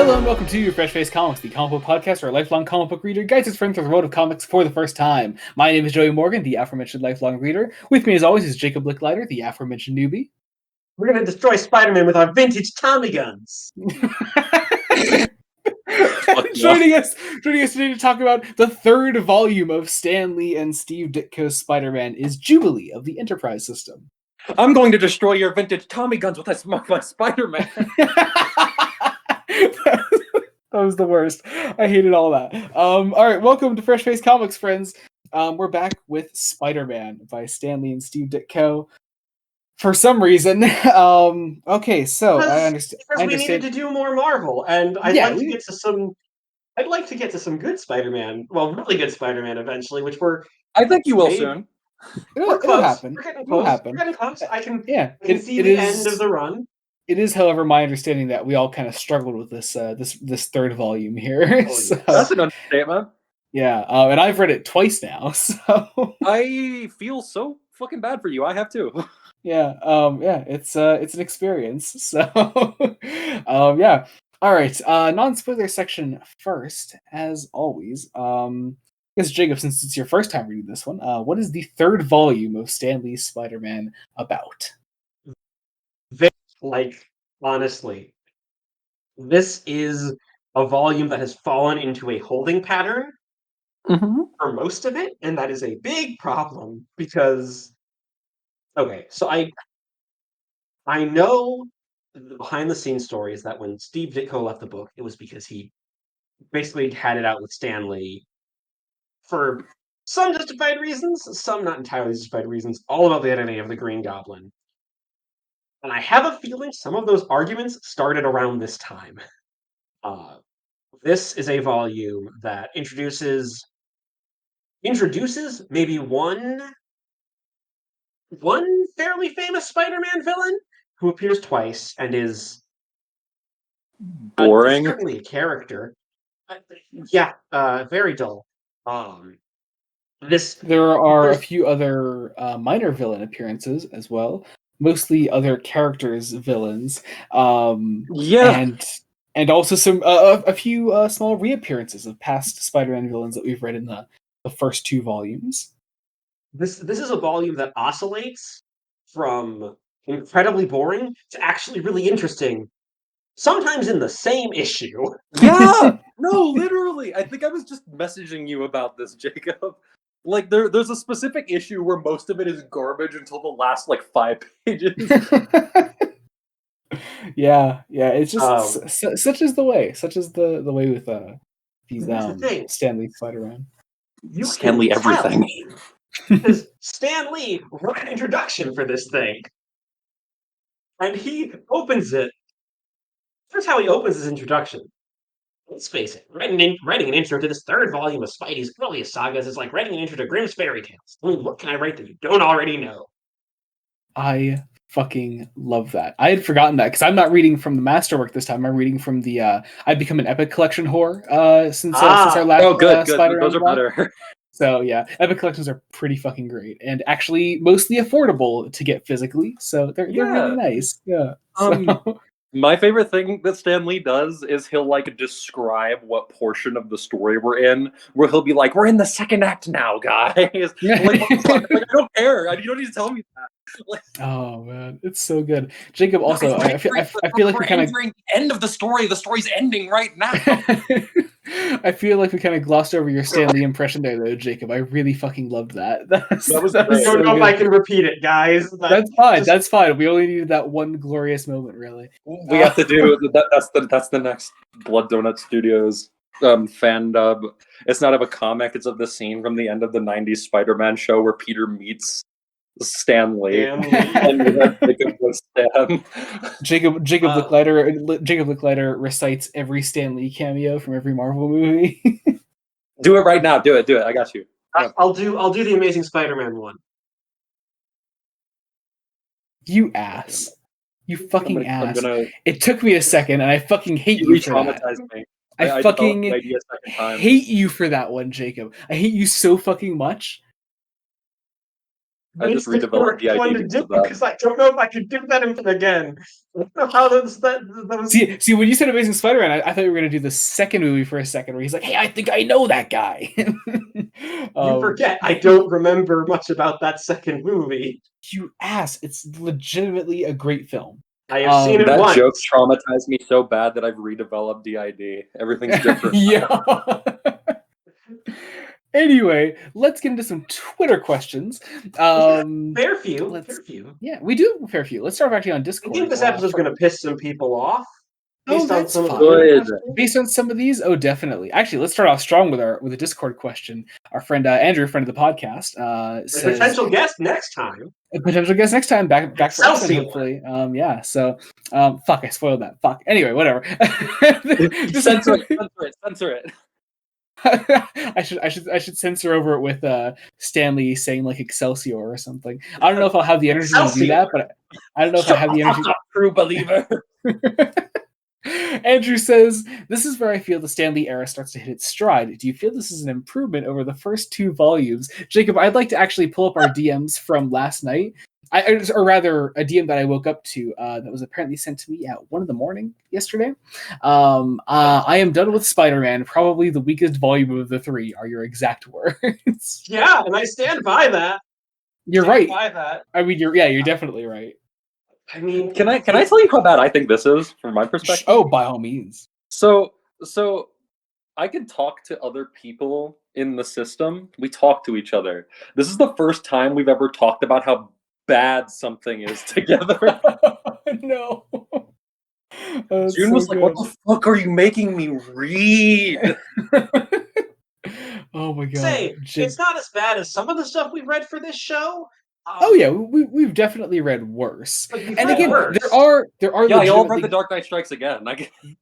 Hello and welcome to Fresh Face Comics, the comic book podcast where a lifelong comic book reader guides his friend through the world of comics for the first time. My name is Joey Morgan, the aforementioned lifelong reader. With me as always is Jacob Licklider, the aforementioned newbie. We're going to destroy Spider-Man with our vintage Tommy guns. Joining us today to talk about the third volume of Stan Lee and Steve Ditko's Spider-Man is Jubilee of the Enterprise system. I'm going to destroy your vintage Tommy guns with my Spider-Man. That was the worst. I hated all that. All right, welcome to Fresh Face Comics, friends. We're back with Spider-Man by Stan Lee and Steve Ditko. For some reason, okay, so I understand. Because we needed to do more Marvel, and I'd like to get to some good Spider-Man. Well, really good Spider-Man eventually, which I think you will soon. It'll happen. We're getting close. I can see the end of the run. It is, however, my understanding that we all kind of struggled with this third volume here. So, that's an understatement. Yeah, and I've read it twice now, so I feel so fucking bad for you. I have too. Yeah, it's an experience. So, yeah. All right, non-spoiler section first, as always. I guess Jacob, since it's your first time reading this one, what is the third volume of Stan Lee's Spider-Man about? Honestly, this is a volume that has fallen into a holding pattern for most of it, and that is a big problem because, okay, so I know the behind-the-scenes story is that when Steve Ditko left the book, it was because he basically had it out with Stan Lee for some justified reasons, some not entirely justified reasons, all about the identity of the Green Goblin. And I have a feeling some of those arguments started around this time. This is a volume that introduces maybe one fairly famous Spider-Man villain who appears twice and is boring. Certainly a character. Very dull. There are a few other minor villain appearances as well, mostly other characters' villains. And also some a few small reappearances of past Spider-Man villains that we've read in the first two volumes. This is a volume that oscillates from incredibly boring to actually really interesting, sometimes in the same issue. Yeah! No, literally. I think I was just messaging you about this, Jacob. Like, there's a specific issue where most of it is garbage until the last, 5 pages. Yeah, it's just such is the way. Such is the way with these Stan Lee Spider-Man. Stan Lee everything. Because Stan Lee wrote an introduction for this thing. And he opens it. Here's how he opens his introduction. Let's face it, writing an intro to this third volume of Spidey's earliest sagas is like writing an intro to Grimm's Fairy Tales. I mean, what can I write that you don't already know? I fucking love that. I had forgotten that because I'm not reading from the Masterwork this time. I'm reading from the I've become an Epic Collection whore since our last good. Spider-Man Those are better. So yeah, Epic Collections are pretty fucking great and actually mostly affordable to get physically. So they're really nice. Yeah. My favorite thing that Stan Lee does is he'll describe what portion of the story we're in, where he'll be like, "We're in the second act now, guys." I don't care. You don't need to tell me that. Oh man, it's so good. Jacob, also, I feel like we're kind of entering the end of the story. The story's ending right now. I feel like we kind of glossed over your Stan Lee impression there, though, Jacob. I really fucking loved that. That was I don't know if I can repeat it, guys. That's fine. That's fine. We only needed that one glorious moment, really. We have to do that. That's the next Blood Donut Studios fan dub. It's not of a comic. It's of the scene from the end of the '90s Spider-Man show where Peter meets Stan Lee. And Jacob Licklider recites every Stan Lee cameo from every Marvel movie. Do it right now. Do it. I got you. I'll do the Amazing Spider-Man one. You ass. You fucking ass. It took me a second, and I fucking hate you for that. Me. I fucking hate you for that one, Jacob. I hate you so fucking much. I just That's the redeveloped correct the ID one to because do of that. because I don't know if I could do that again. I don't know how those. See, when you said Amazing Spider-Man, I thought we were gonna do the second movie for a second, where he's like, "Hey, I think I know that guy." You forget. I don't remember much about that second movie. You ass! It's legitimately a great film. I have seen it That once. joke traumatized me so bad that I've redeveloped DID. Everything's different. Yeah. Anyway, let's get into some Twitter questions. Fair few. Yeah, we do have a fair few. Let's start actually on I Discord. think this episode's going to piss some people off. Based on That's some fine. of the Based on some of these, definitely. Actually, let's start off strong with a Discord question. Our friend Andrew, friend of the podcast, says potential guest next time. A potential guest next time, back for X-Men, hopefully. Yeah. So, fuck, I spoiled that. Fuck. Anyway, whatever. Censor it. I should censor over it with Stanley saying like Excelsior or something. I don't know if I'll have the energy to do that, but I don't know if I have the energy. True believer. Andrew says, "This is where I feel the Stanley era starts to hit its stride. Do you feel this is an improvement over the first two volumes?" Jacob, I'd like to actually pull up our DMs from last night. Or rather, a DM that I woke up to that was apparently sent to me at 1 a.m. yesterday. I am done with Spider-Man, probably the weakest volume of the three, are your exact words. Yeah, and I stand by that. You're right. By that. I mean, you're definitely right. I mean, can I tell you how bad I think this is from my perspective? Oh, by all means. So I can talk to other people in the system. We talk to each other. This is the first time we've ever talked about how bad something is together. No. June was like, "What the fuck are you making me read?" Oh my god! Say, it's not as bad as some of the stuff we've read for this show. Oh yeah, we've definitely read worse. And again, worse. there are. Yeah, y'all read The Dark Knight Strikes Again.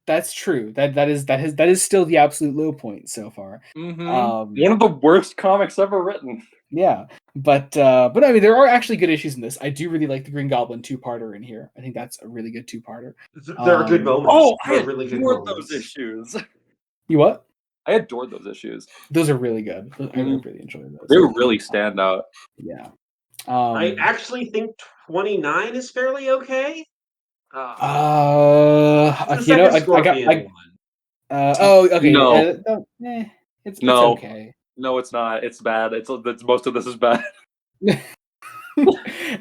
That's true. That is still the absolute low point so far. Mm-hmm. One of the worst comics ever written. Yeah, but I mean, there are actually good issues in this. I do really like the Green Goblin two-parter in here. I think that's a really good two-parter. There are good moments. Oh, I really good adored moments. those issues. You what? I adored those issues. Those are really good. I really enjoyed those. They really stand out. Yeah. I actually think 29 is fairly okay. You know, Scorpion one. Okay. No. It's okay. No, it's not. It's bad. It's most of this is bad.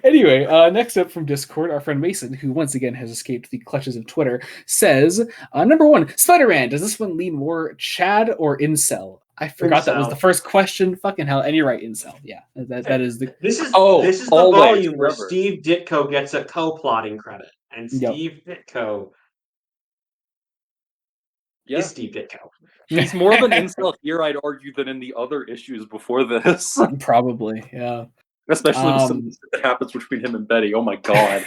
Anyway, next up from Discord, our friend Mason, who once again has escaped the clutches of Twitter, says, number 1, Spider-Man, does this one lean more Chad or incel? I forgot that was the first question. Fucking hell. And you're right, incel. Yeah, that is the... This is the volume where Steve Ditko gets a co-plotting credit. And Steve Ditko is Steve Ditko. He's more of an incel here, I'd argue, than in the other issues before this. Probably, yeah. Especially with some of the shit that happens between him and Betty. Oh my god.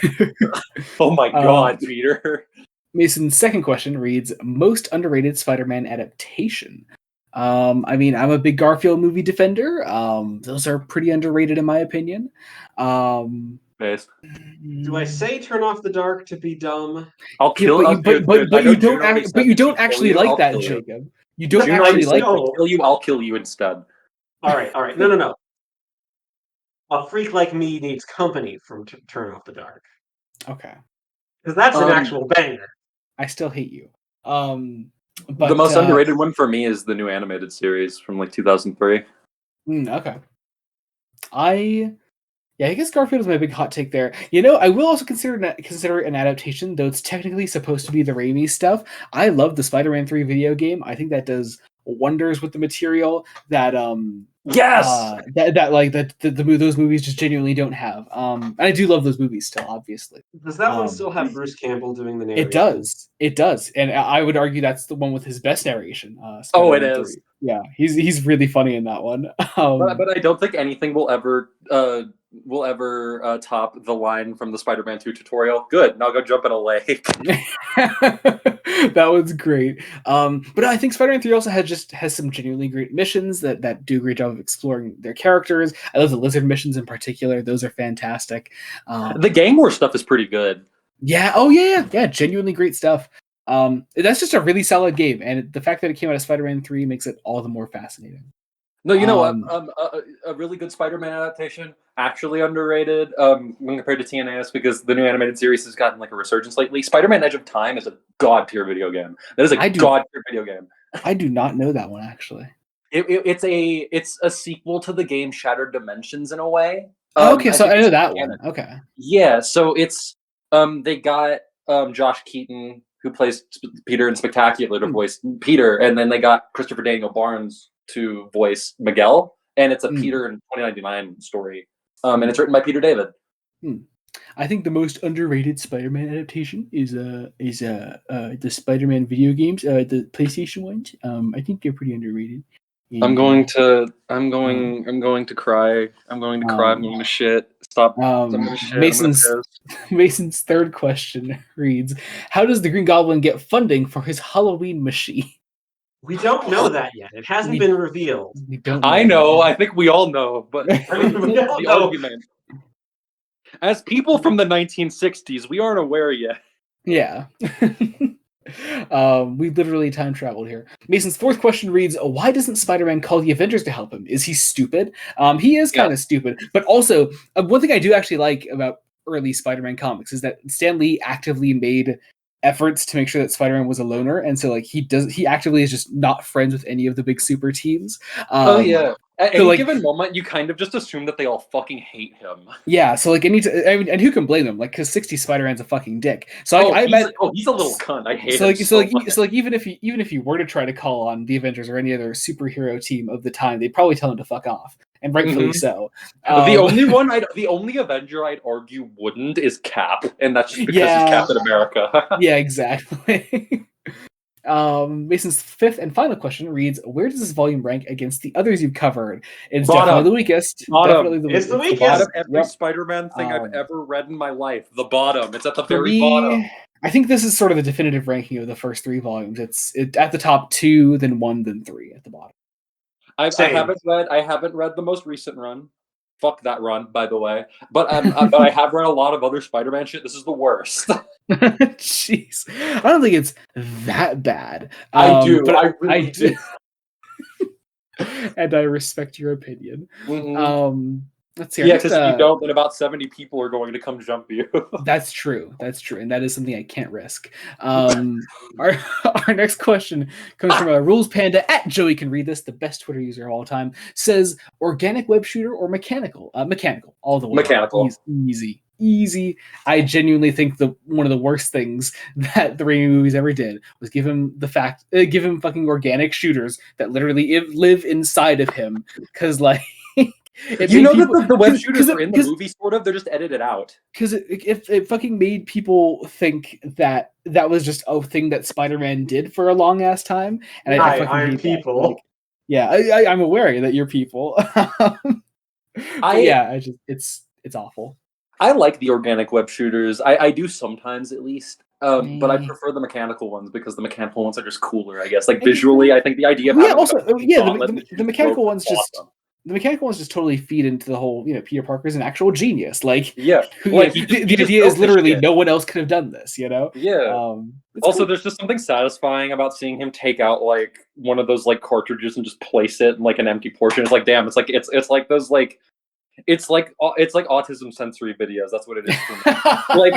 Oh my god, Peter. Mason's second question reads, most underrated Spider-Man adaptation. I mean, I'm a big Garfield movie defender. Those are pretty underrated in my opinion. Based. Do I say Turn Off the Dark to be dumb? I'll kill you. But you don't actually like that, Jacob. You don't actually like it. I'll kill you instead. All right. No. A freak like me needs company from Turn Off the Dark. Okay. Because that's an actual banger. I still hate you. But the most underrated one for me is the new animated series from like 2003. Okay. I guess Garfield is my big hot take there. You know, I will also consider it an adaptation, though it's technically supposed to be the Raimi stuff. I love the Spider-Man 3 video game. I think that does wonders with the material that those movies just genuinely don't have. And I do love those movies still, obviously. Does that one still have Bruce Campbell doing the narration? It does, and I would argue that's the one with his best narration. It is. 3. Yeah, he's really funny in that one. But I don't think anything will ever top the line from the Spider-Man 2 tutorial. Good, now go jump in a lake. That was great. But I think Spider-Man 3 also has some genuinely great missions that do a great job of exploring their characters. I love the lizard missions in particular; those are fantastic. The gang war stuff is pretty good. Yeah. Oh yeah. Genuinely great stuff. That's just a really solid game, and the fact that it came out of Spider-Man 3 makes it all the more fascinating. No, you know what? A really good Spider-Man adaptation. actually underrated when compared to TNAS because the new animated series has gotten like a resurgence lately. Spider-Man: Edge of Time is a god tier video game. That is a god tier video game. I do not know that one actually. It's a sequel to the game Shattered Dimensions in a way. Okay, so I know that one. Okay. Yeah, so it's they got Josh Keaton who plays Peter in Spectacular to voice Peter, and then they got Christopher Daniel Barnes to voice Miguel, and it's a Peter in 2099 story. And it's written by Peter David. I think the most underrated Spider-Man adaptation is the Spider-Man video games, the PlayStation ones. I think they're pretty underrated. And, I'm going to cry. I'm going to cry. I'm going to shit. Stop. Mason's third question reads: how does the Green Goblin get funding for his Halloween machine? We don't know that yet. It hasn't been revealed. We don't. I know. I think we all know, but the argument. As people from the 1960s, we aren't aware yet. Yeah. We literally time traveled here. Mason's fourth question reads: why doesn't Spider-Man call the Avengers to help him? Is he stupid? He is kind of stupid, but also one thing I do actually like about early Spider-Man comics is that Stan Lee actively made efforts to make sure that Spider-Man was a loner, and so like he actively is just not friends with any of the big super teams. At any given moment, you kind of just assume that they all fucking hate him. Yeah, so like and who can blame them? Like, because 60 Spider-Man's a fucking dick. So like, he's a little cunt. I hate him. Much. So even if you were to try to call on the Avengers or any other superhero team of the time, they'd probably tell him to fuck off, and rightfully so. The only Avenger I'd argue wouldn't is Cap, and that's just because he's Captain America. Yeah, exactly. Mason's fifth and final question reads: where does this volume rank against the others you've covered? It's definitely the weakest. Definitely the weakest. The bottom of every Spider-Man thing I've ever read in my life. The bottom. It's at the very bottom. I think this is sort of the definitive ranking of the first three volumes. It's at the top 2, then 1, then 3 at the bottom. I haven't read the most recent run. Fuck that run, by the way. But but I have read a lot of other Spider-Man shit. This is the worst. Jeez, I don't think it's that bad. I do. But I really do. And I respect your opinion. Let's see. Yeah, because if you don't, then about 70 people are going to come jump you. That's true, and that is something I can't risk. Our next question comes from Rules Panda at Joey Can Read This, the best Twitter user of all time. Says organic web shooter or mechanical? Mechanical, all the way. Mechanical, easy. I genuinely think one of the worst things that the Raimi movies ever did was give him fucking organic shooters that literally live inside of him, because like. That the web shooters are in the movie, sort of. They're just edited out. Because it fucking made people think that was just a thing that Spider-Man did for a long ass time. And I'm people. I'm aware that you're people. It's awful. I like the organic web shooters. I do sometimes, at least. But I prefer the mechanical ones because the mechanical ones are just cooler, I guess. Like visually, I think the idea of the mechanical ones just. Awesome. The mechanical ones just totally feed into the whole, Peter Parker's an actual genius. Like, the idea is literally no one else could have done this, Yeah. Also, cool. There's just something satisfying about seeing him take out like one of those like cartridges and just place it in like an empty portion. It's like, damn, it's like those like it's like autism sensory videos. That's what it is for me. Like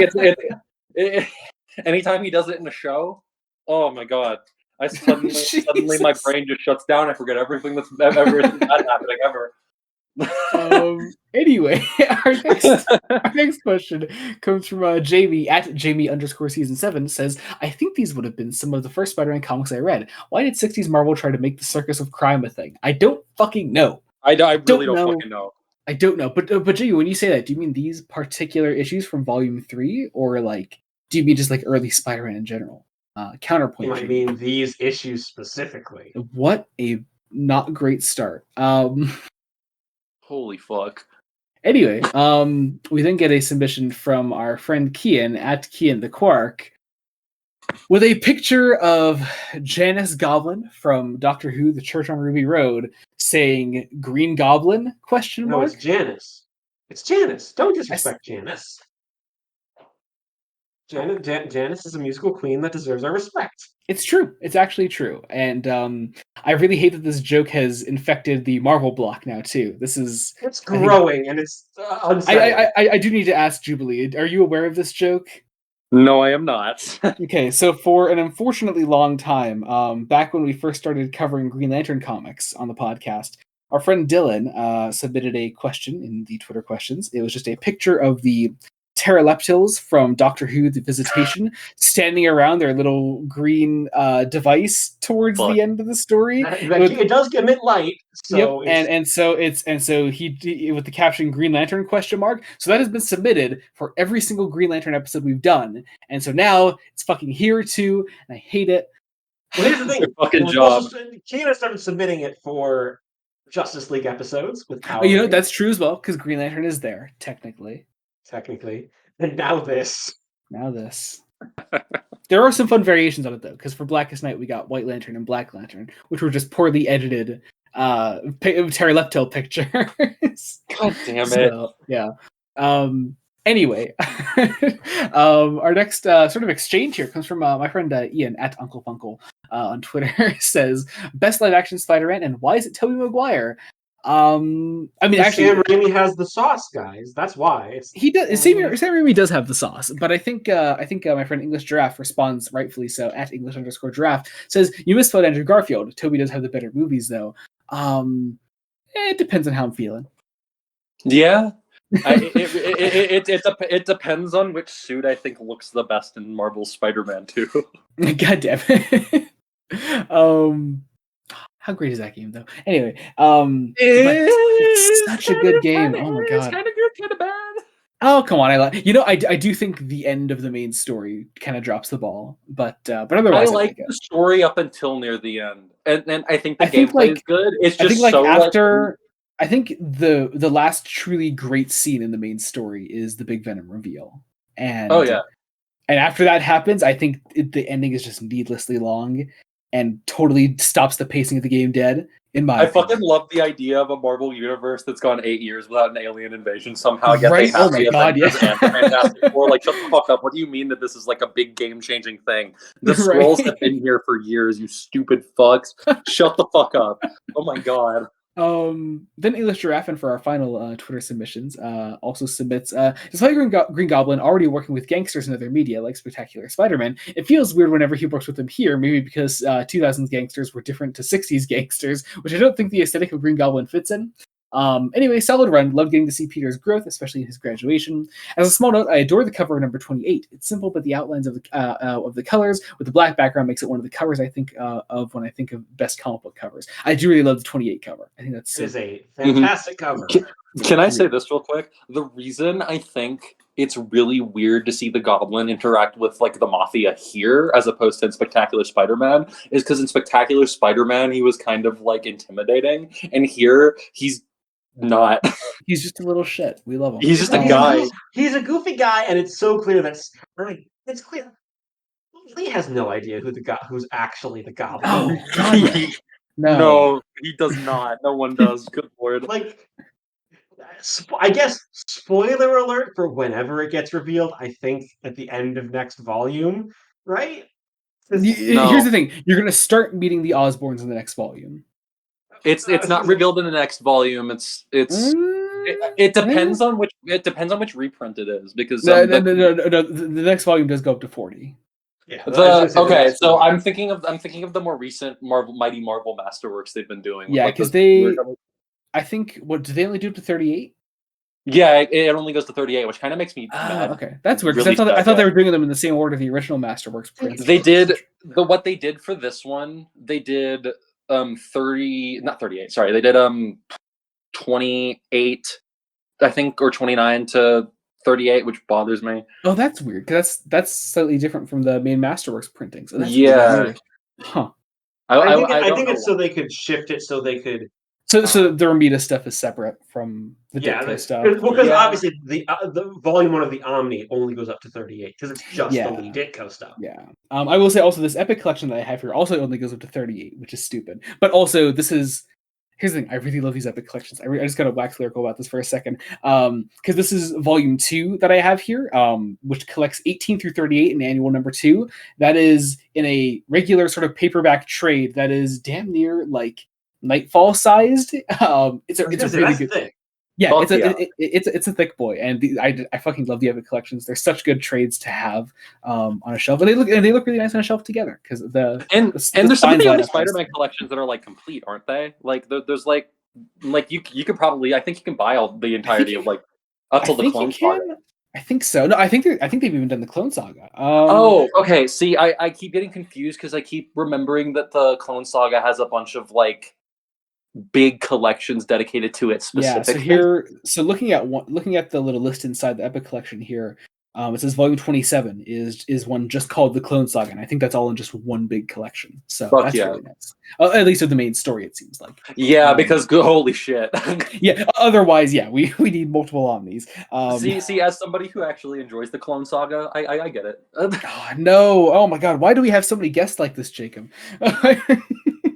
anytime he does it in a show, oh my god. Suddenly my brain just shuts down. I forget everything that's ever happening ever. Anyway, our next question comes from Jamie at Jamie_season7 says, I think these would have been some of the first Spider-Man comics I read. Why did 60s Marvel try to make the circus of crime a thing? I don't fucking know. I really don't fucking know. I don't know. But Jamie, when you say that, do you mean these particular issues from Volume 3, or like do you mean just like early Spider-Man in general? Counterpoint. I mean these issues specifically. What a not great start. Holy fuck. Anyway, we then get a submission from our friend Kian at Kian the Quark with a picture of Janice Goblin from Doctor Who: The Church on Ruby Road saying Green Goblin ? No, it's Janice. It's Janice. Don't disrespect Janice. Janice is a musical queen that deserves our respect. It's true. It's actually true. And I really hate that this joke has infected the Marvel block now too. It's growing and it's unsettling. I do need to ask Jubilee. Are you aware of this joke? No, I am not. Okay, so for an unfortunately long time, back when we first started covering Green Lantern comics on the podcast, our friend Dylan submitted a question in the Twitter questions. It was just a picture of the pteroleptils from Doctor Who: The Visitation standing around their little green device towards the end of the story. It does emit light. So yep, and so he with the caption Green Lantern ? So that has been submitted for every single Green Lantern episode we've done, and so now it's fucking here too, and I hate it. Well, here's the thing. Fucking job. Kina started submitting it for Justice League episodes with Power. You know, that's true as well, because Green Lantern is there, technically. And now this. There are some fun variations on it, though, because for Blackest Night, we got White Lantern and Black Lantern, which were just poorly edited pteroleptil pictures. God damn it. So, yeah. Anyway, our next sort of exchange here comes from my friend Ian at Uncle Funkle on Twitter. Says, best live action Spider-Man, and why is it Tobey Maguire? I mean, actually, Sam Raimi has the sauce, guys. That's why he does. Sam Raimi does have the sauce, but I think my friend English Giraffe responds rightfully so at English_Giraffe says, you misspelled Andrew Garfield. Tobey does have the better movies though. It depends on how I'm feeling. Yeah. It depends on which suit I think looks the best in Marvel's Spider-Man 2. God damn it. How great is that game though? Anyway, it's such a good game. Oh my god. It's kind of good, kind of bad. Oh come on! I do think the end of the main story kind of drops the ball, but otherwise I like the story up until near the end, and I think the gameplay is good. It's just I think the last truly great scene in the main story is the Big Venom reveal, and and after that happens, I think the ending is just needlessly long and totally stops the pacing of the game dead. I fucking love the idea of a Marvel universe that's gone 8 years without an alien invasion somehow. Yet right? They have the Avengers and the Fantastic Four. Like, shut the fuck up. What do you mean that this is like a big game-changing thing? The Skrulls have been here for years, you stupid fucks. Shut the fuck up. Oh my god. Then English Giraffe, and for our final Twitter submissions, also submits, despite Green Goblin already working with gangsters in other media like Spectacular Spider-Man, it feels weird whenever he works with them here, maybe because 2000s gangsters were different to 60s gangsters, which I don't think the aesthetic of Green Goblin fits in. Anyway, solid run. Love getting to see Peter's growth, especially in his graduation. As a small note, I adore the cover of number 28. It's simple, but the outlines of the colors with the black background makes it one of the covers I think of when I think of best comic book covers. I do really love the 28 cover. I think it is a fantastic cover. Can I say this real quick? The reason I think it's really weird to see the Goblin interact with like the Mafia here as opposed to in Spectacular Spider-Man is because in Spectacular Spider-Man he was kind of like intimidating, and here he's not. He's just a little shit. We love him. He's just a guy. He's a goofy guy, and it's so clear it's clear. Lee has no idea who's actually the Goblin. Oh, God. No, he does not. No one does. Good lord. Like, I guess spoiler alert for whenever it gets revealed. I think at the end of next volume, right? Here's the thing: you're gonna start meeting the Osborns in the next volume. It's not revealed in the next volume. It depends on which reprint it is, because no. The next volume does go up to 40. Yeah. So I'm thinking of the more recent Mighty Marvel Masterworks they've been doing. Yeah, because I think do they only do up to 38? Yeah, it only goes to 38, which kind of makes me mad. Okay, that's weird. Really I thought they were doing them in the same order the original Masterworks prints. They did what they did for this one. They did 38. Sorry, they did 28, I think, or 29 to 38, which bothers me. Oh, that's weird, because that's slightly different from the main Masterworks printing. So that's weird. Huh. I think it's so they could shift it so they could. So the Romita stuff is separate from the Ditko stuff. Because obviously the volume 1 of the Omni only goes up to 38 because it's just the Lee Ditko stuff. Yeah. I will say also this Epic collection that I have here also only goes up to 38, which is stupid. But also this is here's the thing. I really love these epic collections. I just gotta wax lyrical about this for a second. Because this is volume 2 that I have here, which collects 18 through 38 in annual number 2. That is in a regular sort of paperback trade that is damn near like Nightfall sized. It's a really good. Thick. Yeah, it's a thick boy, and I fucking love the epic collections. They're such good trades to have on a shelf, and they look really nice on a shelf together because and there's some of the other Spider-Man collections that are like complete, aren't they? Like there's like you could probably, I think you can buy all the entirety of like up till the Clone Saga. I think so. No, I think they've even done the Clone Saga. Oh, okay. See, I keep getting confused because I keep remembering that the Clone Saga has a bunch of like big collections dedicated to it specifically. Yeah, so looking at the little list inside the Epic collection here, it says volume 27 is one just called the Clone Saga, and I think that's all in just one big collection. So that's really nice. At least of the main story, it seems like. Yeah, because holy shit. Yeah. Otherwise, yeah, we need multiple Omnis. See, as somebody who actually enjoys the Clone Saga, I get it. No, oh my god, why do we have so many guests like this, Jacob?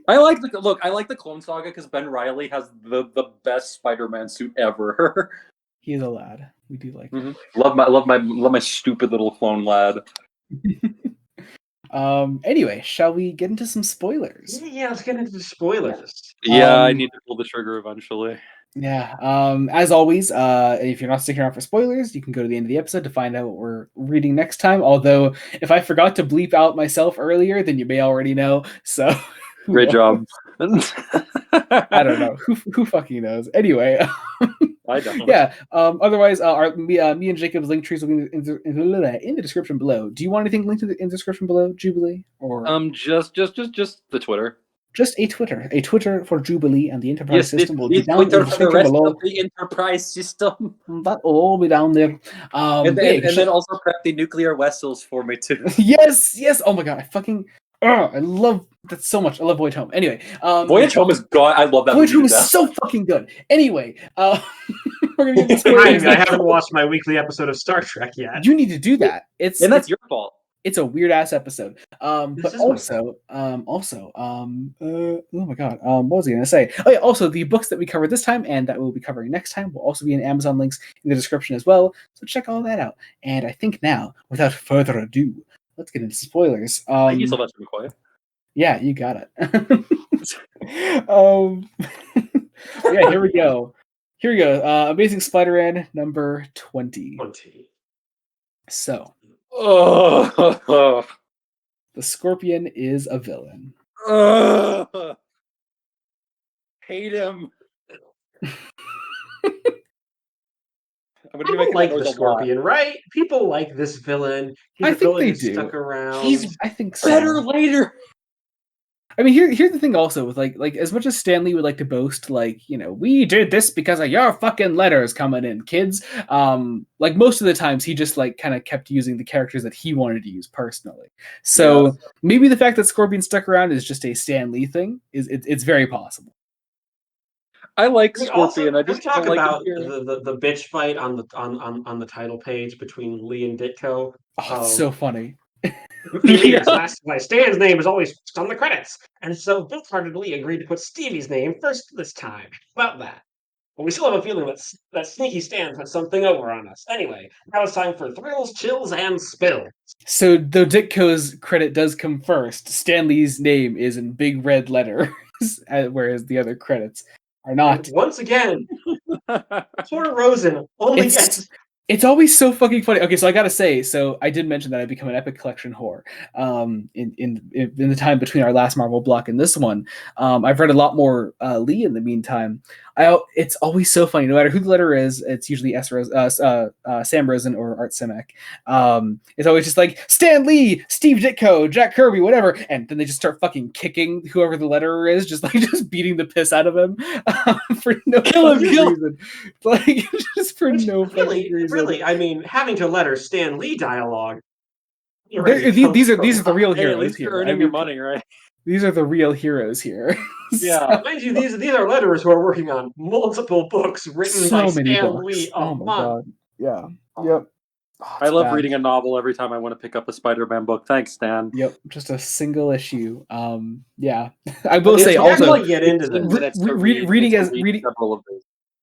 I like the Clone Saga because Ben Reilly has the best Spider-Man suit ever. He's a lad. We do like him. Love my stupid little clone lad. Anyway, shall we get into some spoilers? Yeah, let's get into the spoilers. Yeah, I need to pull the trigger eventually. Yeah. As always, if you're not sticking around for spoilers, you can go to the end of the episode to find out what we're reading next time. Although, if I forgot to bleep out myself earlier, then you may already know. So. Great job. I don't know. Who fucking knows? Anyway. I don't. Yeah. Otherwise, me and Jacob's link trees will be in the description below. Do you want anything linked in the description below, Jubilee? Or just the Twitter. Just a Twitter for Jubilee and the Enterprise system will be down Twitter in the for the rest below. of the Enterprise system. That will all be down there. And then also prep the nuclear vessels for me too. Yes. Oh my god, I love that so much. I love Voyage Home. Anyway, Voyage Home is god. I love that. Voyage Home is so fucking good. Anyway, we're gonna get I haven't watched my weekly episode of Star Trek yet. You need to do that. That's your fault. It's a weird ass episode. But also, oh my god, what was I gonna say? Oh yeah, also the books that we covered this time and that we'll be covering next time will also be in Amazon links in the description as well. So check all that out. And I think now, without further ado, let's get into spoilers. Thank you so much, McCoy. Yeah, you got it. Yeah, here we go. Amazing Spider-Man number 20. So, the Scorpion is a villain. Hate him. People like the Scorpion, right? People like this villain. I think they do. Stuck around. I think so. Better later. I mean, here's the thing. Also, with like as much as Stan Lee would like to boast, like, you know, we did this because of your fucking letters coming in, kids. Like most of the times, he just like kind of kept using the characters that he wanted to use personally. So maybe the fact that Scorpion stuck around is just a Stan Lee thing. It's very possible. I like Scorpion. I just talk about the bitch fight on the title page between Lee and Ditko. Oh, it's so funny. My Stan's name is always on the credits, and so Lee agreed to put Stevie's name first this time. About that. But we still have a feeling that sneaky Stan put something over on us. Anyway, now it's time for thrills, chills, and spills. So though Ditko's credit does come first, Stan Lee's name is in big red letters, whereas the other credits are not. And once again, poor Rosen only gets. It's always so fucking funny. Okay, so I gotta say, so I did mention that I become an Epic Collection whore. In the time between our last Marvel block and this one, I've read a lot more Lee in the meantime. It's always so funny. No matter who the letter is, it's usually Sam Rosen or Art Simek. It's always just like Stan Lee, Steve Ditko, Jack Kirby, whatever, and then they just start fucking kicking whoever the letterer is, just beating the piss out of him for no reason. Like just for no fucking reason. Really, I mean, having to letter Stan Lee dialogue. These are the real heroes. At least you're earning your money, right? These are the real heroes here. Yeah, mind you, these are letterers who are working on multiple books written by Stan Lee. Oh my god. Yeah. Yep. Oh, I love bad. reading a novel every time I want to pick up a Spider-Man book. Thanks, Dan. Yep, just a single issue. Yeah, I will say also get into this.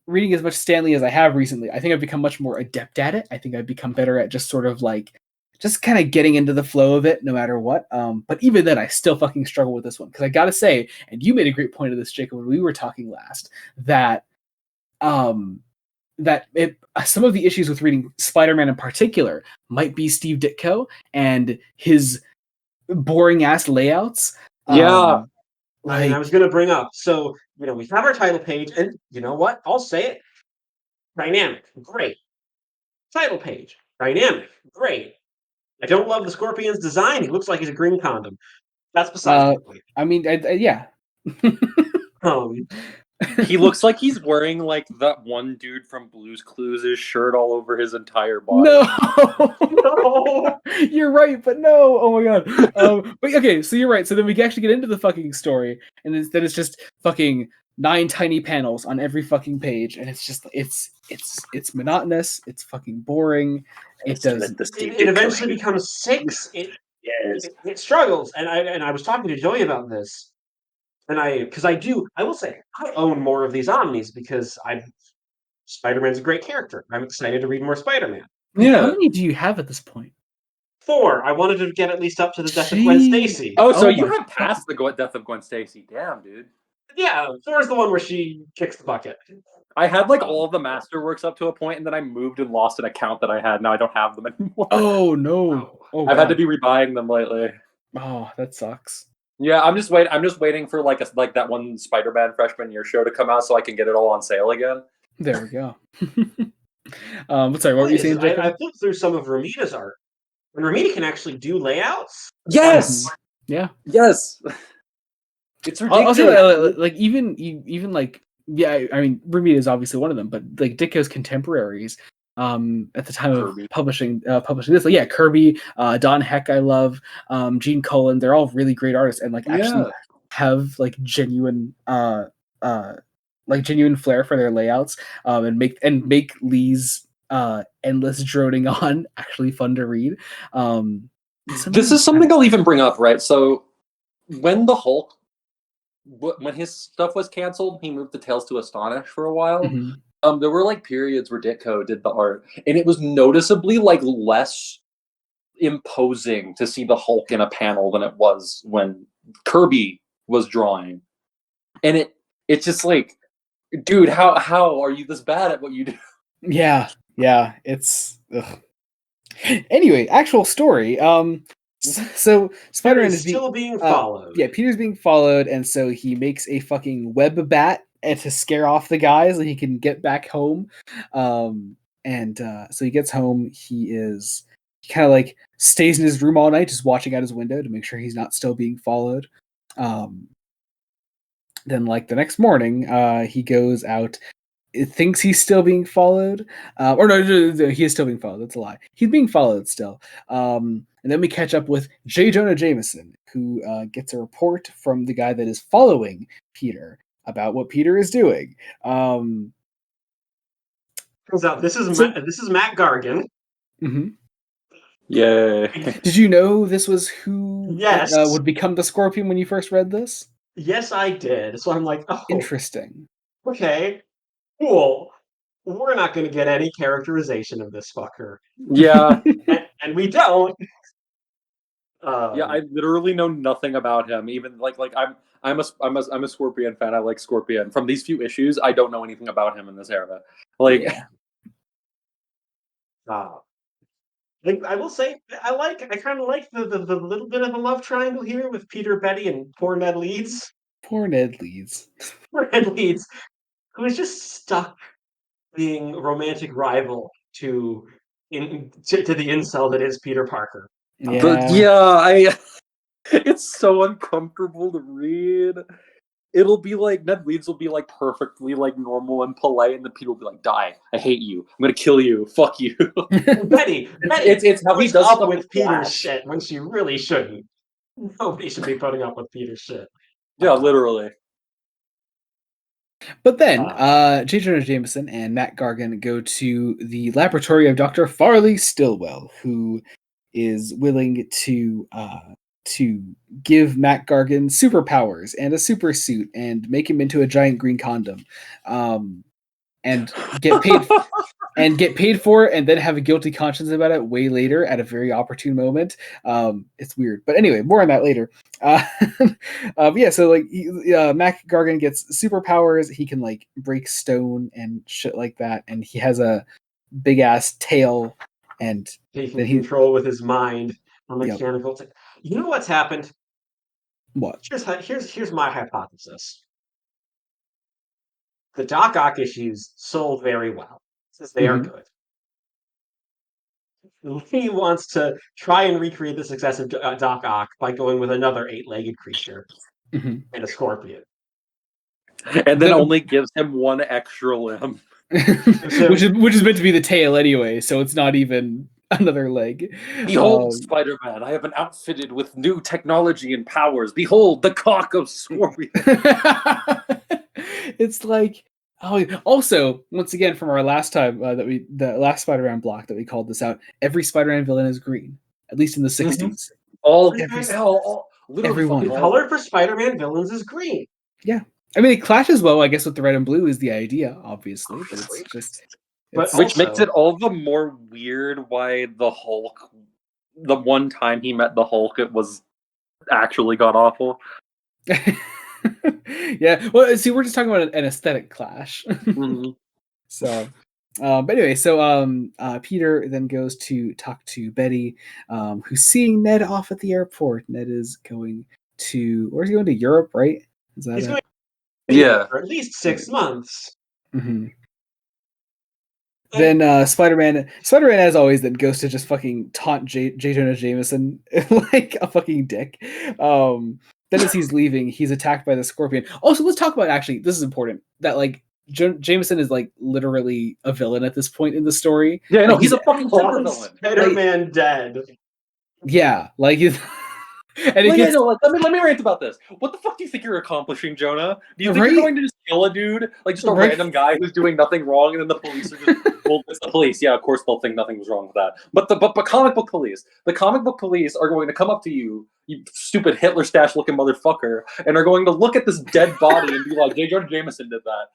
reading as much Stanley as I have recently, I think I've become much more adept at it. I think I've become better at just sort of like just kind of getting into the flow of it no matter what. But even then I still fucking struggle with this one because I gotta say, and you made a great point of this, Jacob, when we were talking last, that some of the issues with reading Spider-Man in particular might be Steve Ditko and his boring ass layouts. Yeah. I was going to bring up, so, we have our title page, and you know what? I'll say it. Dynamic, great. Title page, dynamic, great. I don't love the Scorpion's design. He looks like he's a green condom. That's besides the point. I mean, yeah. He looks like he's wearing like that one dude from Blue's Clues' shirt all over his entire body. No, you're right, but no. Oh my god. But okay, so you're right. So then we can actually get into the fucking story, and then it's just fucking 9 tiny panels on every fucking page, and it's just it's monotonous. It's fucking boring. It eventually becomes 6. It struggles, and I was talking to Joey about this. And I will say, I own more of these Omnis because Spider-Man's a great character. I'm excited to read more Spider-Man. Yeah. How many do you have at this point? 4. I wanted to get at least up to the death of Gwen Stacy. Oh, so you have passed the death of Gwen Stacy. Damn, dude. Yeah, 4 is the one where she kicks the bucket. I had like all of the Masterworks up to a point, and then I moved and lost an account that I had. Now I don't have them anymore. Oh no! I've had to be rebuying them lately. Oh, that sucks. Yeah, I'm just waiting for like that one Spider-Man freshman year show to come out so I can get it all on sale again. There we go. Sorry, what were you saying, Jacob? I flipped through some of Romita's art. And Romita can actually do layouts. Yes. Yeah. Yes. It's ridiculous. Also, like even like I mean Romita is obviously one of them, but like Ditko's contemporaries at the time Kirby. of publishing this, like Kirby, Don Heck, I love, Gene Colan, they're all really great artists and like actually have like genuine flair for their layouts, and make Lee's endless droning on actually fun to read. This is something I'll even bring up, right? So when the Hulk, when his stuff was canceled, he moved to Tales to Astonish for a while. Mm-hmm. There were like periods where Ditko did the art, and it was noticeably like less imposing to see the Hulk in a panel than it was when Kirby was drawing. And it's just like, dude, how are you this bad at what you do? Yeah, it's anyway, actual story. So Spider-Man is still being followed. Peter's being followed, and so he makes a fucking web bat to scare off the guys so he can get back home. So he gets home. He kind of like stays in his room all night, just watching out his window to make sure he's not still being followed. Then like the next morning, he goes out. It thinks he's still being followed, or no, he is still being followed. That's a lie. He's being followed still. And then we catch up with J. Jonah Jameson, who gets a report from the guy that is following Peter about what Peter is doing. Turns out this is Matt Gargan. Mm-hmm. Yay! Did you know this was who Yes. would become the Scorpion when you first read this? Yes, I did. So I'm like, oh, interesting. Okay, cool. We're not going to get any characterization of this fucker. Yeah, and we don't. Yeah, I literally know nothing about him. Even like I'm a Scorpion fan. I like Scorpion. From these few issues, I don't know anything about him in this era. Like, I will say, I kind of like the little bit of a love triangle here with Peter, Betty, and poor Ned Leeds. Poor Ned Leeds. Poor Ned Leeds, who is just stuck being romantic rival to the incel that is Peter Parker. Yeah, it's so uncomfortable to read. It'll be like Ned Leeds will be like perfectly like normal and polite, and then Peter will be like, "Die! I hate you. I'm gonna kill you. Fuck you." Betty, it's how he does up stuff with Peter's shit when she really shouldn't. Nobody should be putting up with Peter's shit. Yeah, literally. But then, J. Jonah Jameson and Matt Gargan go to the laboratory of Dr. Farley Stillwell, who is willing to give Matt Gargan superpowers and a super suit and make him into a giant green condom, and get paid for it, and then have a guilty conscience about it way later at a very opportune moment. It's weird, but anyway, more on that later. Yeah, so like Mac Gargan gets superpowers. He can like break stone and shit like that, and he has a big ass tail, and he can control with his mind a mechanical. Yep. You know what's happened? What? Here's my hypothesis. The Doc Ock issues sold very well, since they are good. He wants to try and recreate the success of Doc Ock by going with another 8-legged creature and a scorpion. And then only gives him one extra limb. which is meant to be the tail anyway, so it's not even another leg. Behold, Spider-Man, I have been outfitted with new technology and powers. Behold, the cock of Scorpion. It's like, also, once again, from our last time the last Spider-Man block that we called this out, every Spider-Man villain is green, at least in the 60s. Everyone. The color for Spider-Man villains is green. Yeah. I mean, it clashes well, I guess, with the red and blue is the idea, obviously, but it's just... Which makes it all the more weird why the Hulk, the one time he met the Hulk, it was actually god-awful. Yeah, well, see, we're just talking about an aesthetic clash. So, but anyway, so Peter then goes to talk to Betty, who's seeing Ned off at the airport. Ned is going to... Where's he going to? Europe, right? Is that He's going for at least 6 months. Then Spider-Man, as always, then goes to just fucking taunt J. Jonah Jameson like a fucking dick. Then as he's leaving, he's attacked by the Scorpion. Also, let's talk about, actually, this is important, that like Jameson is like literally a villain at this point in the story. Yeah, no, he's a fucking super villain. Spider-Man dead. Yeah, like... And let me rant about this. What the fuck do you think you're accomplishing, Jonah? Do you think you're going to just kill a dude, like just a random guy who's doing nothing wrong, and then the police are just well, it's the police. Yeah, of course they'll think nothing was wrong with that. But the comic book police, are going to come up to you, you stupid Hitler stash looking motherfucker, and are going to look at this dead body and be like, J. Jonah Jameson did that.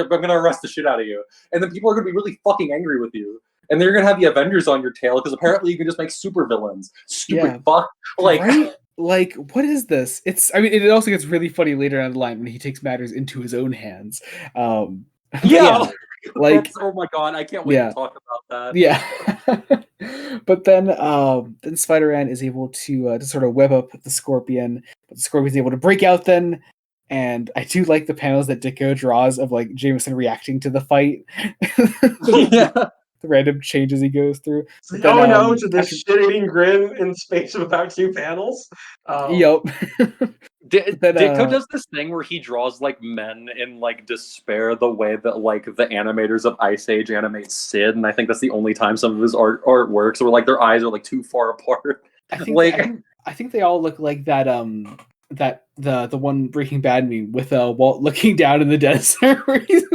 I'm gonna arrest the shit out of you, and then people are gonna be really fucking angry with you. And then you're gonna have the Avengers on your tail because apparently you can just make super villains. Stupid fuck. Like, right? Like, what is this? It's... I mean, it also gets really funny later down the line when he takes matters into his own hands. Yeah. Like, oh my god, I can't wait to talk about that. Yeah. But then Spider-Man is able to sort of web up the Scorpion, but the Scorpion's able to break out then. And I do like the panels that Ditko draws of like Jameson reacting to the fight. The random changes he goes through. To this shit-eating grin in space of about 2 panels. Yep. Ditko does this thing where he draws like men in like despair, the way that like the animators of Ice Age animate Sid, and I think that's the only time some of his art works, where like their eyes are like too far apart. I think they all look like that the one Breaking Bad meme with Walt looking down in the desert where he's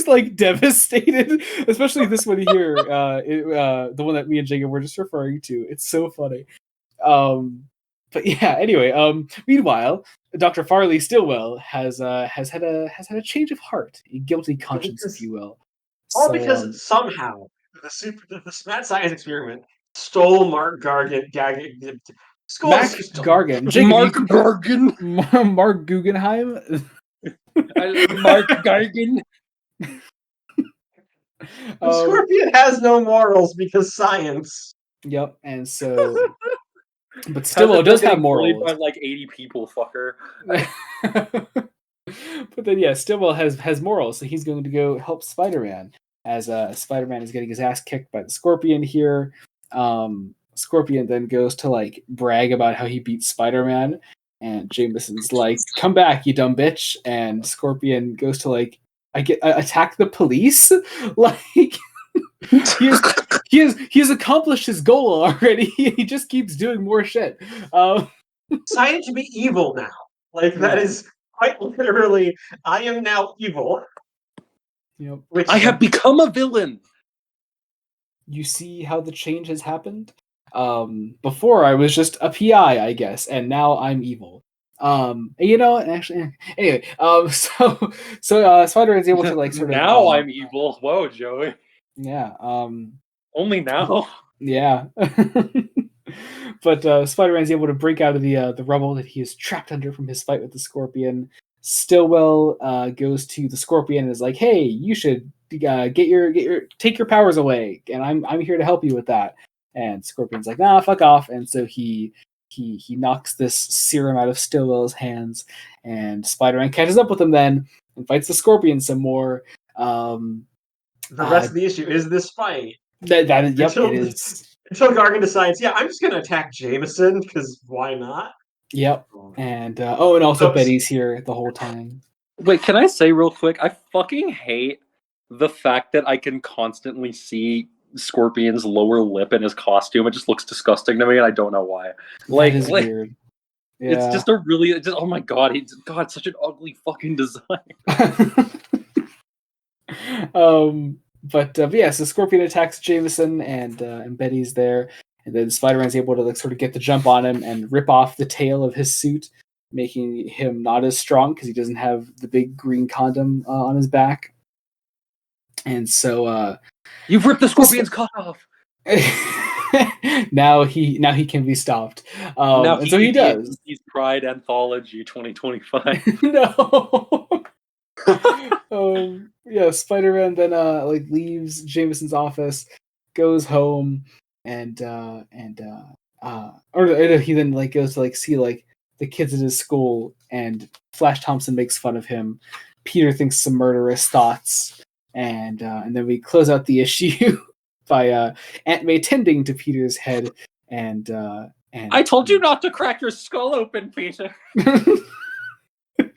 like devastated, especially this one here, the one that me and Jacob were just referring to. It's so funny. But yeah, anyway, meanwhile, Dr. Farley Stillwell has had a change of heart, a guilty conscience, if you will. All because somehow the mad science experiment stole Mark Gargan. Mark Guggenheim. Mark Gargan. The Scorpion has no morals because science. Yep, and so, but Stillwell does have morals. By like 80 people, fucker. But then, yeah, Stillwell has morals, so he's going to go help Spider-Man as Spider-Man is getting his ass kicked by the Scorpion here. Scorpion then goes to like brag about how he beat Spider-Man, and Jameson's like, "Come back, you dumb bitch!" And Scorpion goes to like, attack the police. Like, he has accomplished his goal already. He just keeps doing more shit. Science should be evil now. Like that is Quite literally, I am now evil. Yep. Which I have become a villain. You see how the change has happened? Before I was just a PI, I guess, and now I'm evil. Actually, anyway, so Spider-Man's able to like sort of now I'm evil. Whoa, Joey. yeah, Only now. yeah. But Spider-Man's able to break out of the rubble that he is trapped under from his fight with the Scorpion. Stillwell goes to the Scorpion and is like, "Hey, you should take your powers away, and I'm here to help you with that." And Scorpion's like, "Nah, fuck off." And so he knocks this serum out of Stillwell's hands, and Spider-Man catches up with him then and fights the Scorpion some more. the rest of the issue is this fight. That is, yep, it is. Until Gargan decides, yeah, I'm just gonna attack Jameson because why not? Yep. And and also Betty's here the whole time. Wait, can I say real quick? I fucking hate the fact that I can constantly see Scorpion's lower lip in his costume. It just looks disgusting to me, and I don't know why. That is weird. Yeah. It's just a really, oh my god, it's such an ugly fucking design. But yeah, so Scorpion attacks Jameson, and Betty's there, and then Spider-Man's able to like sort of get the jump on him and rip off the tail of his suit, making him not as strong because he doesn't have the big green condom on his back. And so you've ripped the Scorpion's cut off. now he can be stopped. And so he does. He's Pride Anthology 2025. No. Yeah, Spider-Man then like leaves Jameson's office, goes home, and he then like goes to like see like the kids at his school, and Flash Thompson makes fun of him. Peter thinks some murderous thoughts, and then we close out the issue by Aunt May tending to Peter's head, and I told you not to crack your skull open, Peter.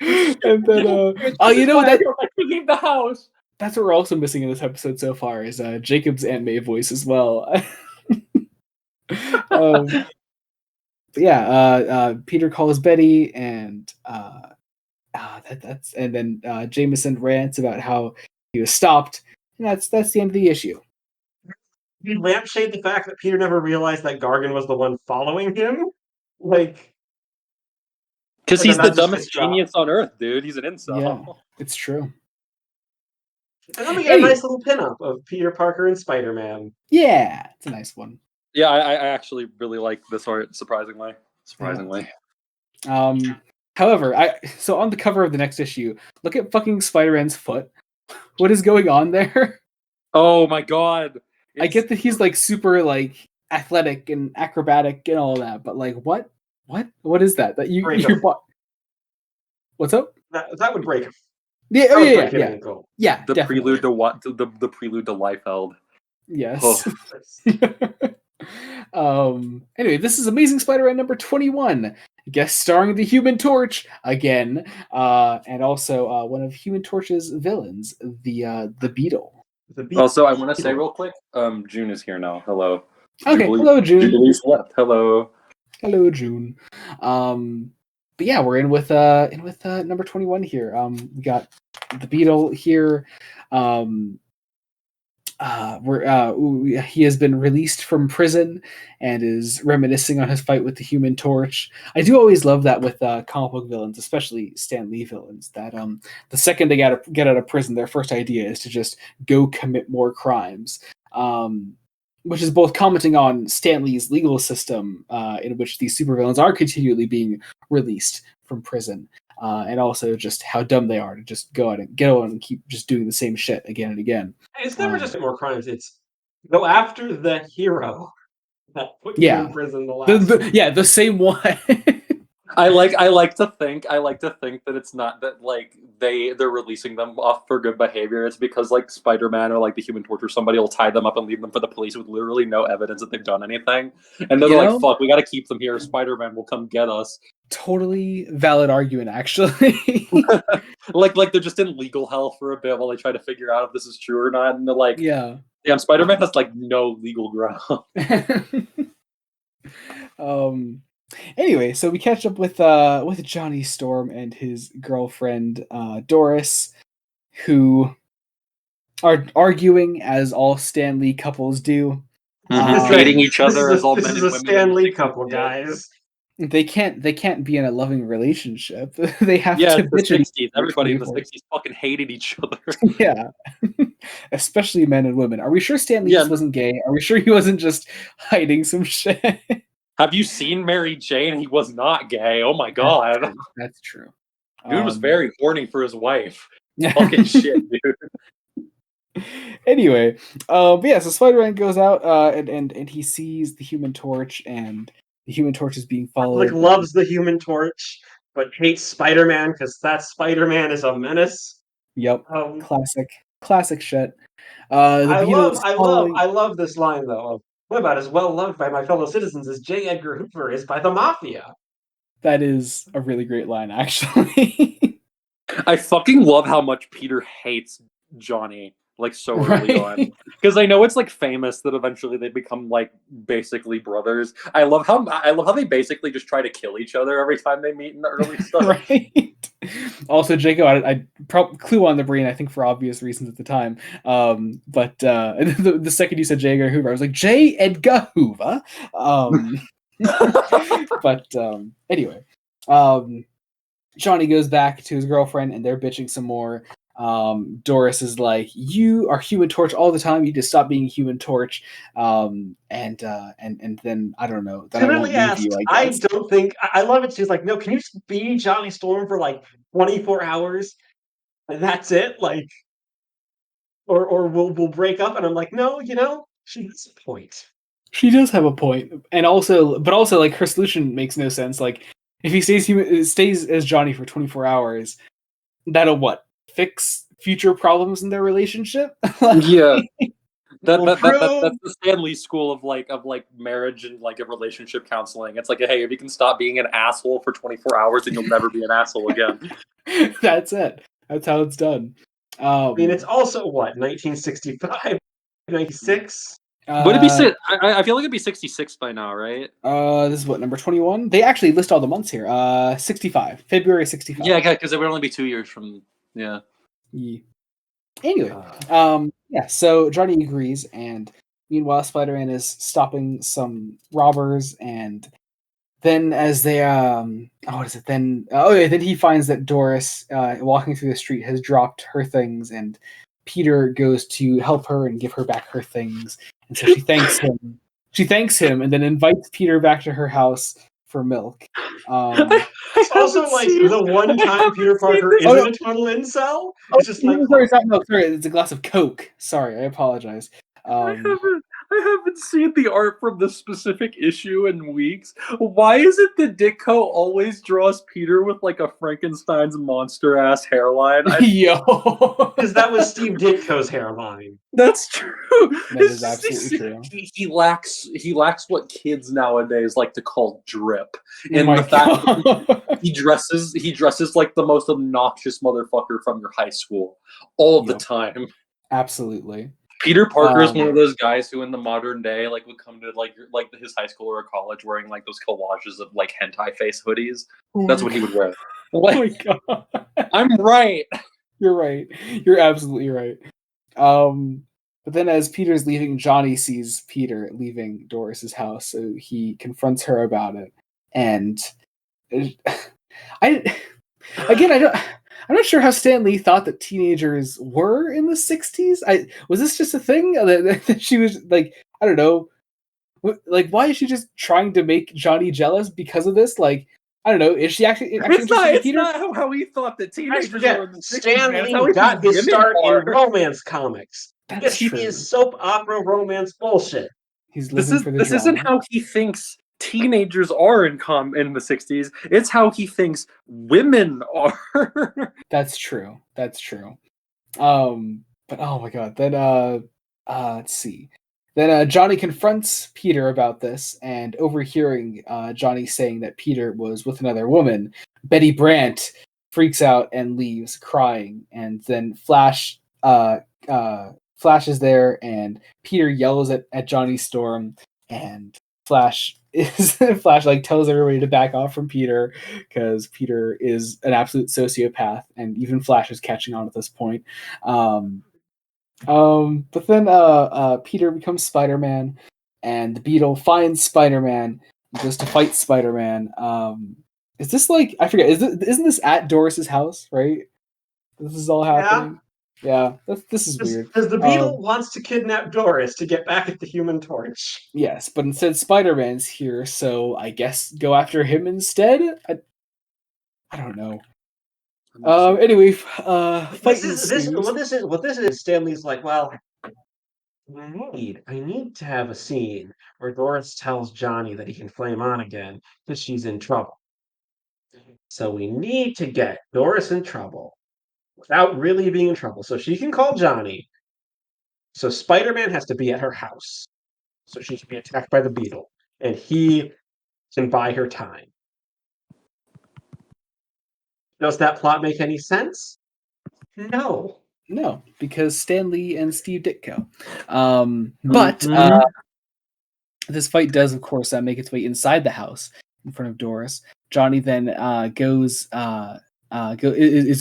And then you know that we leave the house. That's what we're also missing in this episode so far is Jacob's Aunt May voice as well. Peter calls Betty, and then Jameson rants about how he was stopped, and that's the end of the issue. You lampshade the fact that Peter never realized that Gargan was the one following him, like. Because he's the dumbest genius on Earth, dude. He's an incel. Yeah, it's true. And then we get a nice little pinup of Peter Parker and Spider-Man. Yeah, it's a nice one. Yeah, I actually really like this art, surprisingly. However, so on the cover of the next issue, look at fucking Spider-Man's foot. What is going on there? Oh my god. I get that he's like super like athletic and acrobatic and all that, but like what is that? That you what's up? That would break him. Yeah, yeah. The definitely. prelude to what? The prelude to Liefeld. Yes. Anyway, this is Amazing Spider-Man number 21, guest starring the Human Torch again, and also one of Human Torch's villains, the Beetle. Also, I want to say real quick, June is here now. Hello. Okay, hello, June. Jubilee's left. Hello. Hello, June. But yeah, we're in with number 21 here. We got the Beetle here. He has been released from prison and is reminiscing on his fight with the Human Torch. I do always love that with comic book villains, especially Stan Lee villains, that the second they get out of prison, their first idea is to just go commit more crimes. Which is both commenting on Stan Lee's legal system, in which these supervillains are continually being released from prison, and also just how dumb they are to just go out and keep just doing the same shit again and again. It's never just more crimes; it's go after the hero that put you in prison the last. The same one. I like to think that it's not that like they're releasing them off for good behavior. It's because like Spider-Man or like the Human Torch or somebody will tie them up and leave them for the police with literally no evidence that they've done anything. And they're like, fuck, we gotta keep them here. Spider-Man will come get us. Totally valid argument, actually. like they're just in legal hell for a bit while they try to figure out if this is true or not. And they're like, damn, Spider-Man has like no legal ground. Anyway, so we catch up with Johnny Storm and his girlfriend Doris, who are arguing as all Stan Lee couples do. Hating each other as all this men is and a women. Stan Lee couple, guys. They can't be in a loving relationship. They have Yeah, to it's the bitch at each 60s. other Everybody in the 24. 60s fucking hated each other. Yeah. Especially men and women. Are we sure Stan Lee Yeah. just wasn't gay? Are we sure he wasn't just hiding some shit? Have you seen Mary Jane? He was not gay. Oh my god. That's true. Dude was very horny for his wife. Fucking Yeah. shit, dude. Anyway, but yeah, so Spider-Man goes out and he sees the Human Torch, and the Human Torch is being followed. Loves the Human Torch, but hates Spider-Man because that Spider-Man is a menace. Yep, classic shit. The Beetle's I love this line though. What about as well loved by my fellow citizens as J. Edgar Hoover is by the Mafia? That is a really great line, actually. I fucking love how much Peter hates Johnny so early on, because I know it's famous that eventually they become basically brothers. I love how they basically just try to kill each other every time they meet in the early stuff. Right. Also, Jacob, I probably clue on the brain, I think for obvious reasons at the time. But the second you said J. Edgar Hoover, I was like, J. Edgar Hoover. But anyway, Johnny goes back to his girlfriend and they're bitching some more. Doris is like, you are Human Torch all the time, you just stop being Human Torch. And then I don't know, then I won't leave you, I guess. I don't think I love it. She's like, no, can you be Johnny Storm for 24 hours and that's it, or we'll break up. And I'm like, no, she has a point. She does have a point, and also her solution makes no sense. If he stays as Johnny for 24 hours, that'll fix future problems in their relationship? Yeah. That's the Stan Lee school of marriage and a relationship counseling. It's hey, if you can stop being an asshole for 24 hours, then you'll never be an asshole again. That's it. That's how it's done. I mean, it's also 1965, 96. Would it be I feel like it'd be 66 by now, right? This is number 21. They actually list all the months here. 65, February 65. Yeah, because it would only be 2 years from yeah. Anyway, yeah. So Johnny agrees, and meanwhile, Spider-Man is stopping some robbers, and then as they Then he finds that Doris, walking through the street, has dropped her things, and Peter goes to help her and give her back her things, and so she thanks him. She thanks him, and then invites Peter back to her house for milk. It's also the one time Peter Parker isn't a total incel. It's just sorry, it's a glass of Coke. Sorry, I apologize. I haven't seen the art from this specific issue in weeks. Why is it that Ditko always draws Peter with a Frankenstein's monster ass hairline? Yo, because that was Steve Ditko's hairline. That's true. That is absolutely true. He lacks what kids nowadays like to call drip. And the fact that he dresses like the most obnoxious motherfucker from your high school all the time. Absolutely. Peter Parker is one of those guys who, in the modern day, would come to his high school or college wearing those collages of hentai face hoodies. That's what he would wear. Oh my god! I'm right. You're right. You're absolutely right. But then, as Peter's leaving, Johnny sees Peter leaving Doris's house, so he confronts her about it. And I'm not sure how Stan Lee thought that teenagers were in the 60s. Was this just a thing that she was I don't know. Why is she just trying to make Johnny jealous because of this? I don't know. Is she actually it's not how he thought that teenagers were in the 60s. Stan Lee got his start in romance comics. Yes, he is soap opera romance bullshit. He's living for the drama. This isn't how he thinks teenagers are in the 60s. It's how he thinks women are. That's true. But oh my god. Then let's see. Then Johnny confronts Peter about this, and overhearing Johnny saying that Peter was with another woman, Betty Brant freaks out and leaves crying, and then Flash is there, and Peter yells at Johnny Storm, and Flash Flash like tells everybody to back off from Peter because Peter is an absolute sociopath, and even Flash is catching on at this point. But then Peter becomes Spider-Man, and the Beetle finds Spider-Man and goes to fight Spider-Man. Is this like, I forget? Isn't this at Doris's house? Right? This is all happening. Yeah, this is weird. Because the Beetle wants to kidnap Doris to get back at the Human Torch. Yes, but instead Spider-Man's here, so I guess go after him instead. I don't know. Anyway, What this is. Stanley's like, well, I need to have a scene where Doris tells Johnny that he can flame on again because she's in trouble. So we need to get Doris in trouble without really being in trouble, so she can call Johnny. So Spider-Man has to be at her house, so she can be attacked by the Beetle, and he can buy her time. Does that plot make any sense? No. No, because Stan Lee and Steve Ditko. But this fight does, of course, make its way inside the house in front of Doris. Johnny then is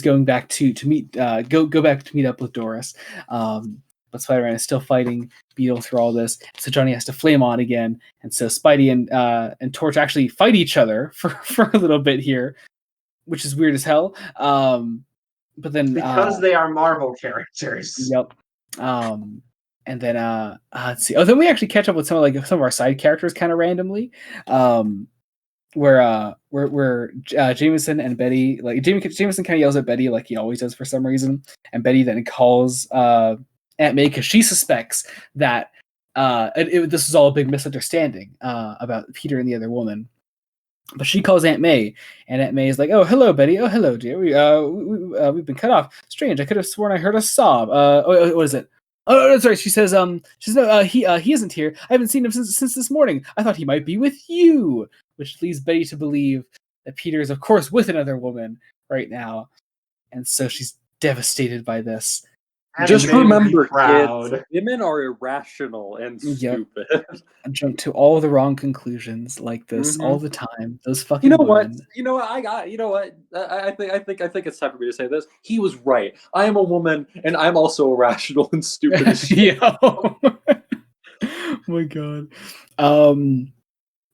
going back to meet go back to meet up with Doris. But Spider-Man is still fighting Beetle through all this, so Johnny has to flame on again, and so Spidey and Torch actually fight each other for a little bit here, which is weird as hell. But then because they are Marvel characters. Yep. And then let's see. Oh, then we actually catch up with some of our side characters kind of randomly. Where Jameson and Betty, like Jameson kind of yells at Betty like he always does for some reason, and Betty then calls Aunt May because she suspects that this is all a big misunderstanding about Peter and the other woman. But she calls Aunt May, and Aunt May is like, "Oh, hello, Betty. Oh, hello, dear. We've been cut off. Strange. I could have sworn I heard a sob. What is it? Oh, no, sorry." She says, no, he isn't here. I haven't seen him since this morning. I thought he might be with you," which leads Betty to believe that Peter is, of course, with another woman right now, and so she's devastated by this. Just remember, kids, women are irrational and stupid. I jump to all the wrong conclusions like this all the time. Those fucking women. I think it's time for me to say this. He was right. I am a woman, and I'm also irrational and stupid as shit. Oh my god.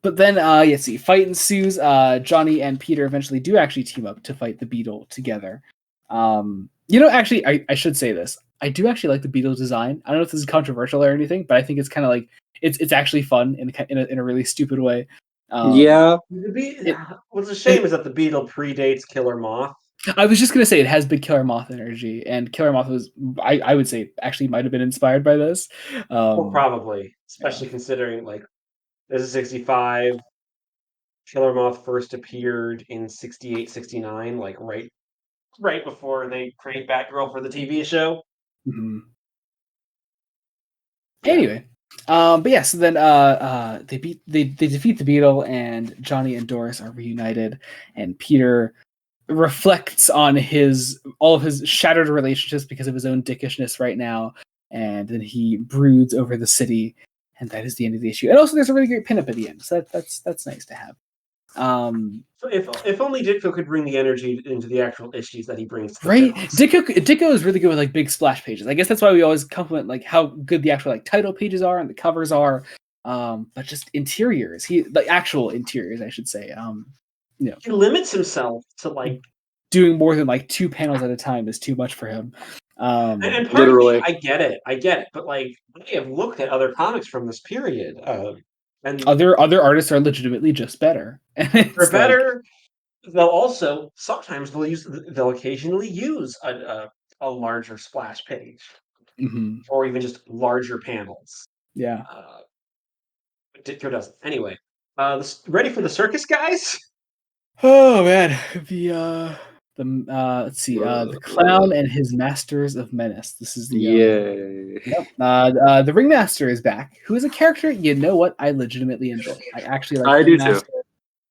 But then, see, fight ensues. Johnny and Peter eventually do actually team up to fight the Beetle together. Actually, I should say this. I do actually like the Beetle design. I don't know if this is controversial or anything, but I think it's kind of like it's actually fun in a really stupid way. What's a shame is that the Beetle predates Killer Moth. I was just gonna say it has big Killer Moth energy, and Killer Moth was I would say actually might have been inspired by this. Well, probably, especially considering like this is 65. Killer Moth first appeared in 68, 69, like right before they create Batgirl for the TV show. Mm-hmm. Anyway, but yeah, so then they defeat the Beetle, and Johnny and Doris are reunited, and Peter reflects on all of his shattered relationships because of his own dickishness right now, and then he broods over the city, and that is the end of the issue. And also, there's a really great pinup at the end, so that's nice to have. So if only Ditko could bring the energy into the actual issues that he brings to the right films. Ditko is really good with like big splash pages. I guess that's why we always compliment like how good the actual like title pages are and the covers are, but just interiors, actual interiors I should say. He limits himself to like doing more than like 2 panels at a time is too much for him. And literally, I get it, but like I have looked at other comics from this period, and other artists are legitimately just better. They're better. They'll occasionally use a larger splash page, or even just larger panels. Yeah. But Ditko doesn't. Anyway, ready for the circus, guys? Oh man, let's see, the Clown and his Masters of Menace. This is the the Ringmaster is back, who is a character I legitimately enjoy. I actually like. I do too.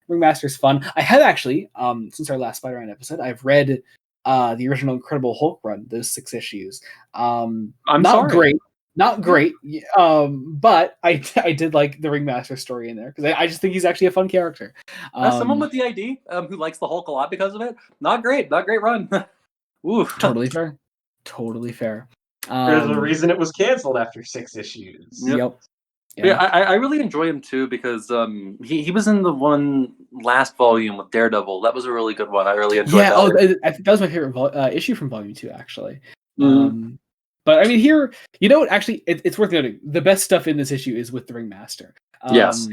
Ringmaster's fun. I have actually, since our last Spider-Man episode, I've read the original Incredible Hulk run, those 6 issues. I'm not sorry. Great, Not great, but I did like the Ringmaster story in there because I just think he's actually a fun character. As someone with the ID who likes the Hulk a lot because of it, not great run. Oof. Totally fair. Totally fair. There's a reason it was canceled after 6 issues. Yep. Yeah, I really enjoy him too because he was in the one last volume with Daredevil. That was a really good one. I really enjoyed that. I think that was my favorite issue from Volume 2, actually. But I mean, here, you know what? Actually, it's worth noting. The best stuff in this issue is with the Ringmaster. Yes.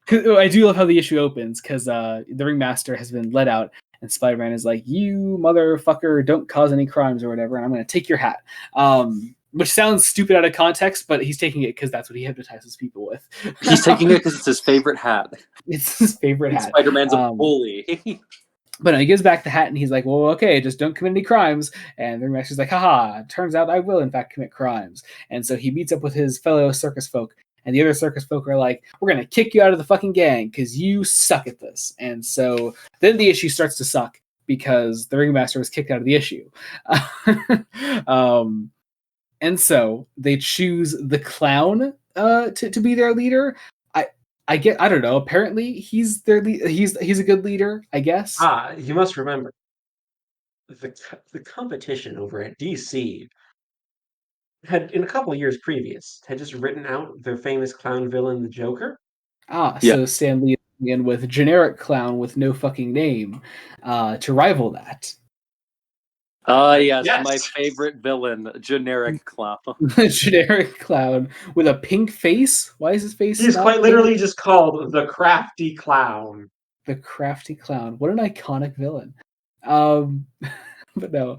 I do love how the issue opens because the Ringmaster has been let out, and Spider-Man is like, "You motherfucker, don't cause any crimes or whatever, and I'm going to take your hat." Which sounds stupid out of context, but he's taking it because that's what he hypnotizes people with. He's taking it because it's his favorite hat. It's his favorite hat. Spider-Man's a bully. But he gives back the hat and he's like, well, okay, just don't commit any crimes. And the Ringmaster's like, haha, turns out I will in fact commit crimes. And so he meets up with his fellow circus folk, and the other circus folk are like, we're going to kick you out of the fucking gang because you suck at this. And so then the issue starts to suck because the Ringmaster was kicked out of the issue. And so they choose the clown to be their leader. I don't know. Apparently, he's their he's a good leader, I guess. You must remember the competition over at DC had, in a couple of years previous, had just written out their famous clown villain, the Joker. So Stan Lee in with generic clown with no fucking name to rival that. Yes, my favorite villain, generic clown. Generic clown with a pink face. Why is his face? He's quite literally just called the Crafty Clown. The Crafty Clown. What an iconic villain. But no.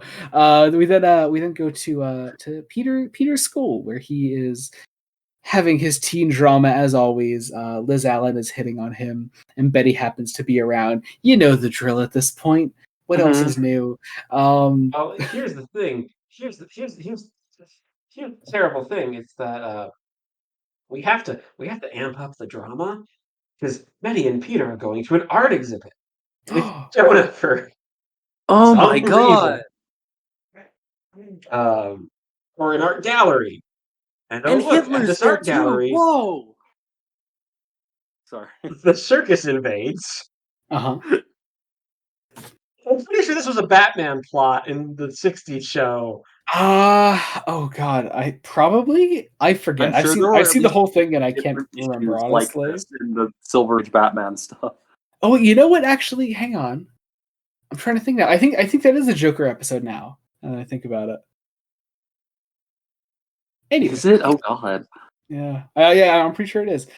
We then go to Peter's school where he is having his teen drama as always. Liz Allen is hitting on him, and Betty happens to be around. You know the drill at this point. What else is new? Here's the thing. Here's the terrible thing. It's that we have to amp up the drama because Betty and Peter are going to an art exhibit. Jonah for oh my god! Or an art gallery, and look, Hitler's at this art gallery. Whoa! Sorry. The circus invades. I'm pretty sure this was a Batman plot in the 60s show. Oh god, I forget. I've seen the whole thing and I can't remember honestly. Like in the Silver Age Batman stuff. Oh, you know what? Actually, hang on. I'm trying to think now. I think that is a Joker episode now. Now that I think about it. Anyway, is it? Oh god. Yeah. Yeah. I'm pretty sure it is.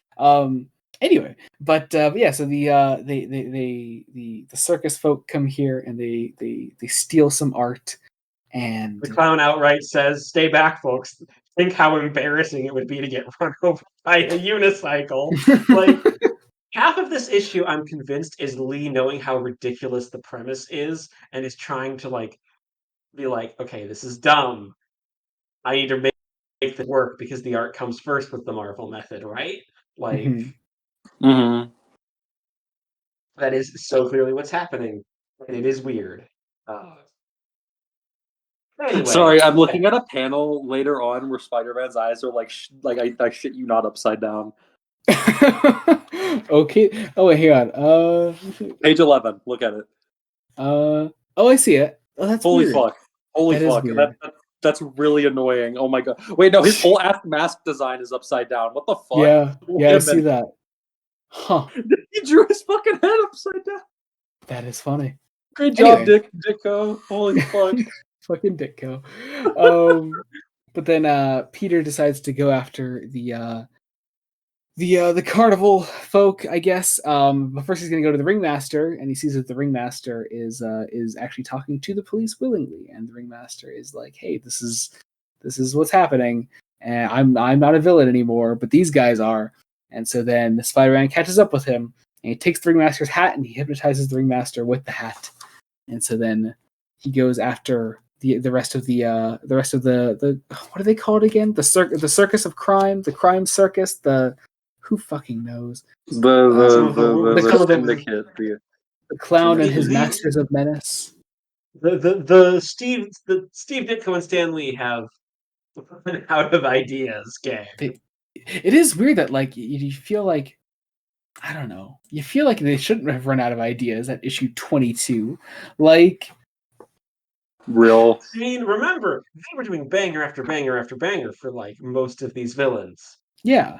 Anyway, but yeah. So the circus folk come here and they steal some art, and the clown outright says, "Stay back, folks. Think how embarrassing it would be to get run over by a unicycle." Like half of this issue, I'm convinced, is Lee knowing how ridiculous the premise is and is trying to be like, okay, this is dumb. I need to make it work because the art comes first with the Marvel method, right? Like, that is so clearly what's happening, and it is weird. Anyway, sorry, I'm looking at a panel later on where Spider-Man's eyes are like I shit you not upside down. Okay. Oh wait, hang on. Page 11. Look at it. Oh, I see it. Oh, that's holy weird. fuck! Holy fuck! That's really annoying. Oh my god! Wait, no, his whole mask design is upside down. What the fuck? Yeah, I see that. Huh? He drew his fucking head upside down. That is funny. Great job, Dicko. Holy fuck! Fucking Ditko. But then Peter decides to go after the carnival folk, I guess. But first he's gonna go to the Ringmaster, and he sees that the Ringmaster is actually talking to the police willingly, and the Ringmaster is like, "Hey, this is what's happening, and I'm not a villain anymore, but these guys are." And so then the Spider-Man catches up with him, and he takes the Ringmaster's hat, and he hypnotizes the Ringmaster with the hat. And so then he goes after the rest of the what are they called again? The circus of crime, the crime circus, the who fucking knows? The clown and his masters of menace. The Steve Ditko and Stan Lee have out of ideas, gang. It is weird that like you feel like, I don't know. You feel like they shouldn't have run out of ideas at issue 22. Like, real. I mean, remember, they were doing banger after banger after banger for like most of these villains. yeah.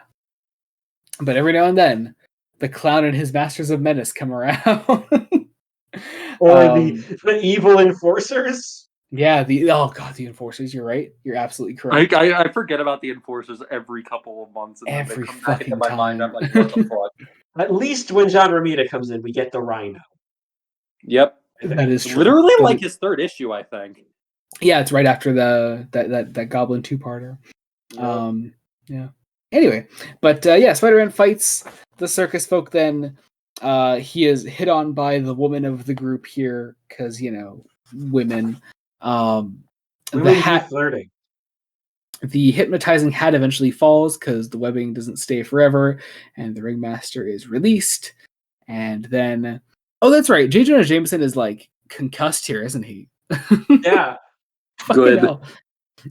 But every now and then, the clown and his Masters of Menace come around. Or the evil enforcers. Yeah, the enforcers. You're right. You're absolutely correct. I forget about the enforcers every couple of months, and then they Every come back into fucking my mind. I'm time. like, what the fuck? At least when John Romita comes in, we get the Rhino. Yep. That is true. Literally like his third issue, I think. Yeah, it's right after that Goblin two-parter. Yep. Yeah. Anyway, but yeah, Spider-Man fights the circus folk. Then he is hit on by the woman of the group here because women. Women The hat, flirting. the hypnotizing hat eventually falls because the webbing doesn't stay forever, and the ringmaster is released. And then, oh, that's right, J. Jonah Jameson is like concussed here, isn't he? Yeah. Good.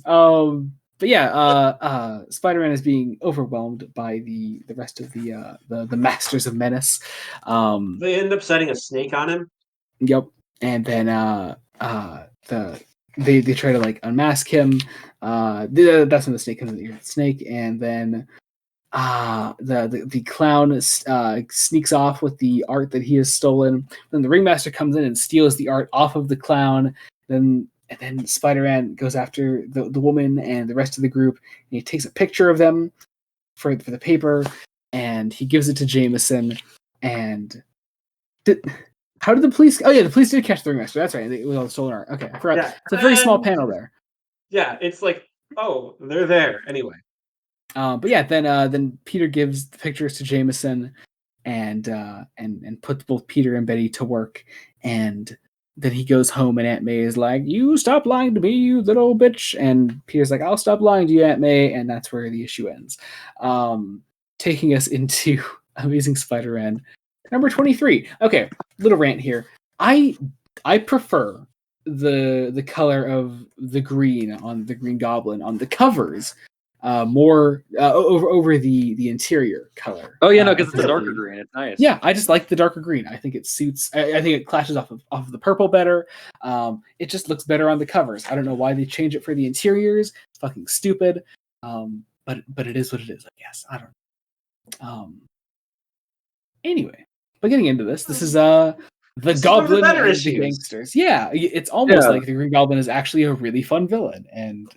But yeah, Spider-Man is being overwhelmed by the rest of the Masters of Menace. They end up setting a snake on him. Yep. And then they try to like unmask him. That's when the snake comes in the snake, and then the clown sneaks off with the art that he has stolen. Then the ringmaster comes in and steals the art off of the clown. And then Spider-Man goes after the woman and the rest of the group, and he takes a picture of them for the paper, and he gives it to Jameson. And how did the police? Oh yeah, the police did catch the ringmaster. That's right. It was all stolen art. Okay, I forgot. Yeah. It's a very small panel there. Yeah, it's like, oh, they're there anyway. But yeah, then Peter gives the pictures to Jameson, and puts both Peter and Betty to work. And then he goes home, and Aunt May is like, "You stop lying to me, you little bitch." And Peter's like, "I'll stop lying to you, Aunt May." And that's where the issue ends. Taking us into Amazing Spider-Man number 23. Okay, little rant here. I prefer the color of the green on the Green Goblin on the covers more over the interior color. Oh yeah, no, because it's a darker green. It's nice. Yeah, I just like the darker green. I think it suits. I think it clashes off of the purple better. It just looks better on the covers. I don't know why they change it for the interiors. It's fucking stupid. But it is what it is, I guess. I don't know. Anyway, but getting into this is the Goblin and the Gangsters. Yeah, it's almost like the Green Goblin is actually a really fun villain, and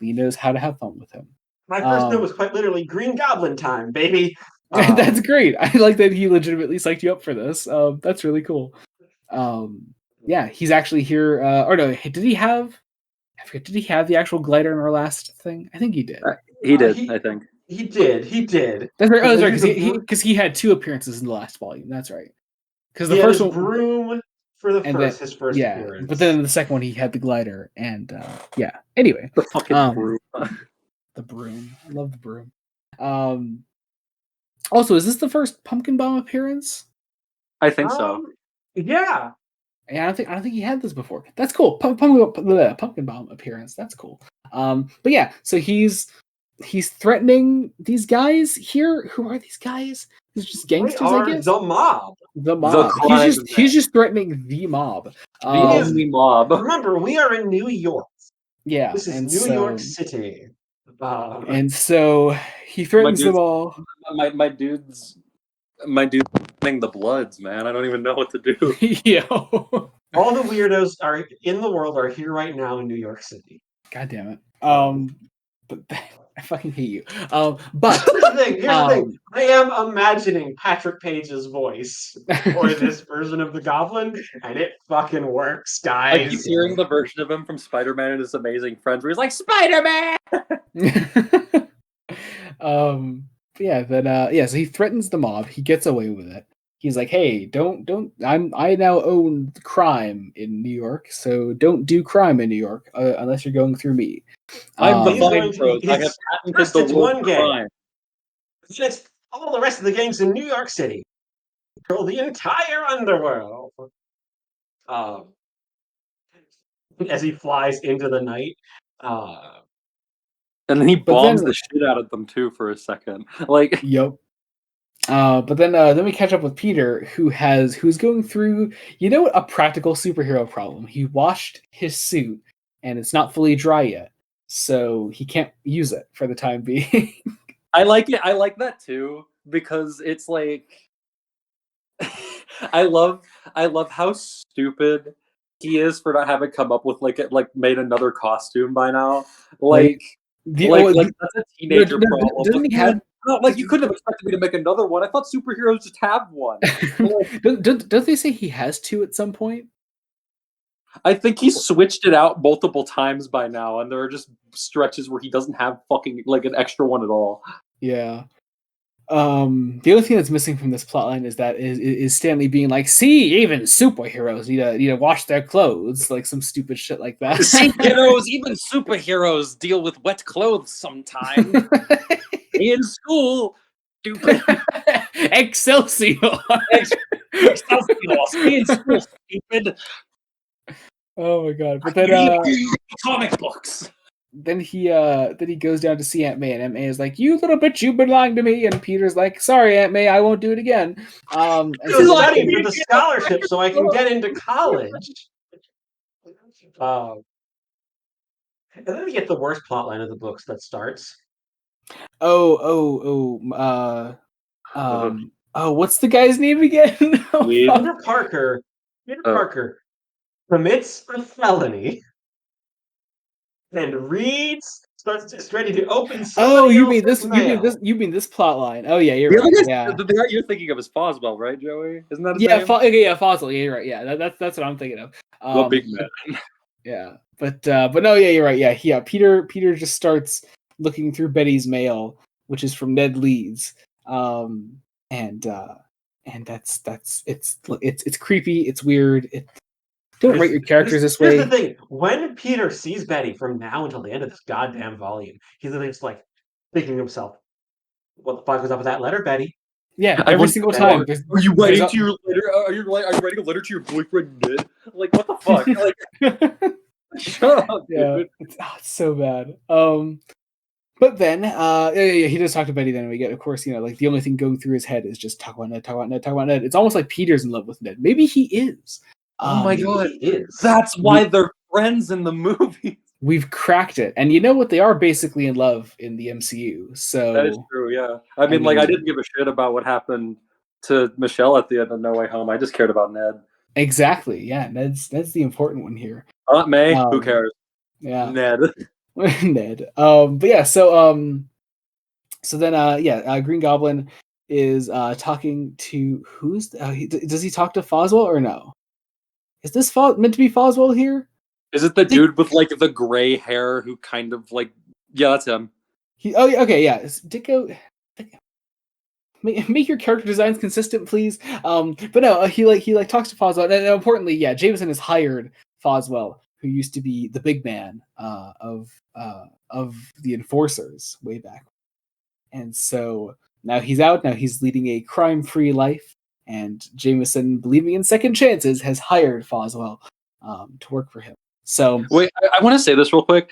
Lee knows how to have fun with him. My first note was quite literally Green Goblin time, baby. That's great. I like that he legitimately psyched you up for this. That's really cool. Yeah, he's actually here. Or no, did he have? I forget. Did he have the actual glider in our last thing? I think he did. He did. I think he did. That's right. Oh, that's right. Because he had 2 appearances in the last volume. That's right. Because the first one, broom for his first appearance. But then in the second one, he had the glider, and yeah. Anyway, the fucking broom. The broom. I love the broom. Also, is this the first Pumpkin Bomb appearance? I think so. Yeah. Yeah, I don't think he had this before. That's cool. Pumpkin Bomb appearance. That's cool. But yeah, so he's threatening these guys here. Who are these guys? These just gangsters, I guess. The mob. The mob. He's just threatening the mob. The mob. Remember, we are in New York. Yeah, this is New York City. And so he threatens them all. My dude's thing the Bloods, man. I don't even know what to do. Yo. All the weirdos are in the world are here right now in New York City. God damn it. But I fucking hate you. But here's the thing. I am imagining Patrick Page's voice for this version of the Goblin, and it fucking works, guys. I keep hearing the version of him from Spider-Man and His Amazing Friends, where he's like, "Spider-Man." So he threatens the mob. He gets away with it. He's like, "Hey, don't I now own crime in New York, so don't do crime in New York unless you're going through me." I'm the fine pros. I have patented the one gang. crime. It's all the rest of the gangs in New York City. Control the entire underworld. As he flies into the night, And then he But bombs then- the shit out of them too for a second. Like, Yep. But then we catch up with Peter, who's going through, a practical superhero problem. He washed his suit, and it's not fully dry yet, so he can't use it for the time being. I like it. I like that too because it's like I love how stupid he is for not having come up with made another costume by now. Like that's a teenager problem. Doesn't he have? You couldn't have expected me to make another one. I thought superheroes just have one. Don't they say he has two at some point? I think he switched it out multiple times by now, and there are just stretches where he doesn't have fucking an extra one at all. Yeah. The only thing that's missing from this plotline is Stanley being like, "See, even superheroes need to wash their clothes," like some stupid shit like that. See, kiddos, even superheroes deal with wet clothes sometimes. In school, stupid. Excelsior. Excelsior. Stay in school, stupid. Oh my god! But then comic books. Then he goes down to see Aunt May, and Aunt May is like, "You little bitch, you belong to me." And Peter's like, "Sorry, Aunt May, I won't do it again." I'm studying for the scholarship so I can get into college. And then we get the worst plotline of the books that starts. What's the guy's name again? Peter Parker. Parker commits a felony. And reads, starts just ready to open. You mean this plot line? Oh yeah, you're right. Yeah, the guy you're thinking of is Foswell, right, Joey? Isn't that his name? Foswell. Yeah, you're right. Yeah, that's what I'm thinking of. The big man. Yeah, but no, yeah, you're right. Yeah. Peter just starts looking through Betty's mail, which is from Ned Leeds, and that's it's creepy. It's weird. Don't rate your characters this way. Here's the thing. When Peter sees Betty from now until the end of this goddamn volume, he's literally just like thinking to himself, what the fuck was up with that letter, Betty? Yeah, every single time. Are you writing to your letter? Are you writing a letter to your boyfriend Ned? Like, what the fuck? Like, shut up, dude. It's so bad. But then, he does talk to Betty. Then we get, of course, the only thing going through his head is just talk about Ned. It's almost like Peter's in love with Ned. Maybe he is. Oh my god, that's why they're friends in the movie. We've cracked it, and you know what? They are basically in love in the MCU. So that is true. Yeah, I mean, I didn't give a shit about what happened to Michelle at the end of No Way Home. I just cared about Ned. Exactly. Yeah, Ned's the important one here. Aunt May, who cares? Yeah, Ned. Ned. But yeah. So then Green Goblin is talking to does he talk to Foswell or no? Is this meant to be Foswell here? Is it the dude with the gray hair who kind of yeah, that's him. Dicko. Make your character designs consistent, please. But no, he talks to Foswell, and importantly, yeah, Jameson has hired Foswell, who used to be the big man of the Enforcers way back, and so now he's out. Now he's leading a crime-free life. And Jameson, believing in second chances, has hired Foswell to work for him. So wait, I want to say this real quick.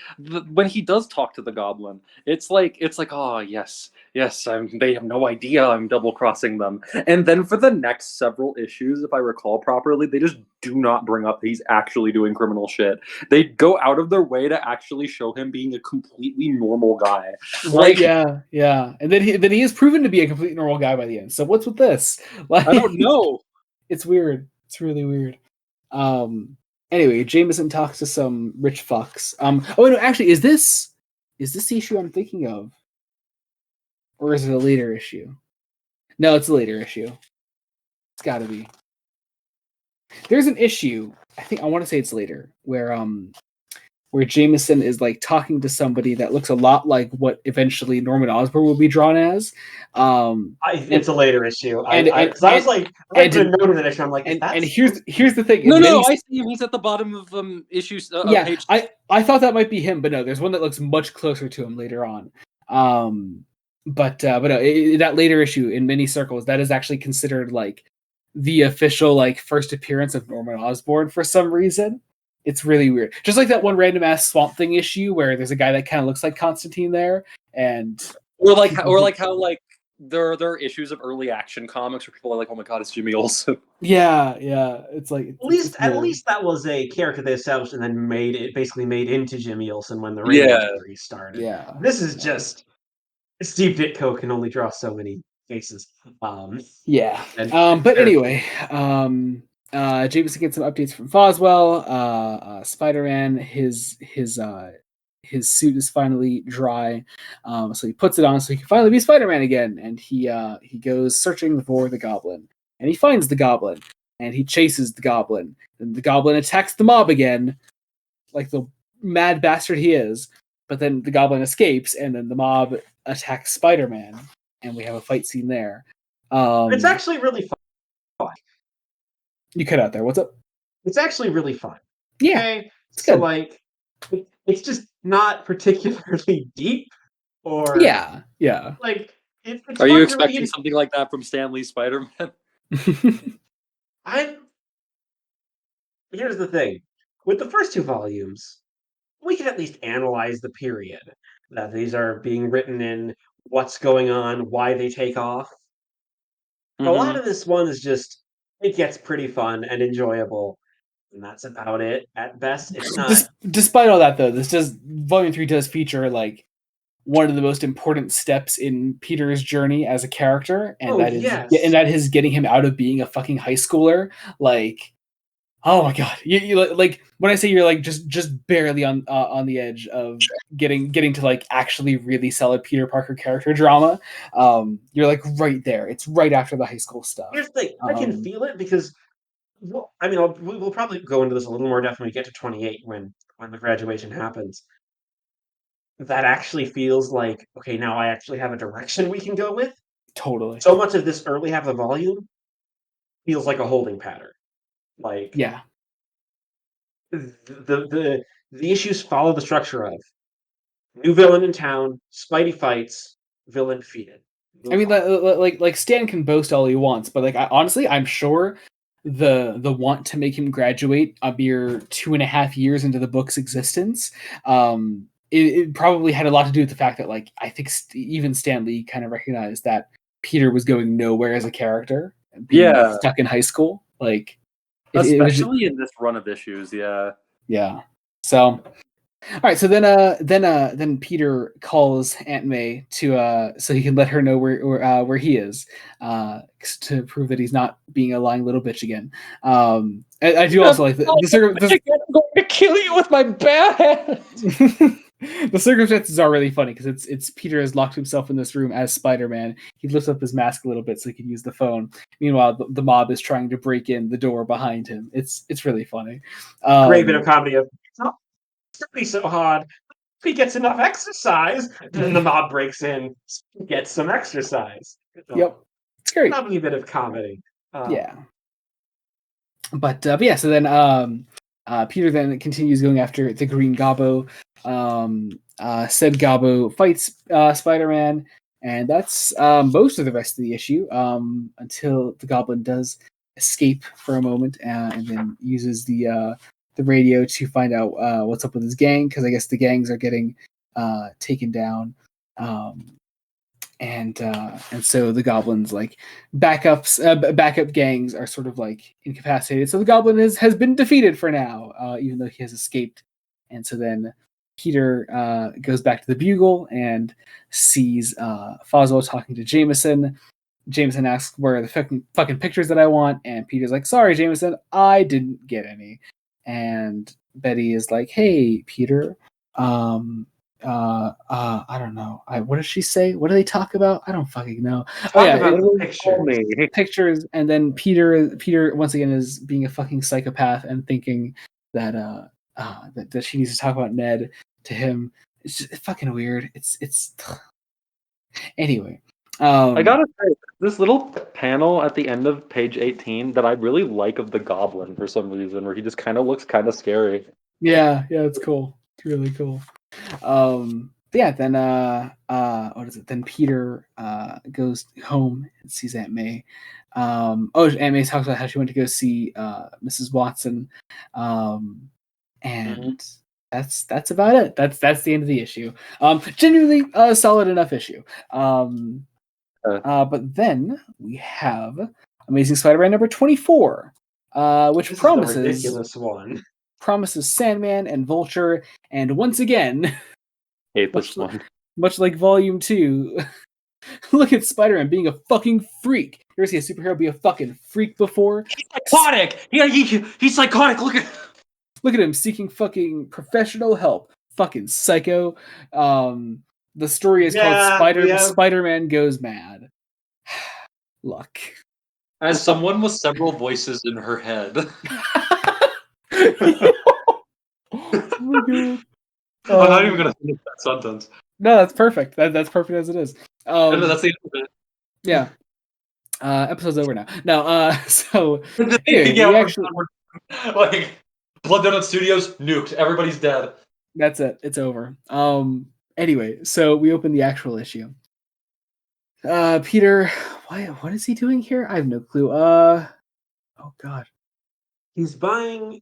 When he does talk to the Goblin, it's like, oh yes, they have no idea I'm double crossing them. And then for the next several issues, if I recall properly, they just do not bring up he's actually doing criminal shit. They go out of their way to actually show him being a completely normal guy. Yeah. And then he is proven to be a completely normal guy by the end. So what's with this? I don't know. It's weird. It's really weird. Anyway, Jameson talks to some rich fucks. No, actually, is this the issue I'm thinking of? Or is it a later issue? No, it's a later issue. It's gotta be. There's an issue, I want to say it's later, where Jameson is talking to somebody that looks a lot like what eventually Norman Osborn will be drawn as. It's a later issue. And here's the thing. No, I see him. He's at the bottom of issues. Page. I thought that might be him, but no, there's one that looks much closer to him later on. But no, that later issue in many circles, that is actually considered the official first appearance of Norman Osborn for some reason. It's really weird. Just like that one random ass Swamp Thing issue where there's a guy that kind of looks like Constantine there, and or like how there are issues of early Action Comics where people are like, oh my god, it's Jimmy Olsen. Yeah, it's like At least that was a character they established and then made into Jimmy Olsen when the radio series started. Yeah. This is just Steve Ditko can only draw so many faces. But anyway, Jameson gets some updates from Foswell. Spider-Man, his suit is finally dry, so he puts it on so he can finally be Spider-Man again. And he goes searching for the Goblin, and he finds the Goblin, and he chases the Goblin. And the Goblin attacks the mob again, like the mad bastard he is. But then the Goblin escapes, and then the mob attacks Spider-Man, and we have a fight scene there. It's actually really fun. You cut out there. What's up? It's actually really fun. Yeah. Okay? So, like, it's just not particularly deep or... Yeah. Like, it's Are you expecting something like that from Stan Lee's Spider-Man? Here's the thing. With the first 2 volumes, we can at least analyze the period that these are being written in, what's going on, why they take off. A lot of this one is just, it gets pretty fun and enjoyable, and that's about it. At best, it's not... Despite all that, though, Volume 3 does feature, like, one of the most important steps in Peter's journey as a character, and that is getting him out of being a fucking high schooler. Like, oh my god, you like when I say you're like just barely on the edge of getting to like actually really solid Peter Parker character drama. You're like right there. It's right after the high school stuff. Here's the thing, I can feel it because, well, I mean, we'll probably go into this a little more depth when we get to 28 when the graduation happens. That actually feels like, okay, now I actually have a direction we can go with. Totally. So much of this early half of the volume feels like a holding pattern. Like, yeah, the issues follow the structure of new villain in town, Spidey fights, villain defeated. I mean, like Stan can boast all he wants, but like honestly, I'm sure the want to make him graduate a mere 2.5 years into the book's existence, it probably had a lot to do with the fact that, like, I think even Stan Lee kind of recognized that Peter was going nowhere as a character, being stuck in high school, like especially in this run of issues. Yeah. So, all right. So then Peter calls Aunt May to so he can let her know where he is, to prove that he's not being a lying little bitch again. I do also like I'm going to kill you with my bare hand. The circumstances are really funny because it's Peter has locked himself in this room as Spider-Man. He lifts up his mask a little bit so he can use the phone. Meanwhile, the mob is trying to break in the door behind him. It's really funny. Great bit of comedy of, it's not be so hard. If he gets enough exercise, then the mob breaks in, gets some exercise. Yep, it's great. Lovely bit of comedy. Yeah. But yeah, so then Peter then continues going after the Green Gobbo. Said Gobbo fights Spider-Man, and that's most of the rest of the issue, until the Goblin does escape for a moment, and then uses the radio to find out what's up with his gang, because I guess the gangs are getting taken down. And so the Goblin's like backup gangs are sort of like incapacitated. So the Goblin has been defeated for now, even though he has escaped. And so then Peter goes back to the Bugle and sees Foswell talking to Jameson. Jameson asks, where are the fucking pictures that I want? And Peter's like, sorry, Jameson, I didn't get any. And Betty is like, hey, Peter, I don't know. What does she say? What do they talk about? I don't fucking know. Pictures. And then Peter once again is being a fucking psychopath and thinking that that she needs to talk about Ned to him. It's just fucking weird. It's anyway. I gotta say, this little panel at the end of page 18 that I really like of the Goblin for some reason, where he just kind of looks kind of scary. Yeah, it's cool. It's really cool. Yeah, then what is it? Then Peter goes home and sees Aunt May. Aunt May talks about how she went to go see Mrs. Watson, and that's about it. That's the end of the issue. Genuinely a solid enough issue. But then we have Amazing Spider-Man number 24, which This is the ridiculous one. promises Sandman and Vulture, and once again, Hate this one. much like Volume 2, look at Spider-Man being a fucking freak. You ever see a superhero be a fucking freak before? He's psychotic! He's psychotic! Look at him seeking fucking professional help. Fucking psycho. The story is called Spider-Man Goes Mad. Luck. As someone with several voices in her head. Oh my god. I'm not even gonna finish that sentence. No, that's perfect. That's perfect as it is. That's the end of it. Yeah. Episode's over now. No, so anyway, like Blood Donut Studios nuked. Everybody's dead. That's it. It's over. Anyway, so we open the actual issue. Peter, what is he doing here? I have no clue. Oh god. He's buying.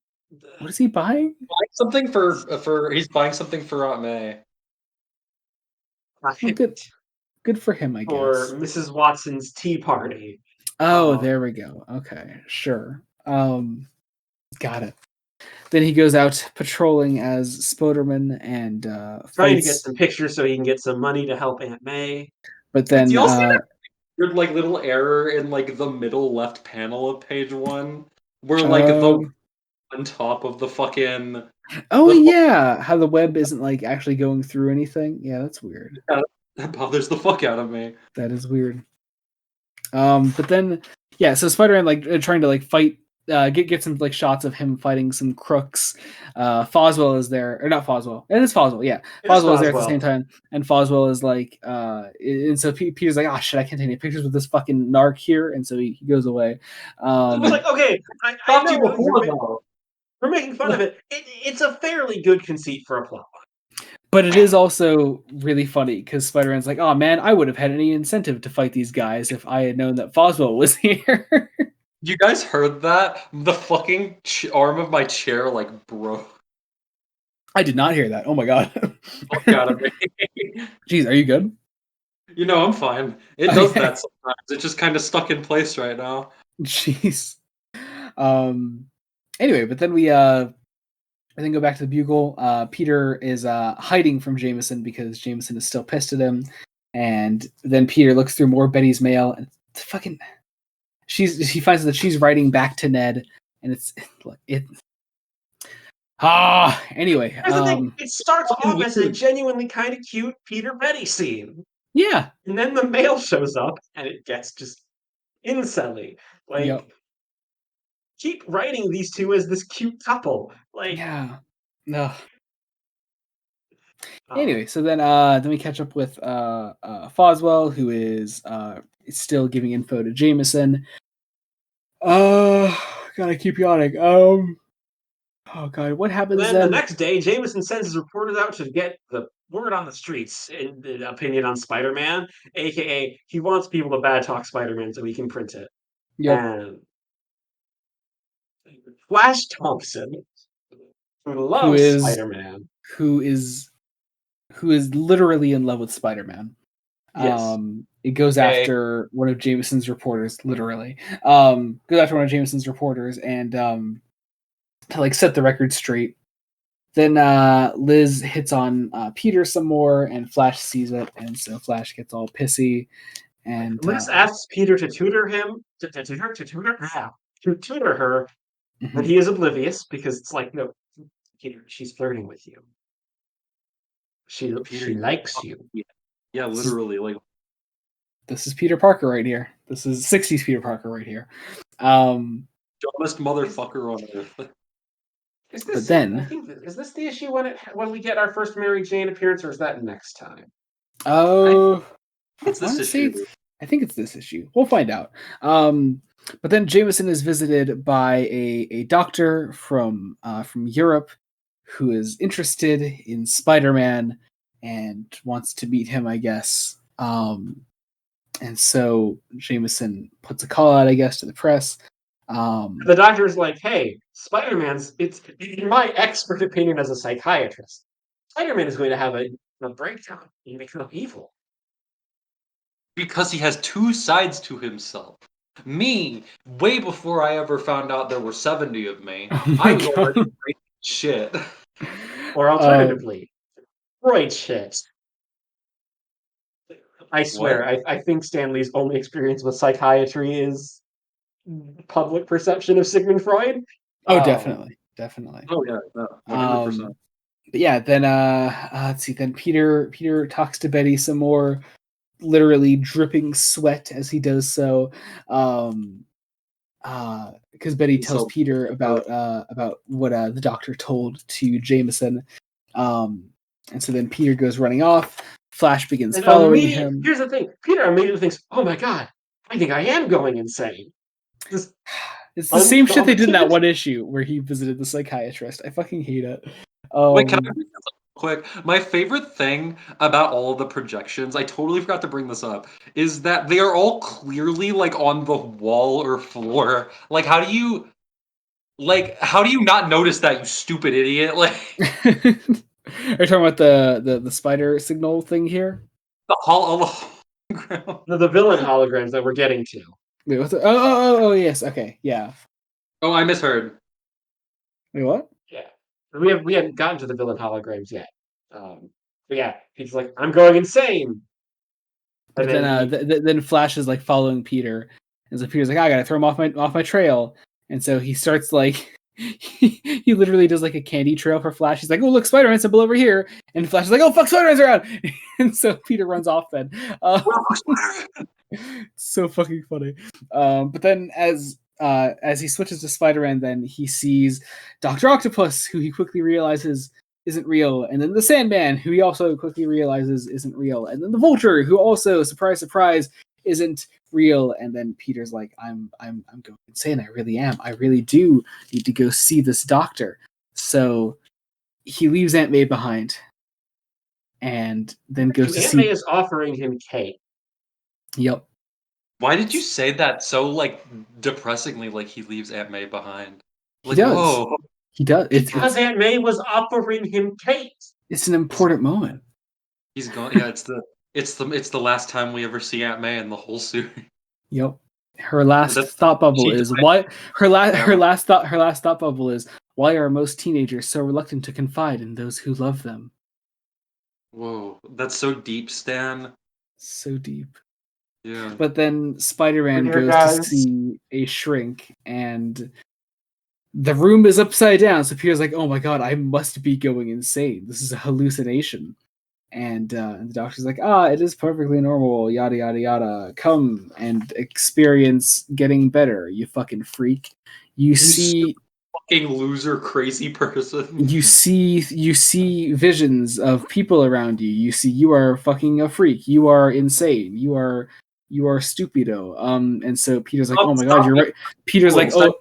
What is he buying? He's buying something for Aunt May. Well, good for him, I guess. For Mrs. Watson's tea party. Oh, there we go. Okay, sure. Got it. Then he goes out patrolling as Spoderman and trying to get some pictures so he can get some money to help Aunt May. But then do you all see that weird like little error in like the middle left panel of page 1 where like the on top of the fucking how the web isn't like actually going through anything. Yeah, that's weird. Yeah, that bothers the fuck out of me. That is weird. But then so Spider-Man like trying to like fight get some like shots of him fighting some crooks. Foswell is there, or not Foswell. It is Foswell, yeah. Foswell is there at the same time, and Foswell is like, and so Peter's like, oh shit, I can't take any pictures with this fucking narc here, and so he goes away. I was like, okay, I talked to you before though. We're making fun of it. It's a fairly good conceit for a plot line. But it is also really funny because Spider-Man's like, oh man, I would have had any incentive to fight these guys if I had known that Foswell was here. You guys heard that? The fucking arm of my chair like broke. I did not hear that. Oh my god. Fuck out of me. Jeez, are you good? You know, I'm fine. It does that sometimes. It's just kind of stuck in place right now. Jeez. Anyway, but then we go back to the Bugle. Peter is hiding from Jameson because Jameson is still pissed at him, and then Peter looks through more Betty's mail and fucking he finds that she's writing back to Ned, and anyway. It starts off as a genuinely kind of cute Peter Betty scene. Yeah. And then the mail shows up and it gets just incelly. Like keep writing these two as this cute couple. Like no. Anyway, so then we catch up with Foswell, who is still giving info to Jameson. Gotta keep yawning. Oh god, what happens then? The next day, Jameson sends his reporters out to get the word on the streets, in the opinion on Spider-Man, aka he wants people to bad talk Spider-Man so he can print it. Yep. And Flash Thompson, who loves Spider-Man, who is literally in love with Spider-Man. Yes. It goes after one of Jameson's reporters, literally. Goes after one of Jameson's reporters and to like set the record straight. Then Liz hits on Peter some more, and Flash sees it, and so Flash gets all pissy. And Liz asks Peter to tutor him, to tutor her, but he is oblivious because it's like, no, Peter, she's flirting with you. She likes you. Yeah, literally. Like, this is Peter Parker right here. This is 60s Peter Parker right here. Dumbest motherfucker on earth. Is this the issue when we get our first Mary Jane appearance, or is that next time? It's this issue. I think it's this issue. We'll find out. But then Jameson is visited by a doctor from Europe who is interested in Spider-Man and wants to meet him, I guess. And so Jameson puts a call out, I guess, to the press. The doctor's like, hey, Spider-Man's, it's in my expert opinion as a psychiatrist, Spider-Man is going to have a breakdown and become evil. Because he has two sides to himself. Me, way before I ever found out there were 70 of me, Oh I my was god. already crazy shit. Or alternatively, Freud shit. I swear, I think Stanley's only experience with psychiatry is public perception of Sigmund Freud. Oh, definitely. Oh yeah, no, 100%. But yeah, then let's see. Then Peter talks to Betty some more, literally dripping sweat as he does so. Because Betty tells Peter about what the doctor told to Jameson. And so then Peter goes running off. Flash begins following him. Here's the thing: Peter immediately thinks, "Oh my god, I think I am going insane." It's the same shit they did in that one issue where he visited the psychiatrist. I fucking hate it. Wait, can I quick? My favorite thing about all of the projections, I totally forgot to bring this up, is that they are all clearly like on the wall or floor. Like, how do you not notice that, you stupid idiot? Like, are you talking about the spider signal thing here? the hologram. The villain holograms that we're getting to. Wait, what's the, oh, yes, okay, yeah. Oh, I misheard. Wait, what? Yeah, we haven't gotten to the villain holograms yet. But yeah, he's like, "I'm going insane." But then Flash is like following Peter, and so Peter's like, I gotta throw him off my trail, and so he starts like he literally does like a candy trail for Flash. He's like, oh look, Spider-Man symbol over here, and Flash is like, oh fuck, Spider-Man's around, and so Peter runs off then. So fucking funny. But then as he switches to Spider-Man, then he sees Dr. Octopus, who he quickly realizes isn't real, and then the Sandman, who he also quickly realizes isn't real, and then the Vulture, who also, surprise, surprise, isn't real. And then Peter's like, I'm going insane. I really am. I really do need to go see this doctor. So he leaves Aunt May behind, and then goes to see. Aunt May is offering him cake. Yep. Why did you say that so like depressingly? Like he leaves Aunt May behind. Like, he does. Whoa. He does. Because Aunt May was offering him cake. It's an important moment. He's gone. Yeah, it's the last time we ever see Aunt May in the whole series. Yep. Her last thought bubble is why her last thought bubble is why are most teenagers so reluctant to confide in those who love them? Whoa, that's so deep, Stan. So deep. Yeah. But then Spider-Man goes to see a shrink, and the room is upside down. So Peter's like, "Oh my god, I must be going insane. This is a hallucination." And the doctor's like, it is perfectly normal, yada, yada, yada. Come and experience getting better, you fucking freak. You see... fucking loser, crazy person. You see visions of people around you. You see you are fucking a freak. You are insane. You are stupido. And so Peter's like, oh my god, you're right. Peter's like, oh...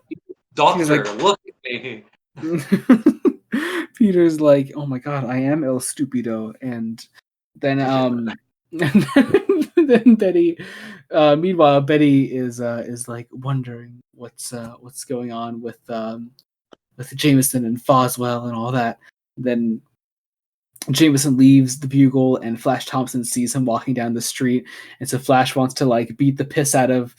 Doctor, look at me. Peter's like, oh my god, I am El Stupido, and then then Betty. Meanwhile, Betty is like wondering what's going on with Jameson and Foswell and all that. Then Jameson leaves the Bugle, and Flash Thompson sees him walking down the street, and so Flash wants to like beat the piss out of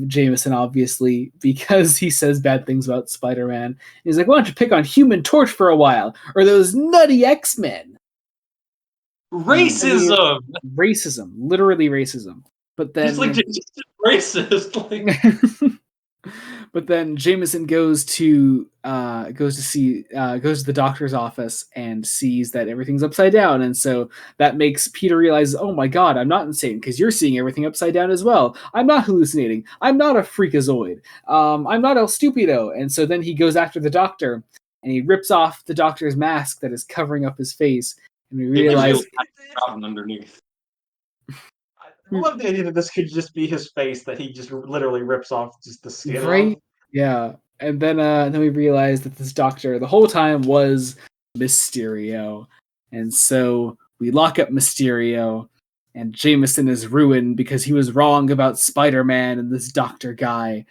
Jameson, obviously, because he says bad things about Spider-Man. He's like, why don't you pick on Human Torch for a while? Or those nutty X-Men? Racism! Racism. Literally racism. But then... He's like, just racist. Like... But then Jameson goes to the doctor's office and sees that everything's upside down, and so that makes Peter realize, oh my god, I'm not insane because you're seeing everything upside down as well. I'm not hallucinating. I'm not a freakazoid. I'm not El Stupido. And so then he goes after the doctor, and he rips off the doctor's mask that is covering up his face, and we realize underneath. I love the idea that this could just be his face, that he just literally rips off just the skin right? off. Yeah. And then we realized that this doctor the whole time was Mysterio. And so we lock up Mysterio, and Jameson is ruined because he was wrong about Spider-Man and this doctor guy.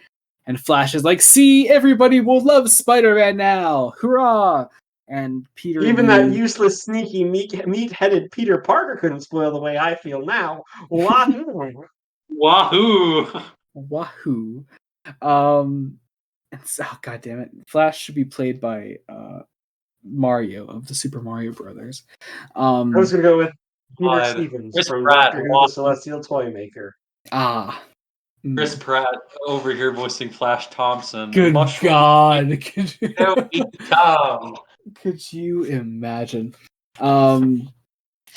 And Flash is like, see, everybody will love Spider-Man now. Hurrah! And Peter Even that useless, sneaky, meat-headed Peter Parker couldn't spoil the way I feel now. Wahoo! Wahoo! Wahoo! Oh god damn it! Flash should be played by Mario of the Super Mario Brothers. I was gonna go with Peter God. Stevens Chris from Pratt, Doctor Who: The Celestial Toymaker. Chris Pratt over here voicing Flash Thompson. Good Mushroom. God! Could you imagine?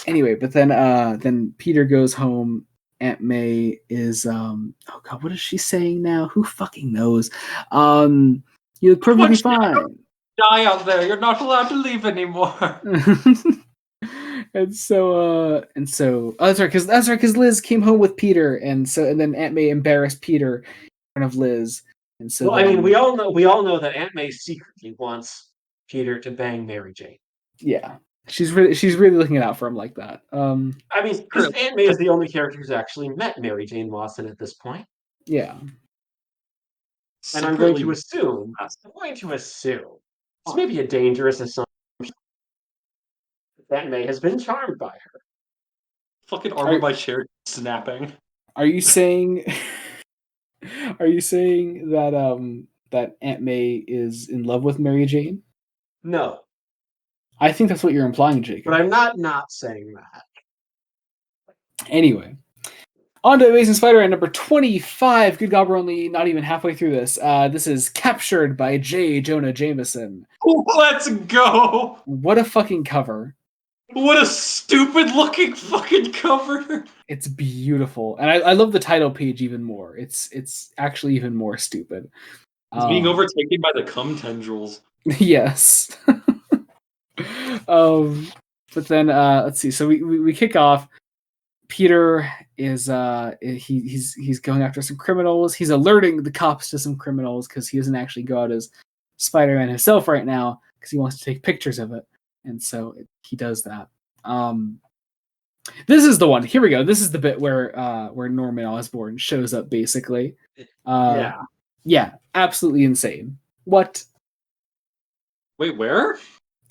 Anyway, but then Peter goes home. Aunt May is oh god, what is she saying now? Who fucking knows? You look perfectly fine. Die out there! You're not allowed to leave anymore. and so that's right, because Liz came home with Peter, and then Aunt May embarrassed Peter in front of Liz, and so. Well, I mean, we all know that Aunt May secretly wants Peter to bang Mary Jane. Yeah, she's really looking out for him like that. I mean, because Aunt May is the only character who's actually met Mary Jane Watson at this point. Yeah. And I'm going to assume, it's maybe a dangerous assumption, that May has been charmed by her. Fucking arm of my chair snapping. Are you saying that that Aunt May is in love with Mary Jane? No. I think that's what you're implying, Jacob. But I'm not saying that. Anyway. On to Amazing Spider-Man number 25. Good God, we're only not even halfway through this. This is Captured by J. Jonah Jameson. Let's go! What a fucking cover. What a stupid looking fucking cover. It's beautiful. And I love the title page even more. It's actually even more stupid. It's being overtaken by the cum tendrils. Yes. But then let's see. So we kick off. Peter is he's going after some criminals. He's alerting the cops to some criminals because he doesn't actually go out as Spider-Man himself right now because he wants to take pictures of it, and so he does that. This is the one. Here we go. This is the bit where Norman Osborn shows up. Basically, yeah, absolutely insane. What? Wait, where?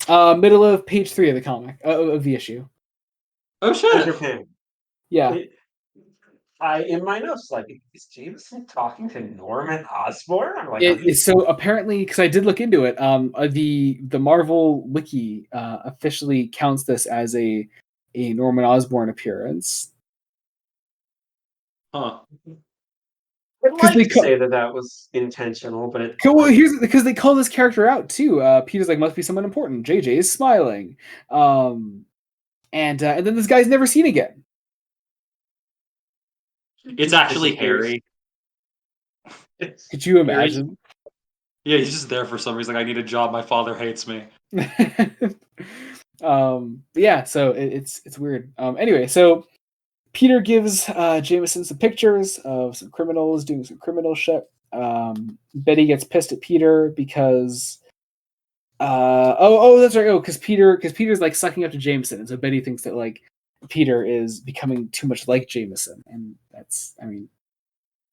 Middle of page 3 of the comic of the issue. Oh shit! Yeah. In my notes, like, is Jameson talking to Norman Osborn? I'm like, so apparently, because I did look into it, the Marvel wiki officially counts this as a Norman Osborn appearance. Huh. I'd like to say that was intentional, but here's because they call this character out too. Peter's like, must be someone important. JJ is smiling, and then this guy's never seen again. It's actually Harry. Could you imagine? Yeah, he's just there for some reason. Like, I need a job. My father hates me. Yeah, so it's weird. Anyway, so Peter gives Jameson some pictures of some criminals doing some criminal shit. Betty gets pissed at Peter because that's right. Because Peter's like sucking up to Jameson, and so Betty thinks that like Peter is becoming too much like Jameson, and that's, I mean,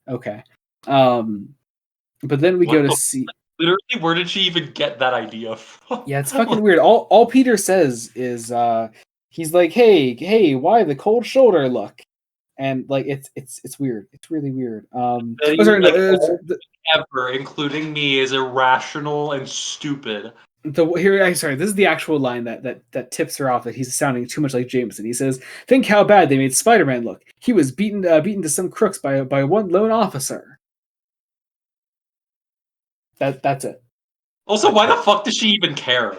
okay. But then we go to see. Literally, where did she even get that idea from? Yeah, it's fucking weird. All Peter says is he's like, hey, why the cold shoulder look? And like it's weird. It's really weird. Ever, including me, is irrational and stupid. This is the actual line that tips her off that he's sounding too much like Jameson. He says, "Think how bad they made Spider-Man look. He was beaten to some crooks by one lone officer." That's it. Also, why the fuck does she even care?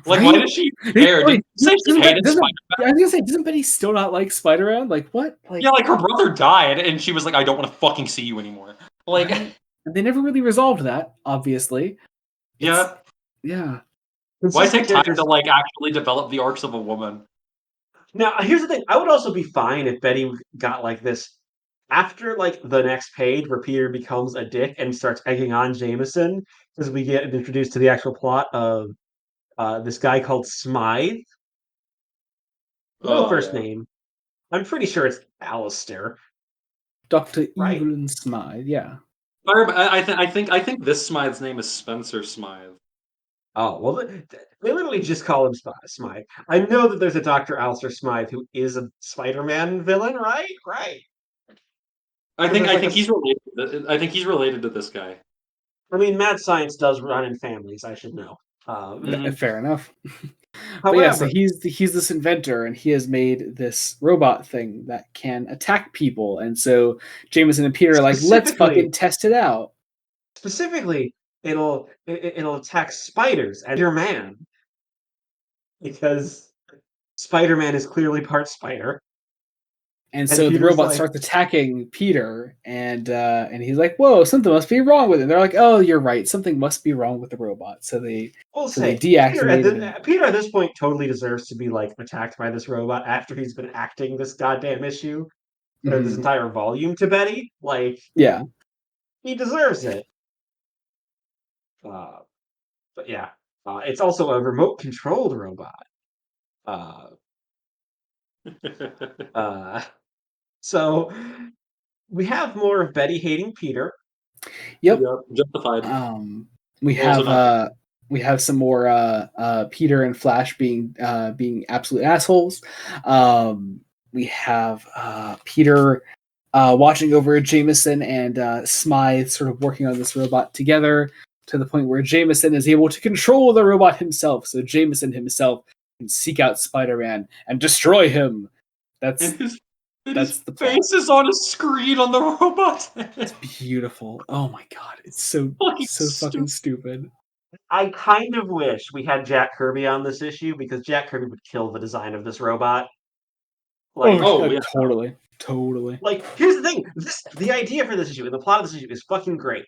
Like, why does she care? I was gonna say, doesn't Betty still not like Spider-Man? Like, what? Like, yeah, like her brother died, and she was like, I don't want to fucking see you anymore. Like, they never really resolved that, obviously. Yeah. Why take time to like actually develop the arcs of a woman? Now, here's the thing. I would also be fine if Betty got like this after like the next page where Peter becomes a dick and starts egging on Jameson, because we get introduced to the actual plot of this guy called Smythe. No first name. I'm pretty sure it's Alistair. Dr. Evelyn Smythe, yeah. I think this Smythe's name is Spencer Smythe. Oh, well, they literally just call him Smythe. I know that there's a Dr. Alistair Smythe who is a Spider-Man villain, right? Right. I think Like he's related. I think he's related to this guy. I mean, mad science does run in families. I should know. Fair enough. But yeah, so However, he's this inventor, and he has made this robot thing that can attack people. And so Jameson and Peter are like, let's specifically, fucking test it out. specifically, it'll attack spiders and your man because Spider-Man is clearly part spider. And And so the Peter's robot like, starts attacking Peter, and he's like, "Whoa, something must be wrong with it." And they're like, "Oh, you're right. Something must be wrong with the robot." So they we'll they say deactivated him. Peter at this point totally deserves to be like attacked by this robot after he's been acting this goddamn issue or this Mhm. entire volume to Betty. Like Yeah. he deserves it. Uh, but yeah, it's also a remote controlled robot. Uh, uh, so we have more of Betty hating Peter. Yep. Justified. Um, we Also have not. some more Peter and Flash being absolute assholes. We have Peter watching over Jameson and Smythe sort of working on this robot together to the point where Jameson is able to control the robot himself. So Jameson himself can seek out Spider-Man and destroy him. That's And his the plot. face is on a screen on the robot. It's beautiful. Oh my god, it's so fucking stupid. I kind of wish we had Jack Kirby on this issue because Jack Kirby would kill the design of this robot. Like, Oh yeah. Totally. here's the thing: the idea for this issue and the plot of this issue is fucking great.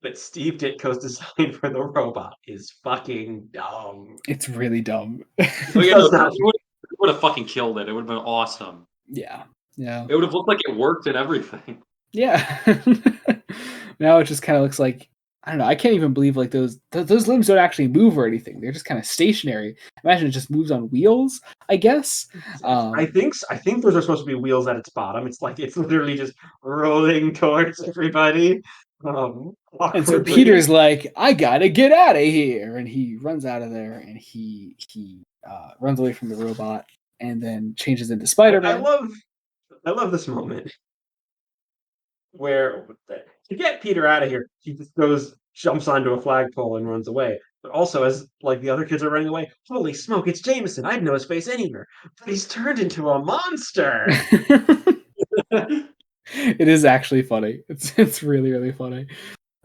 But Steve Ditko's design for the robot is fucking dumb. It's really dumb. Oh yeah, Does not. it would have fucking killed it. It would have been awesome. Yeah. It would have looked like it worked and everything. Yeah. Now it just kind of looks like, I don't know. I can't even believe like those limbs don't actually move or anything. They're just kind of stationary. Imagine it just moves on wheels, I guess. I think those are supposed to be wheels at its bottom. It's like it's literally just rolling towards everybody. And so Awkwardly. Peter's like, I gotta get out of here, and he runs out of there, and he runs away from the robot, and then changes into Spider-Man. I love this moment where to get Peter out of here, he just jumps onto a flagpole and runs away. But also, as like the other kids are running away, holy smoke, it's Jameson! I'd know his face anywhere, but he's turned into a monster. It is actually funny. It's really funny.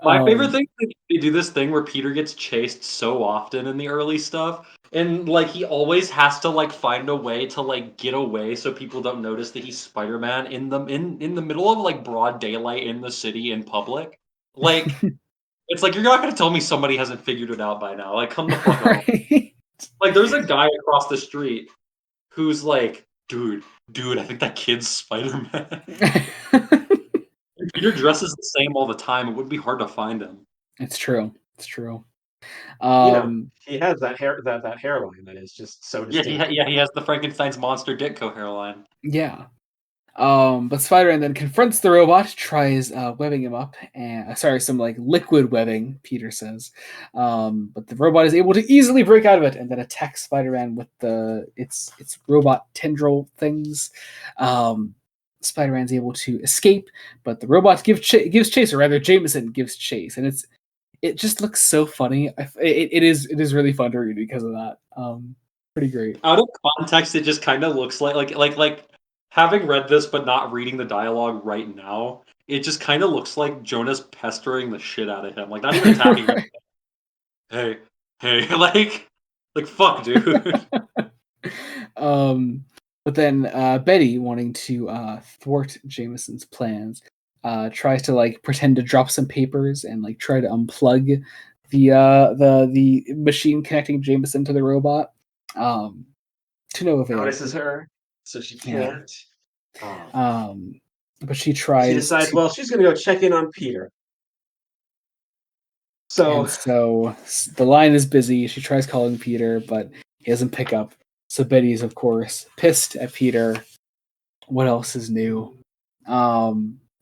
My favorite thing is they do this thing where Peter gets chased so often in the early stuff, and like he always has to like find a way to like get away so people don't notice that he's Spider-Man in the middle of like broad daylight in the city in public. Like it's like you're not gonna tell me somebody hasn't figured it out by now. Like come the fuck on. Right? Like there's a guy across the street who's like, dude, I think that kid's Spider-Man. Peter dresses the same all the time. It would be hard to find him. It's true. It's true. He has that hairline that is just so distinct. He has the Frankenstein's monster Ditko hairline. Yeah. But Spider-Man then confronts the robot, tries webbing him up, and some like liquid webbing, Peter says. But the robot is able to easily break out of it and then attacks Spider-Man with its robot tendril things. Spider-Man's able to escape, but the robot gives chase, or rather, Jameson gives chase, and it just looks so funny. It is really fun to read because of that. Pretty great. Out of context, it just kind of looks like having read this but not reading the dialogue right now. It just kind of looks like Jonah's pestering the shit out of him, like not even attacking him. Hey, like fuck, dude. But then Betty, wanting to thwart Jameson's plans, tries to like pretend to drop some papers and like try to unplug the machine connecting Jameson to the robot. To no avail. Notices her, so she can't. But she tries. She decides, well, she's going to go check in on Peter. So the line is busy. She tries calling Peter, but he doesn't pick up. So Betty's, of course, pissed at Peter. What else is new?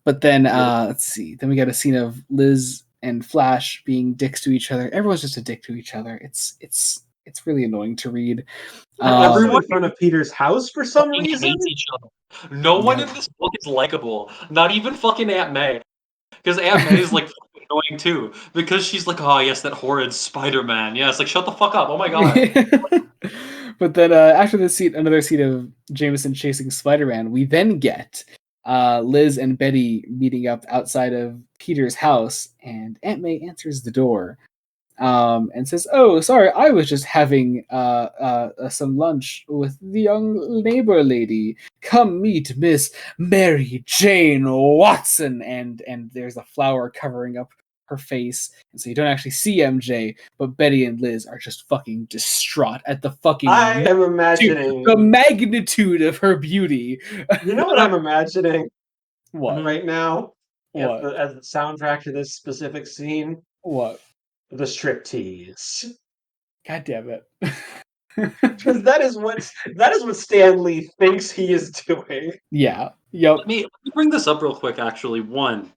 But then let's see. Then we got a scene of Liz and Flash being dicks to each other. Everyone's just a dick to each other. It's really annoying to read. Everyone in front of Peter's house for some reason. Hates each other. No one in this book is likable. Not even fucking Aunt May. Because Aunt May is like annoying too. Because she's like, oh yes, that horrid Spider-Man. Yeah, it's like, shut the fuck up. Oh my god. But then after this scene, another scene of Jameson chasing Spider-Man, we then get Liz and Betty meeting up outside of Peter's house, and Aunt May answers the door and says, "Oh, sorry, I was just having some lunch with the young neighbor lady. Come meet Miss Mary Jane Watson." And there's a flower covering up her face, and so you don't actually see MJ, but Betty and Liz are just fucking distraught at the fucking I am imagining the magnitude of her beauty. You know what I'm imagining? What? Right now? What? As the soundtrack to this specific scene? What? The striptease. God damn it. Because that is what Stan Lee thinks he is doing. Yeah. Yep. Let me bring this up real quick, actually. One,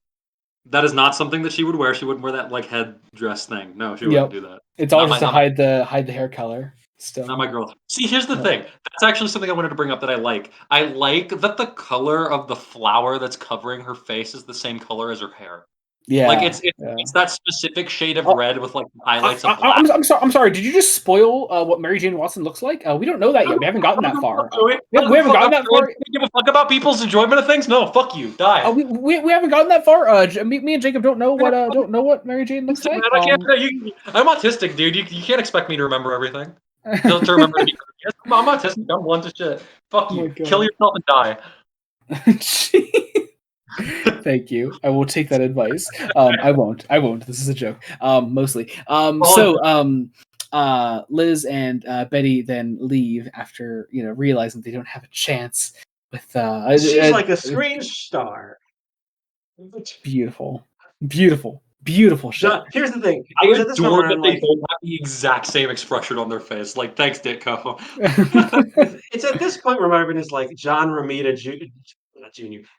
that is not something that she would wear. She wouldn't wear that like head dress thing. No, she wouldn't do that. It's all just to hide the hair color. Still. Not my girl. See, here's the thing. That's actually something I wanted to bring up that I like. I like that the color of the flower that's covering her face is the same color as her hair. Yeah, like it's that specific shade of red with like highlights of black. I'm sorry. Did you just spoil what Mary Jane Watson looks like? We don't know that yet. We haven't gotten that far. We haven't gotten that far. Give a fuck about people's enjoyment of things? No, fuck you. Die. We haven't gotten that far. Me and Jacob don't know what Mary Jane looks like. I'm autistic, dude. You can't expect me to remember everything. To remember to be yes, I'm autistic. I'm blunt as shit. Fuck you. Kill yourself and die. Thank you. I will take that advice. I won't. This is a joke. Mostly. Liz and Betty then leave after realizing they don't have a chance with. She's like a screen star. Beautiful shit. Here's the thing. I adore that they both have the exact same expression on their face. Like, thanks, Ditko. It's at this point where my brain is like, John Romita Jr.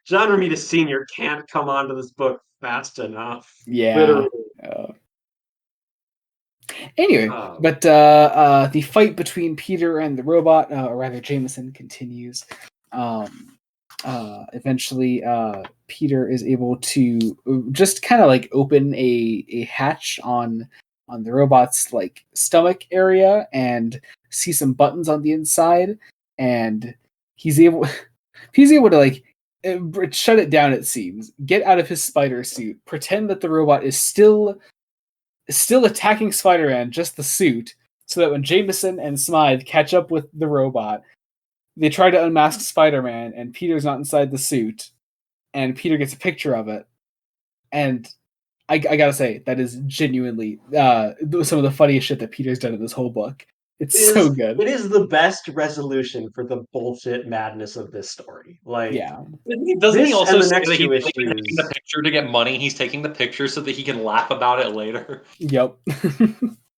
John Romita Sr. can't come onto this book fast enough. Yeah. Literally. Anyway, but the fight between Peter and the robot, or rather Jameson, continues. Eventually, Peter is able to just kind of like open a hatch on the robot's like stomach area and see some buttons on the inside, and he's able to like shut it down. It seems get out of his spider suit, pretend that the robot is still attacking Spider-Man, just the suit, so that when Jameson and Smythe catch up with the robot, they try to unmask Spider-Man, and Peter's not inside the suit, and Peter gets a picture of it. And I gotta say, that is genuinely some of the funniest shit that Peter's done in this whole book. It's so good. It is the best resolution for the bullshit madness of this story. Like, yeah. Doesn't he also say that he's taking the picture to get money? He's taking the picture so that he can laugh about it later. Yep.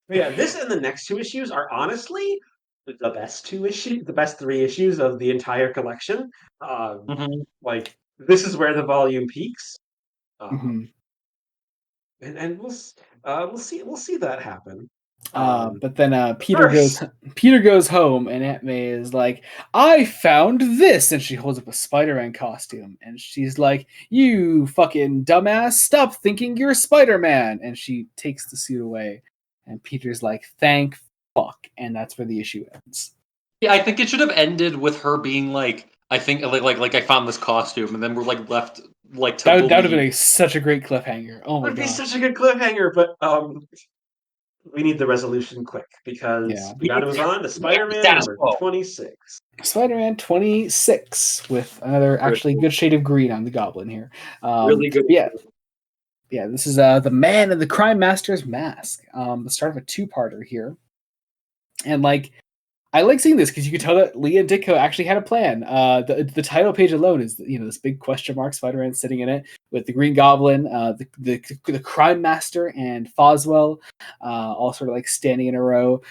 Yeah, this and the next two issues are honestly the best the best 3 issues of the entire collection. Like, this is where the volume peaks. And we'll see that happen. But then Peter goes home, and Aunt May is like, "I found this," and she holds up a Spider-Man costume, and she's like, "You fucking dumbass! Stop thinking you're Spider-Man!" And she takes the suit away, and Peter's like, "Thank fuck," and that's where the issue ends. Yeah, I think it should have ended with her being like, "I think like I found this costume," and then we're like left like to that would have been such a great cliffhanger. Oh my god, it would be such a good cliffhanger, but we need the resolution quick because we got to move on to Spider-Man number 26. Spider-Man 26 with another actually good shade of green on the Goblin here. Really good. Yeah. This is the Man in the Crime Master's Mask. The start of a 2-parter here, and like I like seeing this because you can tell that Lee and Ditko actually had a plan. The title page alone is this big question mark, Spider-Man sitting in it with the Green Goblin, the Crime Master, and Foswell, all sort of like standing in a row.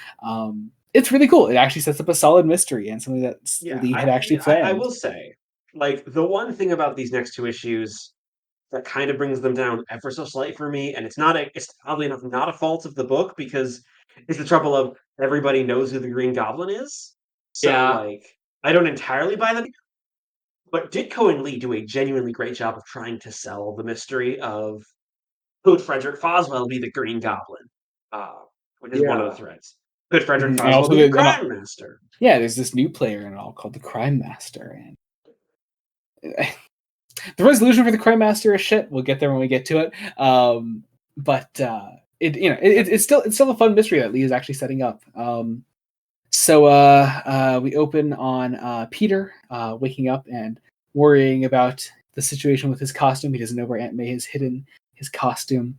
It's really cool. It actually sets up a solid mystery and something that Lee had actually planned. I will say, like, the one thing about these next 2 issues that kind of brings them down ever so slightly for me. And it's oddly enough not a fault of the book, because it's the trouble of everybody knows who the Green Goblin is. So Yeah. like I don't entirely buy that. But Ditko and Lee do a genuinely great job of trying to sell the mystery of could Frederick Foswell be the Green Goblin, which is one of the threads. Could Frederick And Foswell also be the Crime Master? Yeah, there's this new player in it all called the Crime Master, and the resolution for the Crime Master is shit. We'll get there when we get to it. But it's still a fun mystery that Lee is actually setting up. So we open on Peter waking up and worrying about the situation with his costume. He doesn't know where Aunt May has hidden his costume.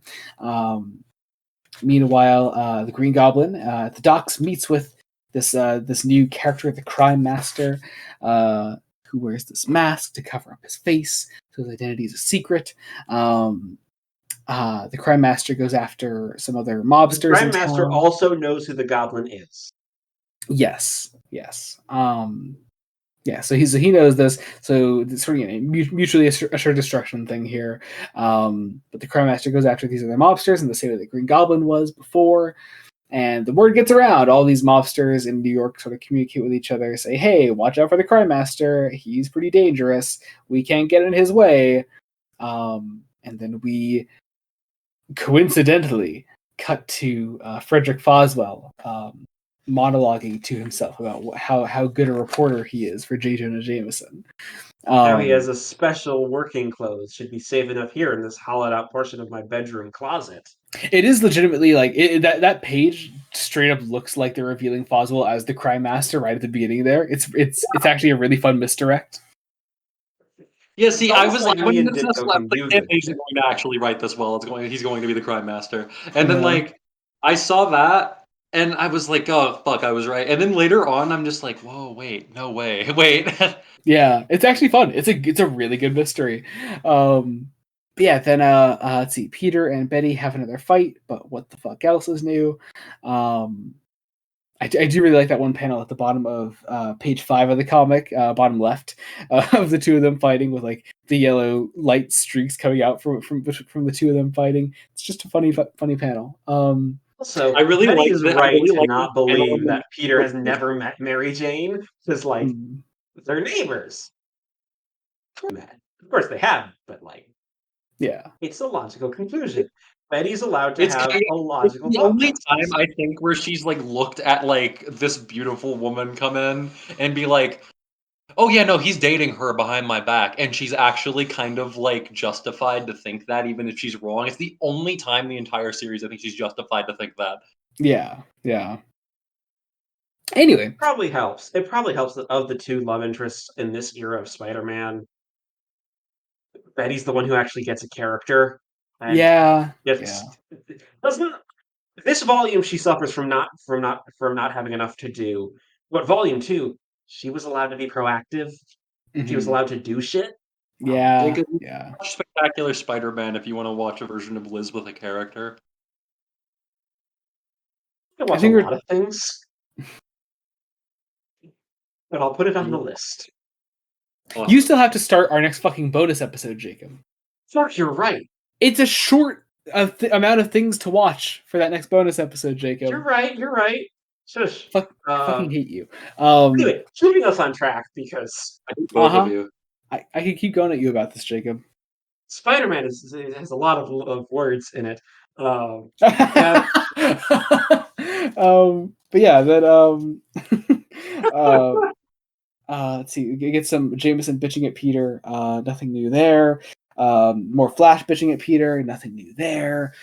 Meanwhile, the Green Goblin at the docks meets with this new character, the Crime Master, who wears this mask to cover up his face, so his identity is a secret. The Crime Master goes after some other mobsters. The Crime Master also knows who the Goblin is. Yes. So he knows this. So it's sort of mutually assured destruction thing here. But the Crime Master goes after these other mobsters in the same way the Green Goblin was before. And the word gets around. All these mobsters in New York sort of communicate with each other, say, hey, watch out for the Crime Master. He's pretty dangerous. We can't get in his way. And then we coincidentally cut to Frederick Foswell monologuing to himself about how good a reporter he is for J. Jonah Jameson. How he has a special working clothes, should be safe enough here in this hollowed out portion of my bedroom closet. It is legitimately like that page straight up looks like they're revealing Foswell as the Crime Master right at the beginning there. It's actually a really fun misdirect. Yeah, see, I was like, me and Aunt May's going to actually write this well. He's going to be the Crime Master. And then like I saw that and I was like, oh fuck, I was right. And then later on I'm just like, whoa, wait, no way. Wait. Yeah, it's actually fun. It's a really good mystery. Yeah, then let's see. Peter and Betty have another fight, but what the fuck else is new? I do really like that one panel at the bottom of page 5 of the comic, bottom left, of the two of them fighting with like the yellow light streaks coming out from the two of them fighting. It's just a funny panel. Also, I really Betty like is that. right I really to like not believe that Peter has never met Mary Jane, because like they're neighbors. Of course they have, but like, yeah, it's a logical conclusion. Betty's allowed to have a logical the thought only process. time I think where she's like looked at like this beautiful woman come in and be like, oh yeah, no, he's dating her behind my back, and she's actually kind of like justified to think that, even if she's wrong. It's the only time in the entire series I think she's justified to think that. Yeah. Anyway, It probably helps that of the two love interests in this era of Spider-Man, Betty's the one who actually gets a character. And doesn't this volume she suffers from not having enough to do. But volume 2, she was allowed to be proactive. She was allowed to do shit. Yeah. Watch Spectacular Spider-Man if you want to watch a version of Liz with a character. I watch a lot of things, but I'll put it on the list. You still have to start our next fucking bonus episode, Jacob. Fuck, you're right. It's a short amount of things to watch for that next bonus episode, Jacob. You're right. Shush. Fucking hate you. Anyway, keeping us on track, because I think both of you. I could keep going at you about this, Jacob. Spider-Man has a lot of words in it. But yeah, then let's see. We get some Jameson bitching at Peter. Nothing new there. More Flash bitching at Peter. Nothing new there.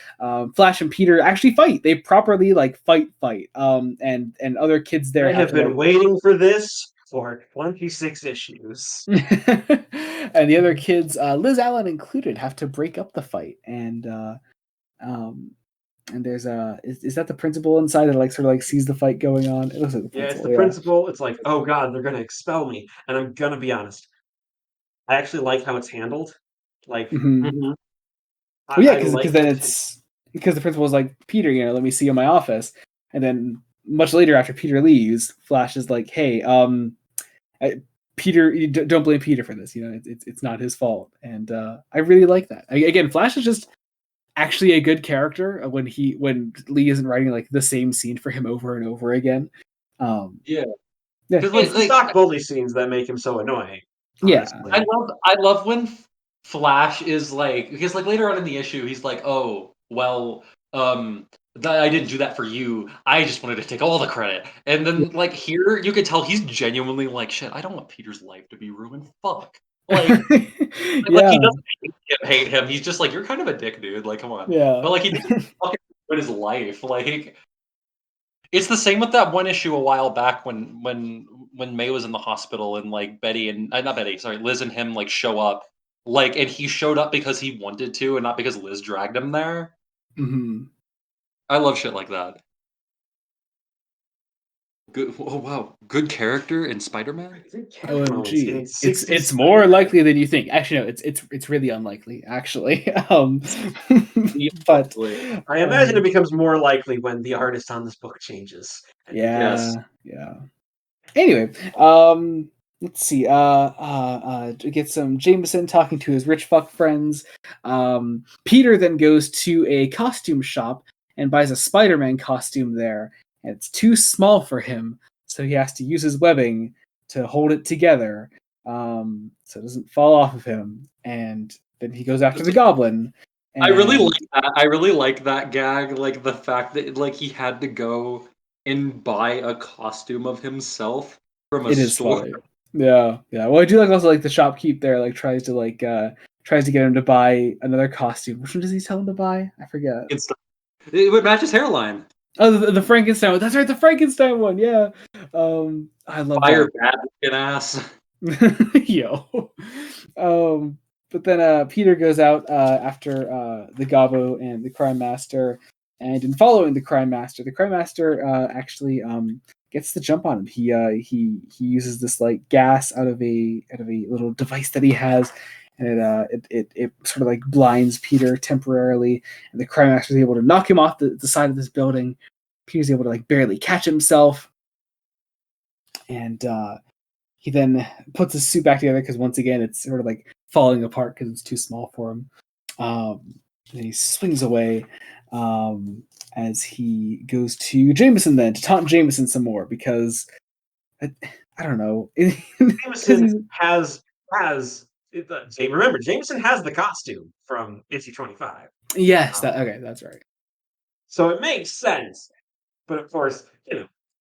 Flash and Peter actually fight. They properly like fight. And other kids there. I have been waiting for this for 26 issues. And the other kids, Liz Allen included, have to break up the fight. And there's is that the principal inside that like sort of like sees the fight going on? It looks like the principal. Yeah, it's the principal. It's like, oh god, they're gonna expel me. And I'm gonna be honest, I actually like how it's handled. Like, well, yeah, because then because the principal is like, Peter, let me see you in my office. And then much later, after Peter leaves, Flash is like, hey, Peter, you don't blame Peter for this. It's not his fault, and I really like that. Again, Flash is just actually a good character when Lee isn't writing like the same scene for him over and over again. Yeah. Because it's the stock bully scenes that make him so annoying. Honestly. Yeah, I love when Flash is like, because like later on in the issue, he's like, oh well, I didn't do that for you. I just wanted to take all the credit. And then like here, you could tell he's genuinely like, shit, I don't want Peter's life to be ruined. Fuck. Like he doesn't hate him. He's just like, you're kind of a dick, dude. Like, come on. Yeah. But like he didn't fucking ruin his life. Like it's the same with that one issue a while back when May was in the hospital and like Betty and not Betty, sorry, Liz and him like show up. Like, and he showed up because he wanted to and not because Liz dragged him there. Mm-hmm. I love shit like that. Good. Oh wow, good character in Spider-Man. OMG, it's more likely than you think. Actually, no, it's really unlikely. Actually, but I imagine it becomes more likely when the artist on this book changes. Yeah. Anyway, let's see. To get some Jameson talking to his rich fuck friends. Peter then goes to a costume shop and buys a Spider-Man costume there, and it's too small for him, so he has to use his webbing to hold it together, so it doesn't fall off of him. And then he goes after the Goblin. I really like that. I really like that gag, like the fact that like he had to go and buy a costume of himself from a store. Funny. Yeah. Well, I do like also like the shopkeep there like tries to get him to buy another costume. Which one does he tell him to buy? I forget. It would match his hairline. Oh, the Frankenstein one. That's right, the Frankenstein one. Yeah. I love Fire bad looking ass. Yo. But then Peter goes out after the Gobbo and the Crime Master, and in following the Crime Master actually gets the jump on him. He uses this like gas out of a little device that he has, and it sort of like blinds Peter temporarily, and the Crime Master is able to knock him off the side of this building. Peter's able to like barely catch himself, and he then puts his suit back together because once again it's sort of like falling apart because it's too small for him. And he swings away as he goes to Jameson then to taunt Jameson some more because I don't know. Jameson has remember Jameson has the costume from issue 25. Yes, that's right. So it makes sense, but of course,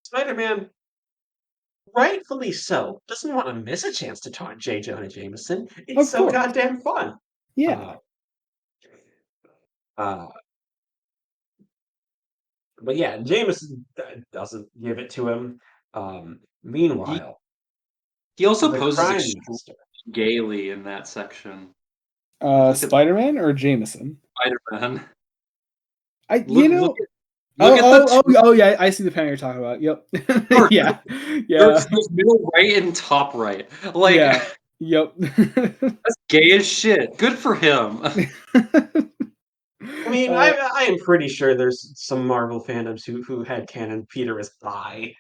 Spider-Man, rightfully so, doesn't want to miss a chance to taunt J. Jonah Jameson. It's so goddamn fun. Yeah. But yeah, Jameson doesn't give it to him. Meanwhile, he also poses gaily in that section. Spider-Man or Jameson? Spider-Man. Yeah, I see the panel you're talking about. Yep. Yeah. There's middle right and top right. Like, yeah. Yep. That's gay as shit. Good for him. I mean, I am pretty sure there's some Marvel fandoms who had canon Peter as bi.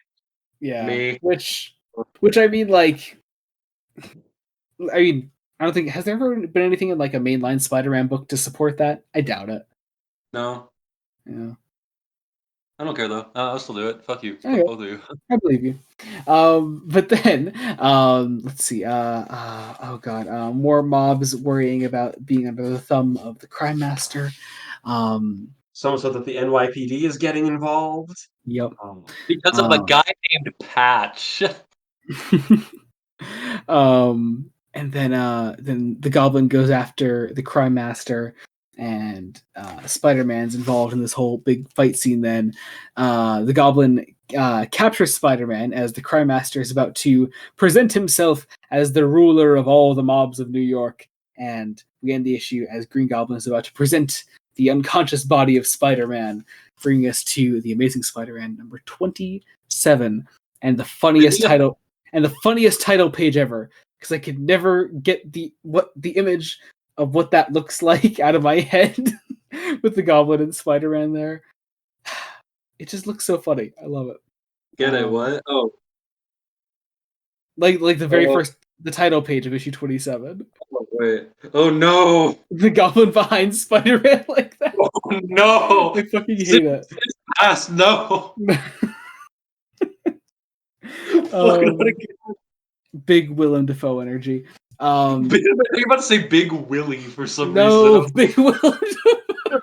Yeah. Me. Which I mean, like, I don't think has there ever been anything in like a mainline Spider-Man book to support that? I doubt it. No. Yeah. I don't care though. I'll still do it. Fuck you. Fuck both of you. I believe you. But then, let's see. Oh god. More mobs worrying about being under the thumb of the Crime Master. So that the NYPD is getting involved. Yep. Because of a guy named Patch. And then the Goblin goes after the Crime Master, and Spider-Man's involved in this whole big fight scene. Then the Goblin captures Spider-Man as the Crime Master is about to present himself as the ruler of all the mobs of New York, and we end the issue as Green Goblin is about to present the unconscious body of Spider-Man, bringing us to the Amazing Spider-Man number 27, and the funniest title page ever, because I could never get the image of what that looks like out of my head with the Goblin and Spider-Man there. It just looks so funny. I love it. Get it? What? Oh, like the very first the title page of issue 27. Oh, wait. Oh no! The goblin behind Spider-Man like that. Oh no! I fucking hate it. Ass, no! Big Willem Dafoe energy. You're about to say Big Willie for some no, reason. Big Willem Dafoe.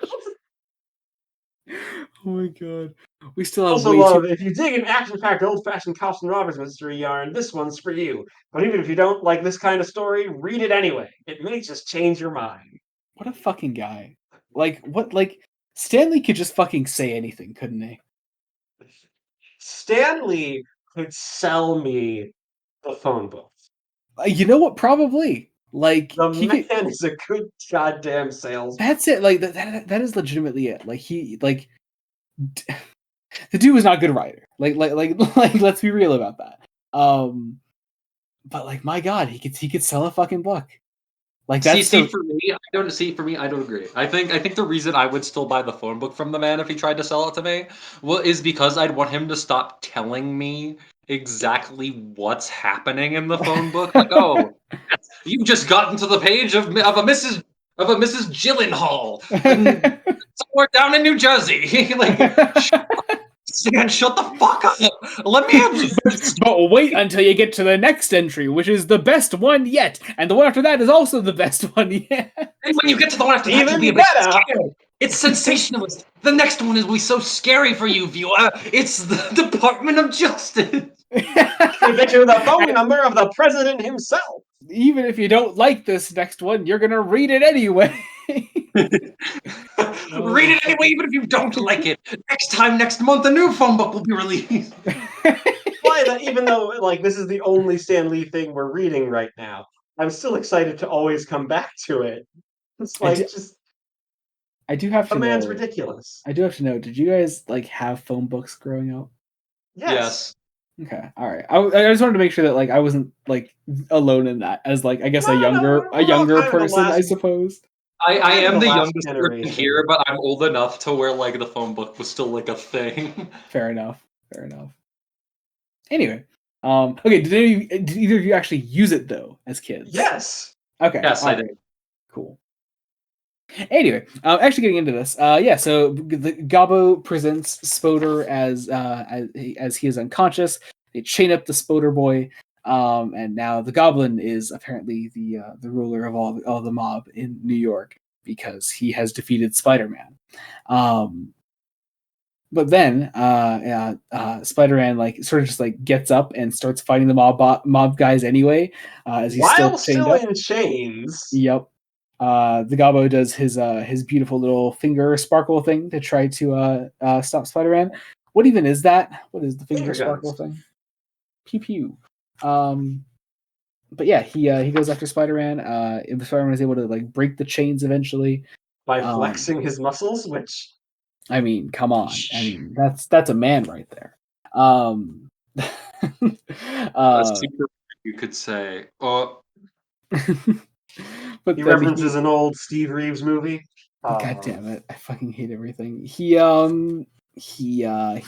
Oh my god. We still have Also, love, if you dig an action-packed, old-fashioned cops and robbers mystery yarn, this one's for you. But even if you don't like this kind of story, read it anyway. It may just change your mind. What a fucking guy. Like, Stanley could just fucking say anything, couldn't he? Stanley could sell me the phone book. You know what? Probably. Like, The man is a good goddamn salesman. That's it. Like, that is legitimately it. Like, the dude was not a good writer. Like, let's be real about that. But like, my God, he could sell a fucking book. Like, that's for me, I don't agree. I think the reason I would still buy the phone book from the man if he tried to sell it to me, is because I'd want him to stop telling me exactly what's happening in the phone book. Like, oh, you just got into the page of a Mrs. Gyllenhaal somewhere down in New Jersey. Like, shut the fuck up. Let me have But wait until you get to the next entry, which is the best one yet, and the one after that is also the best one yet. And when you get to the one after that, you'll be a bit scared. It's sensationalist. The next one will be so scary for you, viewer. It's the Department of Justice. Get you the phone number of the president himself. Even if you don't like this next one, you're gonna read it anyway. Read it anyway, even if you don't like it. Next month, a new phone book will be released. Why that? Even though like this is the only Stan Lee thing we're reading right now, I'm still excited to always come back to it. It's like I do have to the man's know, ridiculous. I do have to know. Did you guys like have phone books growing up? Yes. Okay, all right. I just wanted to make sure that like I wasn't like alone in that, as like I guess a younger person, I suppose. I am the youngest person here, but I'm old enough to where like the phone book was still like a thing. Fair enough. Anyway, okay. Did either of you actually use it though as kids? Yes. Okay. Yes, I did. Cool. Anyway, actually getting into this, yeah. So the Gobbo presents Spoder as he is unconscious. They chain up the Spoder boy, and now the Goblin is apparently the ruler of all the mob in New York because he has defeated Spider-Man. But then Spider-Man like sort of just like gets up and starts fighting the mob guys anyway, as he's still in chains. Yep. The Gobbo does his beautiful little finger sparkle thing to try to stop Spider-Man. What even is that? What is the finger sparkle thing? Pew pew. But yeah, he goes after Spider-Man. Spider-Man is able to like break the chains eventually by flexing his muscles, which I mean, come on. I mean, that's a man right there. Super, you could say. Oh. But he references an old Steve Reeves movie. God damn it! I fucking hate everything. He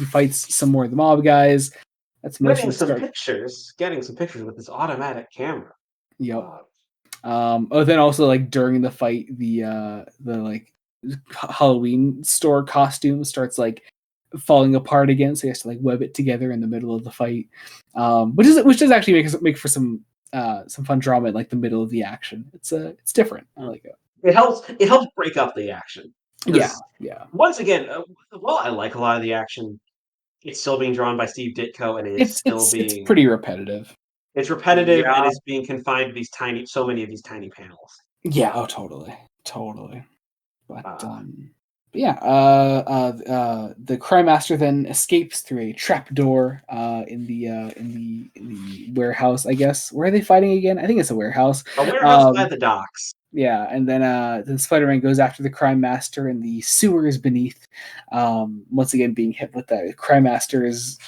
fights some more of the mob guys. That's getting some pictures with this automatic camera. Yep. Then also like during the fight, the like Halloween store costume starts like falling apart again, so he has to like web it together in the middle of the fight, which does actually make for some fun drama in like the middle of the action. It's different. I like it. It helps break up the action. Yeah. Once again, I like a lot of the action. It's still being drawn by Steve Ditko, and it's pretty repetitive. It's repetitive, and it's being confined to so many of these tiny panels. Yeah. Oh, totally. But yeah, the Crime Master then escapes through a trap door in the warehouse. I guess, where are they fighting again? I think it's a warehouse. A warehouse by the docks. Yeah, and then Spider-Man goes after the Crime Master in the sewers beneath. Once again, being hit with that Crime Master's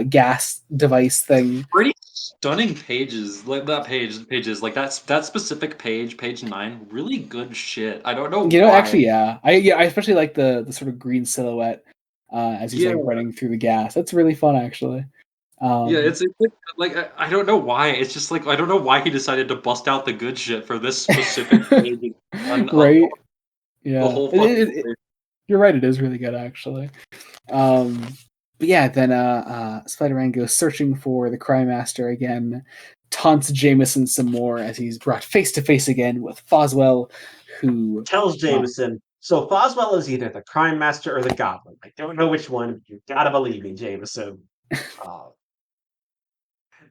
gas device thing. Pretty stunning pages, like that pages, like that specific page 9. Really good shit. I don't know. Why. Actually, yeah, I especially like the sort of green silhouette as he's like running through the gas. That's really fun, actually. Yeah, it's like I don't know why. It's just like I don't know why he decided to bust out the good shit for this specific page on right. the Yeah, whole fucking thing. you're right. It is really good, actually. But yeah, then Spider-Man goes searching for the Crime Master again, taunts Jameson some more as he's brought face to face again with Foswell, who tells Jameson, so Foswell is either the Crime Master or the Goblin. I don't know which one. You gotta believe me, Jameson.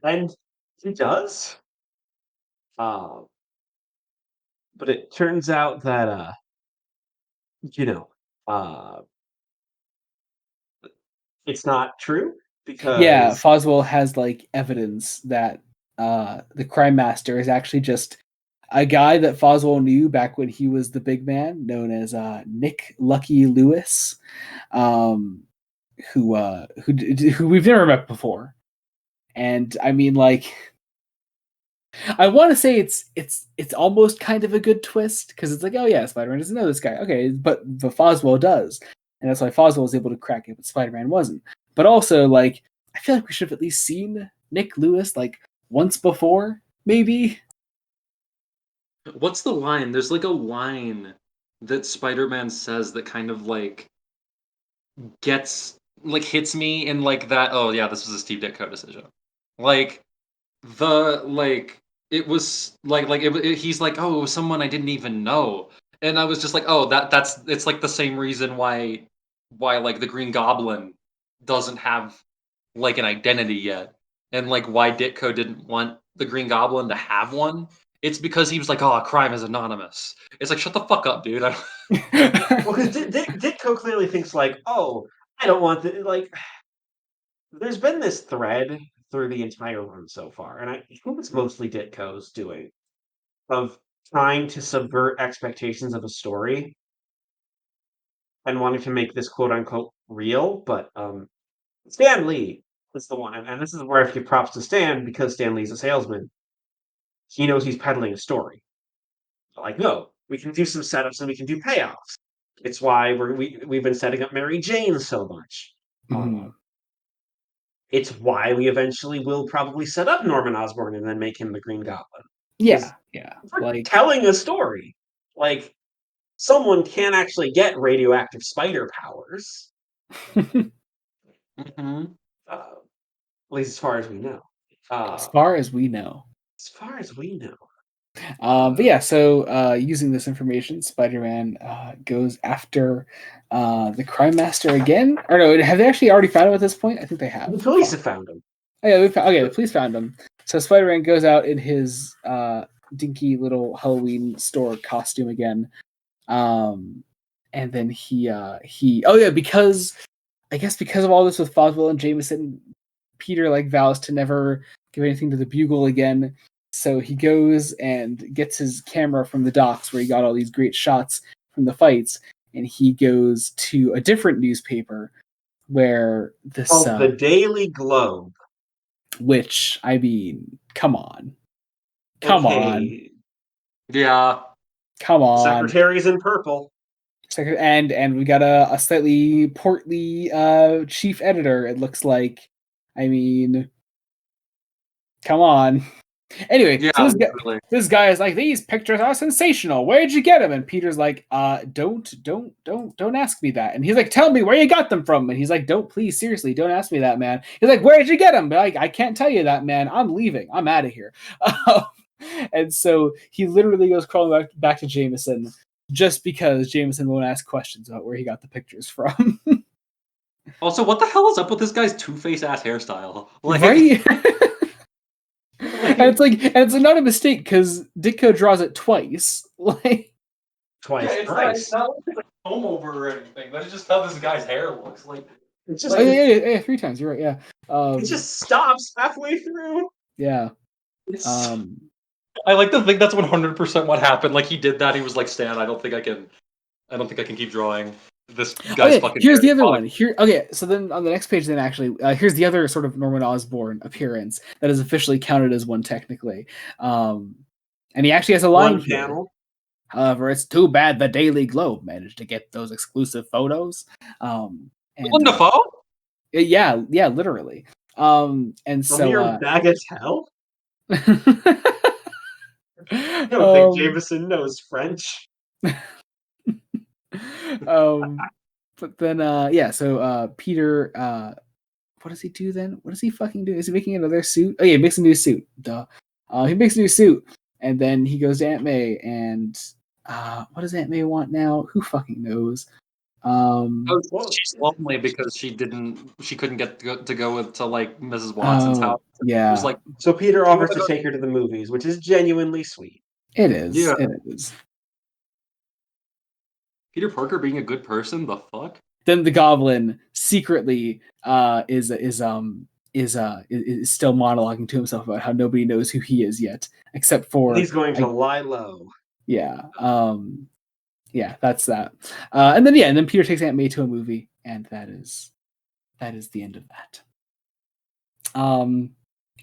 And he does. But it turns out that you know, uh, it's not true yeah, because Foswell has like evidence that the Crime Master is actually just a guy that Foswell knew back when he was the big man, known as Nick Lucky Lewis, um, who we've never met before. And I mean, like, I want to say it's almost kind of a good twist because it's like, oh yeah, Spider-Man doesn't know this guy, okay, but Foswell does, and that's why Foswell was able to crack it, but Spider-Man wasn't. But also, like, I feel like we should have at least seen Nick Lewis like once before, maybe. What's the line? There's like a line that Spider-Man says that kind of like gets like hits me in like that. Oh yeah, this was a Steve Ditko decision. Like the like it was he's like, oh, it was someone I didn't even know, and I was just like, oh, that's it's like the same reason why like the Green Goblin doesn't have like an identity yet, and like why Ditko didn't want the Green Goblin to have one. It's because he was like, oh, crime is anonymous. It's like, shut the fuck up, dude. well, because Ditko clearly thinks like, oh, I don't want the like. There's been this thread through the entire run so far, and I think it's mostly Ditko's doing of trying to subvert expectations of a story and wanting to make this quote unquote real, but Stan Lee is the one, and this is where I give props to Stan because Stan Lee's a salesman. He knows he's peddling a story. Like, no, we can do some setups and we can do payoffs. It's why we've been setting up Mary Jane so much. Mhm. It's why we eventually will probably set up Norman Osborn and then make him the Green Goblin. Yeah, We're like telling a story. Like, someone can actually get radioactive spider powers. Mm-hmm. At least as far as we know. As far as we know. As far as we know. But yeah, so using this information, Spider-Man goes after the Crime Master again. Or no, have they actually already found him at this point? I think they have. The police have found him. Oh, yeah, okay, the police found him. So Spider-Man goes out in his dinky little Halloween store costume again. And then he oh yeah, because I guess because of all this with Foswell and Jameson, Peter like vows to never give anything to the Bugle again. So he goes and gets his camera from the docks where he got all these great shots from the fights, and he goes to a different newspaper where this the Daily Globe. Which, I mean, come on. Okay. Yeah. Come on. Secretary's in purple. And we got a slightly portly chief editor, it looks like. I mean, come on. Anyway, Yeah, so this guy is like, these pictures are sensational. Where'd you get them? And Peter's like, don't ask me that. And he's like, tell me where you got them from. And he's like, please, seriously, don't ask me that, man. He's like, where'd you get them? Like, I can't tell you that, man. I'm leaving. I'm out of here. And so he literally goes crawling back to Jameson just because Jameson won't ask questions about where he got the pictures from. Also, what the hell is up with this guy's two-face ass hairstyle? Like, right? And it's not a mistake because Ditko draws it twice. Like twice. Yeah, it's not like a comb over or anything. That's just how this guy's hair looks. Like it's just yeah, 3 times. You're right. Yeah. It just stops halfway through. Yeah. I like to think that's 100% what happened. Like he did that. He was like, Stan, I don't think I can keep drawing. This guy's fucking. Here's the other one. So then on the next page, then actually, here's the other sort of Norman Osborn appearance that is officially counted as one technically. And he actually has a line here. Panel. However, it's too bad the Daily Globe managed to get those exclusive photos. Willem Dafoe? Yeah, literally. And so mere bagatelle? I don't think Jameson knows French. But then so Peter what does he do then? What does he fucking do? Is he making another suit? Oh yeah, he makes a new suit. Duh. He makes a new suit, and then he goes to Aunt May, and what does Aunt May want now? Who fucking knows? She's lonely because she couldn't get to go to like Mrs. Watson's house. Yeah. It was like, so Peter offers to take her to the movies, which is genuinely sweet. It is. Yeah. It is. Peter Parker being a good person, the fuck? Then the Goblin secretly is still monologuing to himself about how nobody knows who he is yet, except for he's going to lie low. Yeah. Yeah, that's that. And then Peter takes Aunt May to a movie, and that is the end of that.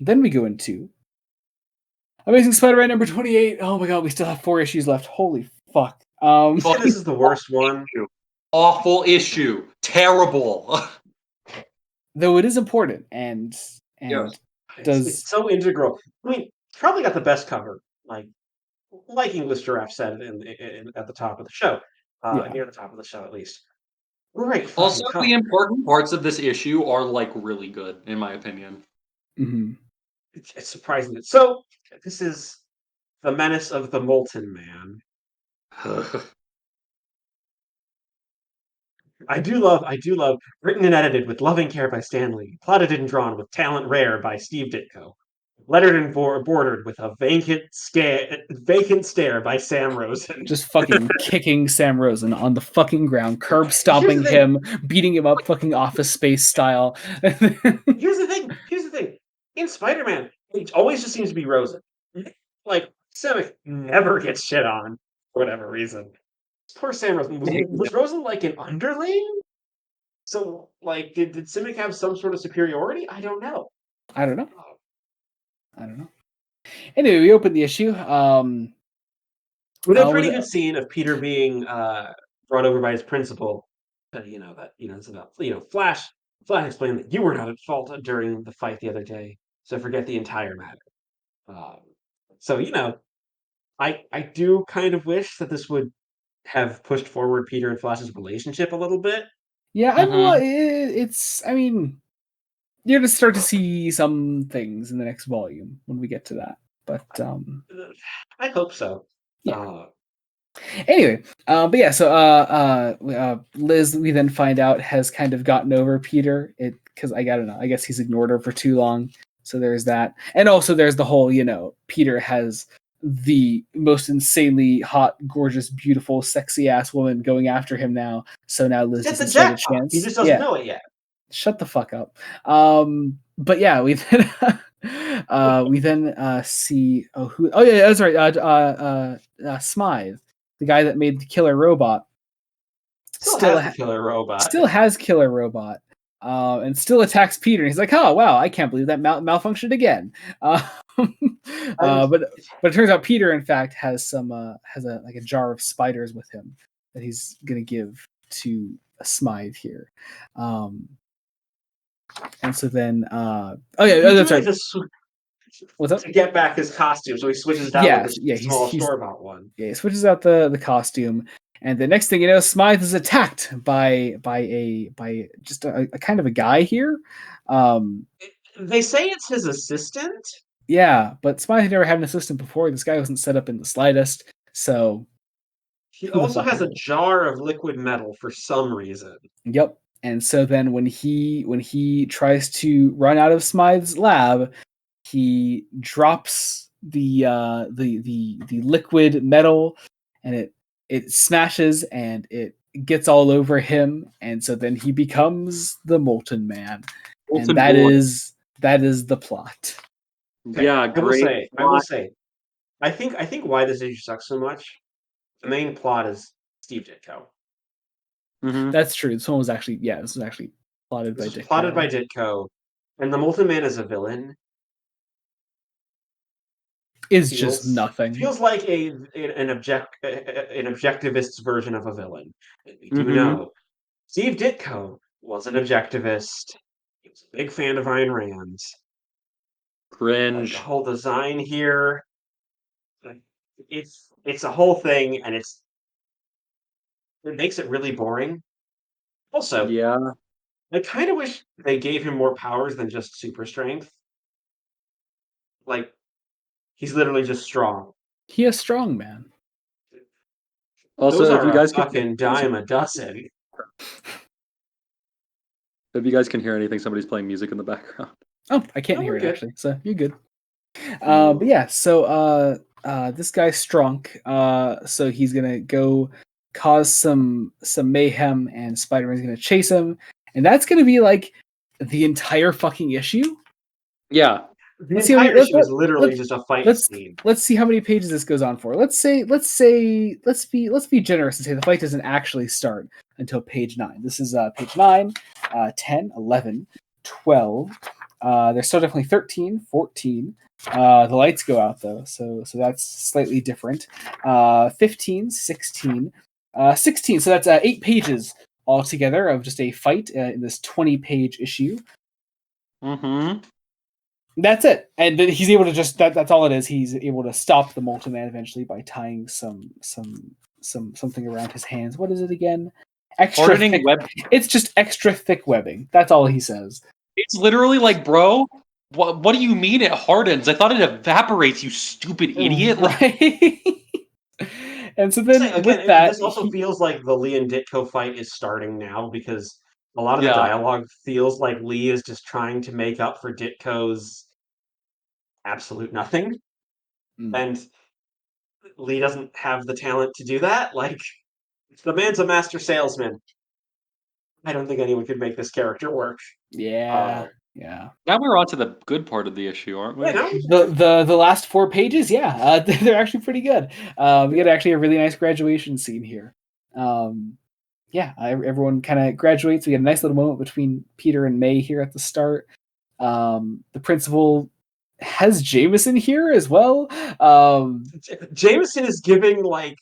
Then we go into Amazing Spider-Man number 28. Oh my god, we still have 4 issues left. Holy fuck. This is the worst one. Awful issue. Terrible. Though it is important and yes. It's so integral. I mean, probably got the best cover, like English Giraffe said at the top of the show. Near the top of the show, at least. Right. Also, the important parts of this issue are like really good, in my opinion. Mm-hmm. It's surprising. So this is the menace of the Molten Man. I do love, written and edited with loving care by Stan Lee, plotted and drawn with talent rare by Steve Ditko, lettered and bordered with a vacant stare by Sam Rosen. Just fucking kicking Sam Rosen on the fucking ground, curb stomping him, beating him up fucking Office Space style. Here's the thing. In Spider-Man, it always just seems to be Rosen. Like, Simic never gets shit on for whatever reason. Poor Sam Rosen. Was Rosen like an underling? So, like, did Simic have some sort of superiority? I don't know. I don't know. Anyway, we opened the issue. With a pretty good scene of Peter being brought over by his principal. It's about Flash. Flash explained that you were not at fault during the fight the other day, so forget the entire matter. I do kind of wish that this would have pushed forward Peter and Flash's relationship a little bit. Yeah, I mean, you're gonna start to see some things in the next volume when we get to that. But I hope so. Yeah. Anyway, but yeah, so Liz, we then find out, has kind of gotten over Peter. Because I don't know, I guess he's ignored her for too long. So there's that, and also there's the whole, Peter has the most insanely hot, gorgeous, beautiful, sexy ass woman going after him now. So now Liz doesn't stand a chance. He just doesn't know it yet. Shut the fuck up. But yeah, we then see that's right. Smythe, the guy that made the killer robot, still has killer robot, and still attacks Peter. And he's like, "Oh wow, I can't believe that malfunctioned again." But it turns out Peter, in fact, has a jar of spiders with him that he's gonna give to Smythe here. And so then, that's right. What's up? To get back his costume, so he switches out with the small store-bought one. Yeah, he switches out the costume, and the next thing you know, Smythe is attacked by just a kind of a guy here. They say it's his assistant. Yeah, but Smythe had never had an assistant before. This guy wasn't set up in the slightest. So he also has a jar of liquid metal for some reason. Yep. And so then when he tries to run out of Smythe's lab, he drops the liquid metal, and it smashes and it gets all over him, and so then he becomes the Molten Man. And that is the plot. Okay. Yeah, great. I will say, I think why this issue sucks so much, the main plot is Steve Ditko. Mm-hmm. This was actually plotted by Ditko. Plotted by Ditko, and the Molten Man is a villain. Is just nothing. Feels like an objectivist's version of a villain. We do know Steve Ditko was an objectivist. He was Big fan of Ayn Rand's. Cringe. The whole design here, it's a whole thing, and it makes it really boring. Also, Yeah. I kind of wish they gave him more powers than just super strength. Like, he's literally just strong. He is strong, man. Also, Those if are you a guys can fucking dime a dozen. hear anything, somebody's playing music in the background. Oh, I can't No, hear we're it good. actually, so you're good. But yeah, so this guy's strong. So he's gonna go cause some mayhem, and Spider-Man's gonna chase him, and that's gonna be like the entire fucking issue. The Let's see how entire many, issue is literally just a fight scene. let's see how many pages this goes on for. Let's be generous and say the fight doesn't actually start until page 9. This is page 9, 10, 11, 12. There's still definitely 13, 14. The lights go out though, so that's slightly different. 15, 16, 16. So that's 8 pages altogether of just a fight in this 20-page issue. Mm-hmm. That's it, and then he's able to just that's all it is. He's able to stop the Multi-Man eventually by tying something around his hands. What is it again? Extra thick, it's just extra thick webbing. That's all he says. It's literally like, bro, what do you mean it hardens? I thought it evaporates, you stupid idiot. Right. And so then Again, with that, this also feels like the Lee and Ditko fight is starting now, because a lot of the dialogue feels like Lee is just trying to make up for Ditko's absolute nothing. And Lee doesn't have the talent to do that. Like, the man's a master salesman. I don't think anyone could make this character work. Yeah. Now we're on to the good part of the issue, aren't we? Yeah, the last 4 pages, yeah, they're actually pretty good. We get actually a really nice graduation scene here. Everyone kind of graduates. We get a nice little moment between Peter and May here at the start. The principal has Jameson here as well. Jameson is giving like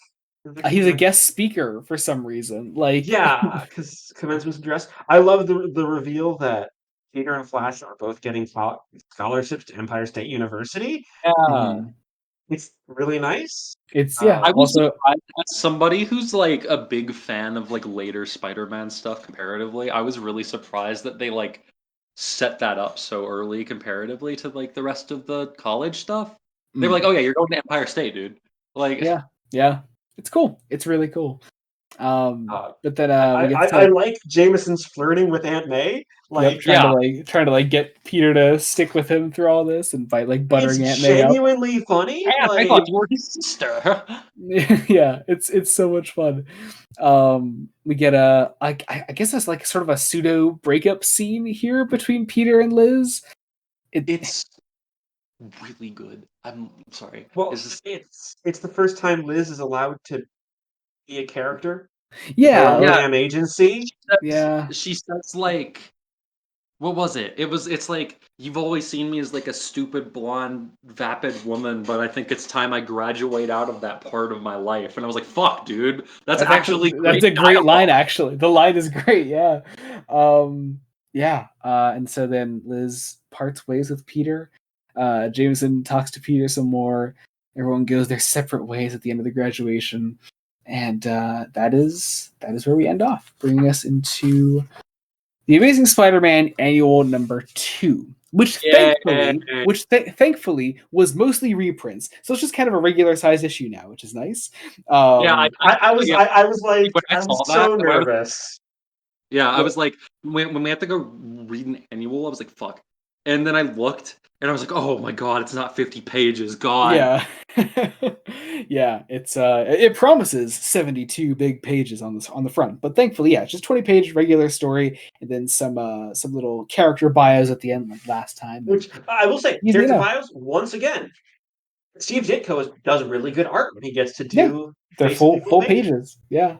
he's a guest speaker for some reason. Like, yeah, because commencement address. I love the reveal that Peter and Flash are both getting scholarships to Empire State University. Yeah. It's really nice. It's I was also as somebody who's like a big fan of like later Spider-Man stuff comparatively, I was really surprised that they like set that up so early comparatively to like the rest of the college stuff. They were like, "Oh yeah, you're going to Empire State, dude." Like, yeah, it's cool. It's really cool. But then I like Jameson's flirting with Aunt May. Like, trying to like get Peter to stick with him through all this, and by like buttering Aunt May up. Genuinely funny. I thought you were his sister. Yeah, it's so much fun. We get I guess it's like sort of a pseudo breakup scene here between Peter and Liz. It's really good. I'm sorry. Well, it's the first time Liz is allowed to be a character. Yeah, her own damn agency. She says like, what was it? It's like, you've always seen me as like a stupid blonde vapid woman, but I think it's time I graduate out of that part of my life. And I was like, fuck, dude, that's actually that's a great line. Actually, the line is great. Yeah, and so then Liz parts ways with Peter. Jameson talks to Peter some more. Everyone goes their separate ways at the end of the graduation, and that is where we end off, bringing us into The Amazing Spider-Man Annual number 2, which thankfully was mostly reprints. So it's just kind of a regular size issue now, which is nice. I was like, I'm so nervous. Yeah, I was like, when we have to go read an annual, I was like, fuck. And then I looked, and I was like, oh my god, it's not 50 pages. God. Yeah. Yeah, it promises 72 big pages on the front, but thankfully, yeah, it's just 20-page regular story, and then some little character bios at the end, like last time. Which I will say, character bios once again. Steve Ditko does really good art when he gets to do they're full pages. Yeah.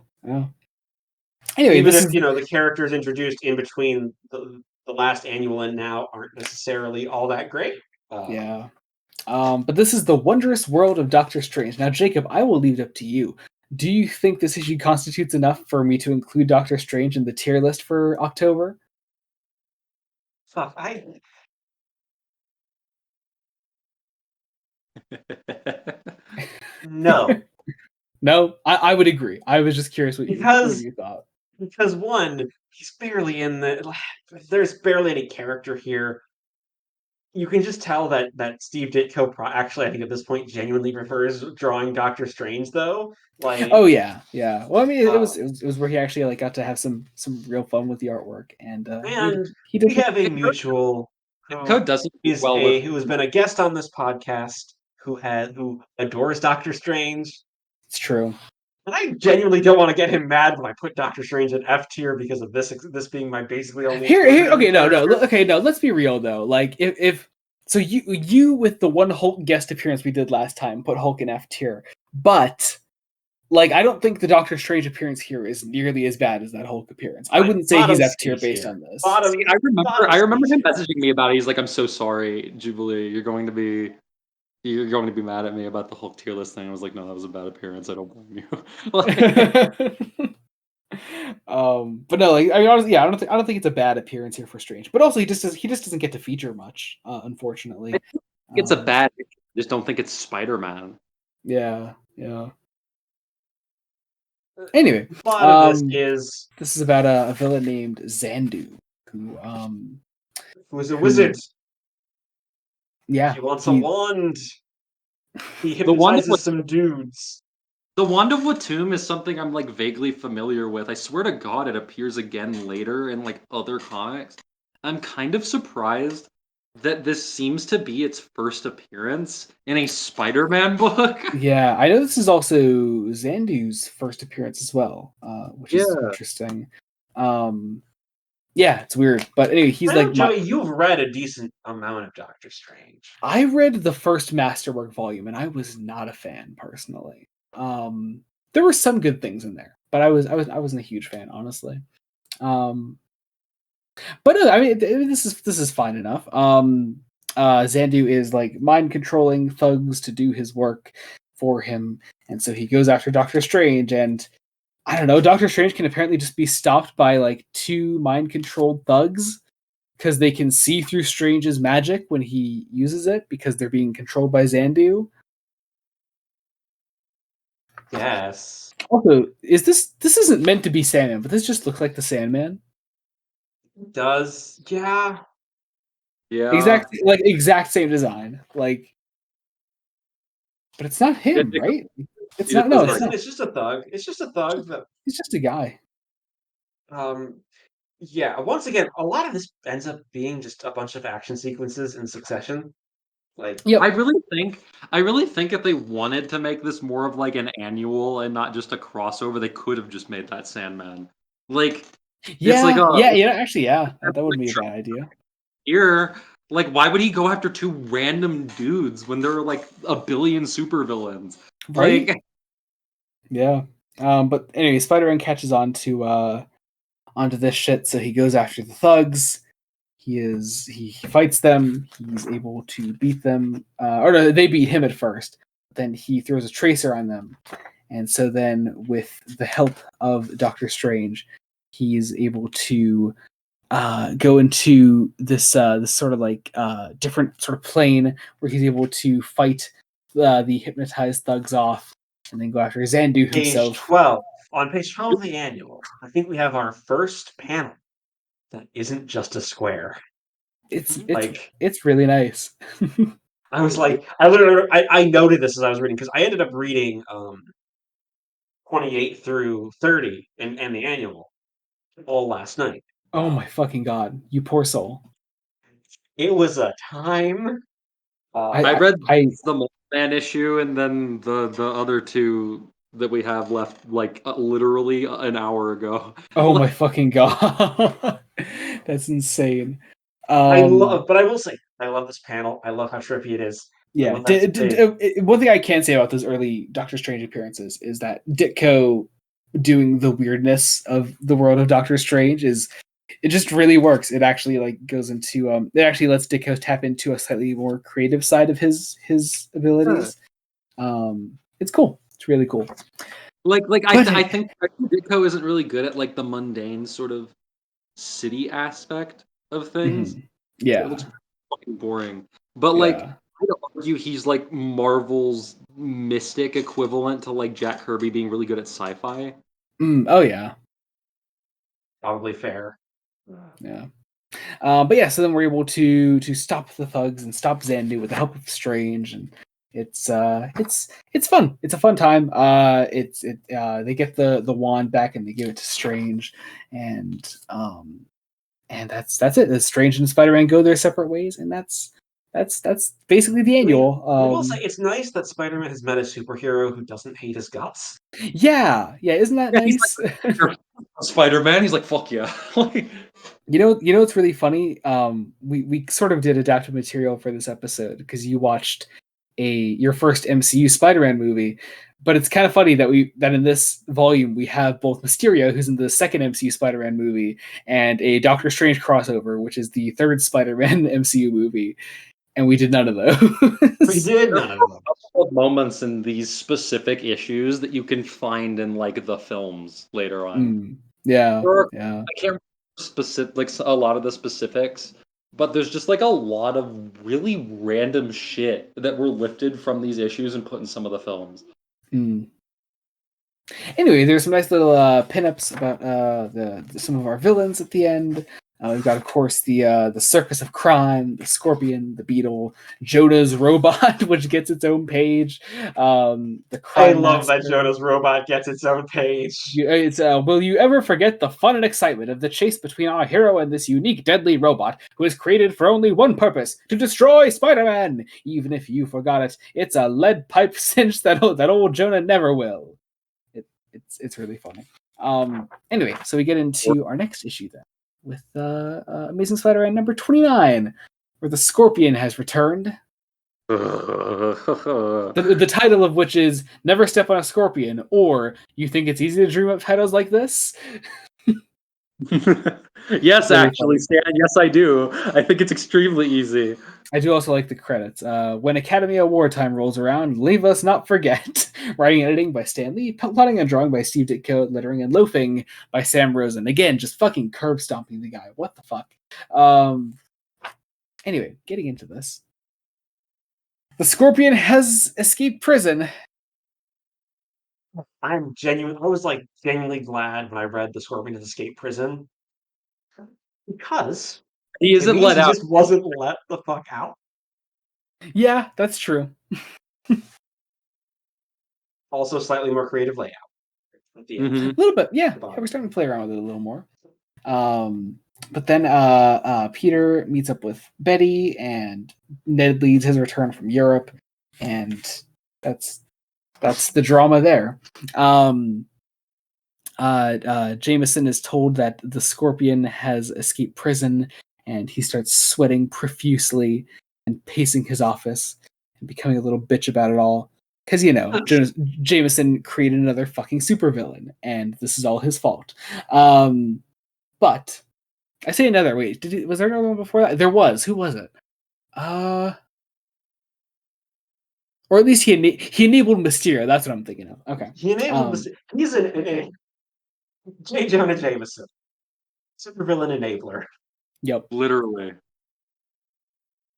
Anyway, even if the characters introduced in between the last annual and now aren't necessarily all that great. But this is the wondrous world of Doctor Strange. Now, Jacob, I will leave it up to you. Do you think this issue constitutes enough for me to include Doctor Strange in the tier list for October? Fuck, no. No, I would agree. I was just curious what Because you thought. one, he's barely in the. There's barely any character here. You can just tell that Steve Ditko actually, I think at this point, genuinely prefers drawing Doctor Strange, though. Oh Like, yeah, yeah. Well, I mean, uh, it was where he actually like got to have some real fun with the artwork, and and he did. we have a mutual who Code doesn't do well with. who has been a guest on this podcast who adores Doctor Strange. It's true. And I genuinely don't want to get him mad when I put Doctor Strange in F tier because of this being my basically only Here, okay, okay, no. Let's be real though. Like, if so, you with the one Hulk guest appearance we did last time put Hulk in F tier, but like, I don't think the Doctor Strange appearance here is nearly as bad as that Hulk appearance. I wouldn't say he's F tier based on this. See, I remember him messaging me about it. He's like, "I'm so sorry, Jubilee. You're going to be mad at me about the Hulk tier list thing." I was like, "No, that was a bad appearance. I don't blame you." But no, like, I mean, honestly, yeah, I don't think it's a bad appearance here for Strange. But also, he just doesn't get to feature much, unfortunately. I think it's a bad. I just don't think it's Spider-Man. Yeah. Anyway, this is about a villain named Xandu, who is a wizard. Yeah, he wants a wand. He hypnotizes some dudes. The Wand of Watum is something I'm like vaguely familiar with. I swear to God, it appears again later in like other comics. I'm kind of surprised that this seems to be its first appearance in a Spider-Man book. Yeah, I know this is also Xandu's first appearance as well, which is interesting. Yeah, it's weird, but anyway, he's like Joey, you've read a decent amount of Doctor Strange. I read the first Masterwork volume, and I was not a fan personally. There were some good things in there, but I wasn't a huge fan, honestly. But I mean, this is fine enough. Xandu is like mind controlling thugs to do his work for him, and so he goes after Doctor Strange. And I don't know, Doctor Strange can apparently just be stopped by like two mind controlled thugs because they can see through Strange's magic when he uses it because they're being controlled by Xandu. Yes. Also, this isn't meant to be Sandman, but this just looks like the Sandman. It does, yeah. Exact same design, like, but it's not him, right? It's not. No, it's not. It's just a thug. It's just a thug. He's just a guy. Yeah. Once again, a lot of this ends up being just a bunch of action sequences in succession. Like, yeah, I really think if they wanted to make this more of like an annual and not just a crossover, they could have just made that Sandman. Like, yeah, actually, yeah, that would be a bad idea. Here, like, why would he go after two random dudes when there are like a billion supervillains? Right? Like, yeah. But anyway, Spider-Man catches on to this shit, so he goes after the thugs. He fights them. He's able to beat them, or no, they beat him at first. Then he throws a tracer on them, and so then with the help of Doctor Strange, he's able to go into this sort of like different sort of plane where he's able to fight the hypnotized thugs off, and then go after Xandu himself. Page 12. On page 12 of the annual, I think we have our first panel that isn't just a square. It's really nice. I was like, I noted this as I was reading because I ended up reading 28 through 30 and the annual all last night. Oh my fucking God, you poor soul. It was a time. I read the Man issue and then the other two that we have left like literally an hour ago. Oh my fucking God. That's insane. But I will say, I love this panel. I love how trippy it is. Yeah. One thing I can say about those early Doctor Strange appearances is that Ditko doing the weirdness of the world of Doctor Strange it just really works. It actually like goes into it actually lets Ditko tap into a slightly more creative side of his abilities. It's cool. It's really cool. I think Ditko isn't really good at like the mundane sort of city aspect of things. Yeah. It looks fucking boring. But like, Yeah. I'd argue he's like Marvel's Mystic equivalent to like Jack Kirby being really good at sci-fi. Oh yeah. Probably fair. Yeah. But yeah, so then we're able to stop the thugs and stop Xandu with the help of Strange, and it's fun. It's a fun time. They get the wand back and they give it to Strange, and that's it. The Strange and Spider-Man go their separate ways, and that's basically the annual. I will say it's nice that Spider-Man has met a superhero who doesn't hate his guts. Yeah, isn't that Yeah, he's nice? Spider-Man. He's like, fuck yeah. You know what's really funny? We sort of did adapted material for this episode because you watched your first MCU Spider-Man movie, but it's kind of funny that in this volume we have both Mysterio, who's in the second MCU Spider-Man movie, and a Doctor Strange crossover, which is the third Spider-Man MCU movie, and we did none of those. We did none of them. Of moments in these specific issues that you can find in like the films later on. Yeah, I can't remember like a lot of the specifics, but there's just like a lot of really random shit that were lifted from these issues and put in some of the films. Anyway, there's some nice little pinups about some of our villains at the end. We've got, of course, the Circus of Crime, the Scorpion, the Beetle, Jonah's Robot, which gets its own page. The Crime I love Master. that Jonah's Robot gets its own page. It's will you ever forget the fun and excitement of the chase between our hero and this unique, deadly robot who is created for only one purpose: to destroy Spider-Man? Even if you forgot it, it's a lead pipe cinch that old Jonah never will. It's really funny. Anyway, so we get into our next issue then with Amazing Spider-Man number 29, where the Scorpion has returned. The title of which is Never Step on a Scorpion, or You Think It's Easy to Dream Up Titles Like This? Yes, actually, Stan, yes, I do. I think it's extremely easy. I do also like the credits. When Academy Award time rolls around, leave us not forget. Writing and editing by Stan Lee, plotting and drawing by Steve Ditko, lettering and loafing by Sam Rosen. Again, just fucking curb stomping the guy. What the fuck? Anyway, getting into this. The Scorpion has escaped prison. I was like genuinely glad when I read The Scorpion has escaped prison. Because he isn't let out. He just wasn't let the fuck out. Yeah, that's true. Also, slightly more creative layout. A little bit, yeah. We're starting to play around with it a little more. But then Peter meets up with Betty, and Ned leads his return from Europe, and that's the drama there. Jameson is told that the Scorpion has escaped prison, and he starts sweating profusely and pacing his office and becoming a little bitch about it all. Because, Jameson created another fucking supervillain, and this is all his fault. But I say another. Wait, was there another one before that? There was. Who was it? Or at least he enabled Mysterio. That's what I'm thinking of. Okay. He enabled Mysterio. He's an J. Jonah Jameson, supervillain enabler. Yep. Literally.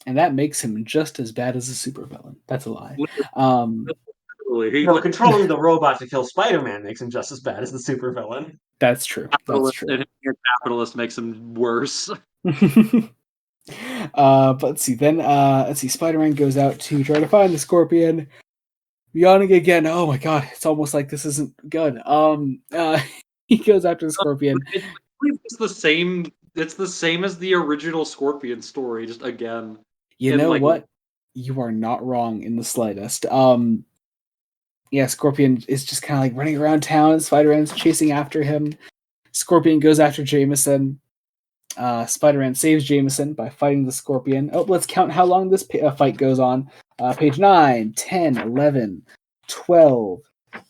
And that makes him just as bad as a supervillain. That's a lie. Controlling the robot to kill Spider-Man makes him just as bad as the supervillain. That's true. That's true. Capitalist makes him worse. But let's see. Then Spider-Man goes out to try to find the Scorpion. Yawning again. Oh my god! It's almost like this isn't good. He goes after the Scorpion. It's the same. It's the same as the original Scorpion story, just again. You know what? You are not wrong in the slightest. Yeah, Scorpion is just kind of like running around town, and Spider-Man's chasing after him. Scorpion goes after Jameson. Spider-Man saves Jameson by fighting the Scorpion. Oh, let's count how long this fight goes on. Page 9, 10, 11, 12.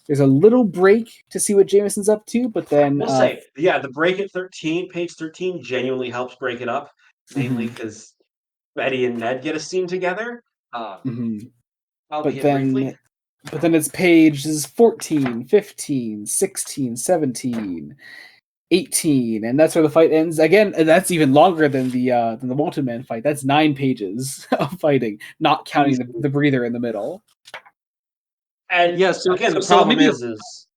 There's a little break to see what Jameson's up to, but then... the break at 13, page 13, genuinely helps break it up. Mainly because Betty and Ned get a scene together. But then it's pages 14, 15, 16, 17. 18, and that's where the fight ends. Again, and that's even longer than the Molten Man fight. That's 9 pages of fighting, not counting the breather in the middle. And Yeah, so again, the so let me problem be is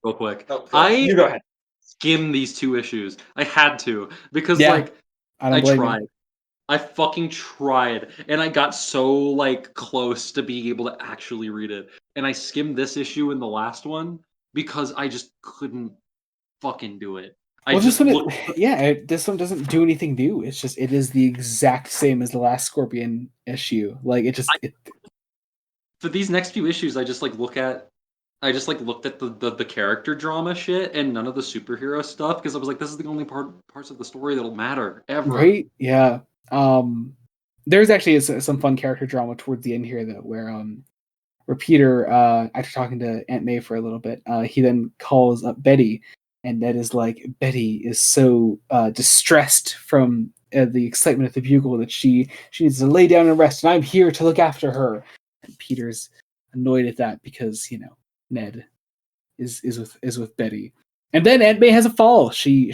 real quick. oh, I you go ahead. skimmed these 2 issues. I had to because Yeah, like I don't I blame tried. you. I fucking tried, and I got so like close to being able to actually read it. And I skimmed this issue and the last one because I just couldn't fucking do it. I Well, just looked. this one doesn't do anything new. It's just it is the exact same as the last Scorpion issue. Like For these next few issues, I just like look at. I just like looked at the character drama shit and none of the superhero stuff because I was like, this is the only parts of the story that'll matter ever. right, yeah. There's actually some fun character drama towards the end here though, where Peter, after talking to Aunt May for a little bit, he then calls up Betty, and Ned is like, Betty is so distressed from the excitement of the bugle that she needs to lay down and rest, and I'm here to look after her. And Peter's annoyed at that because Ned is with Betty, and then Aunt May has a fall. She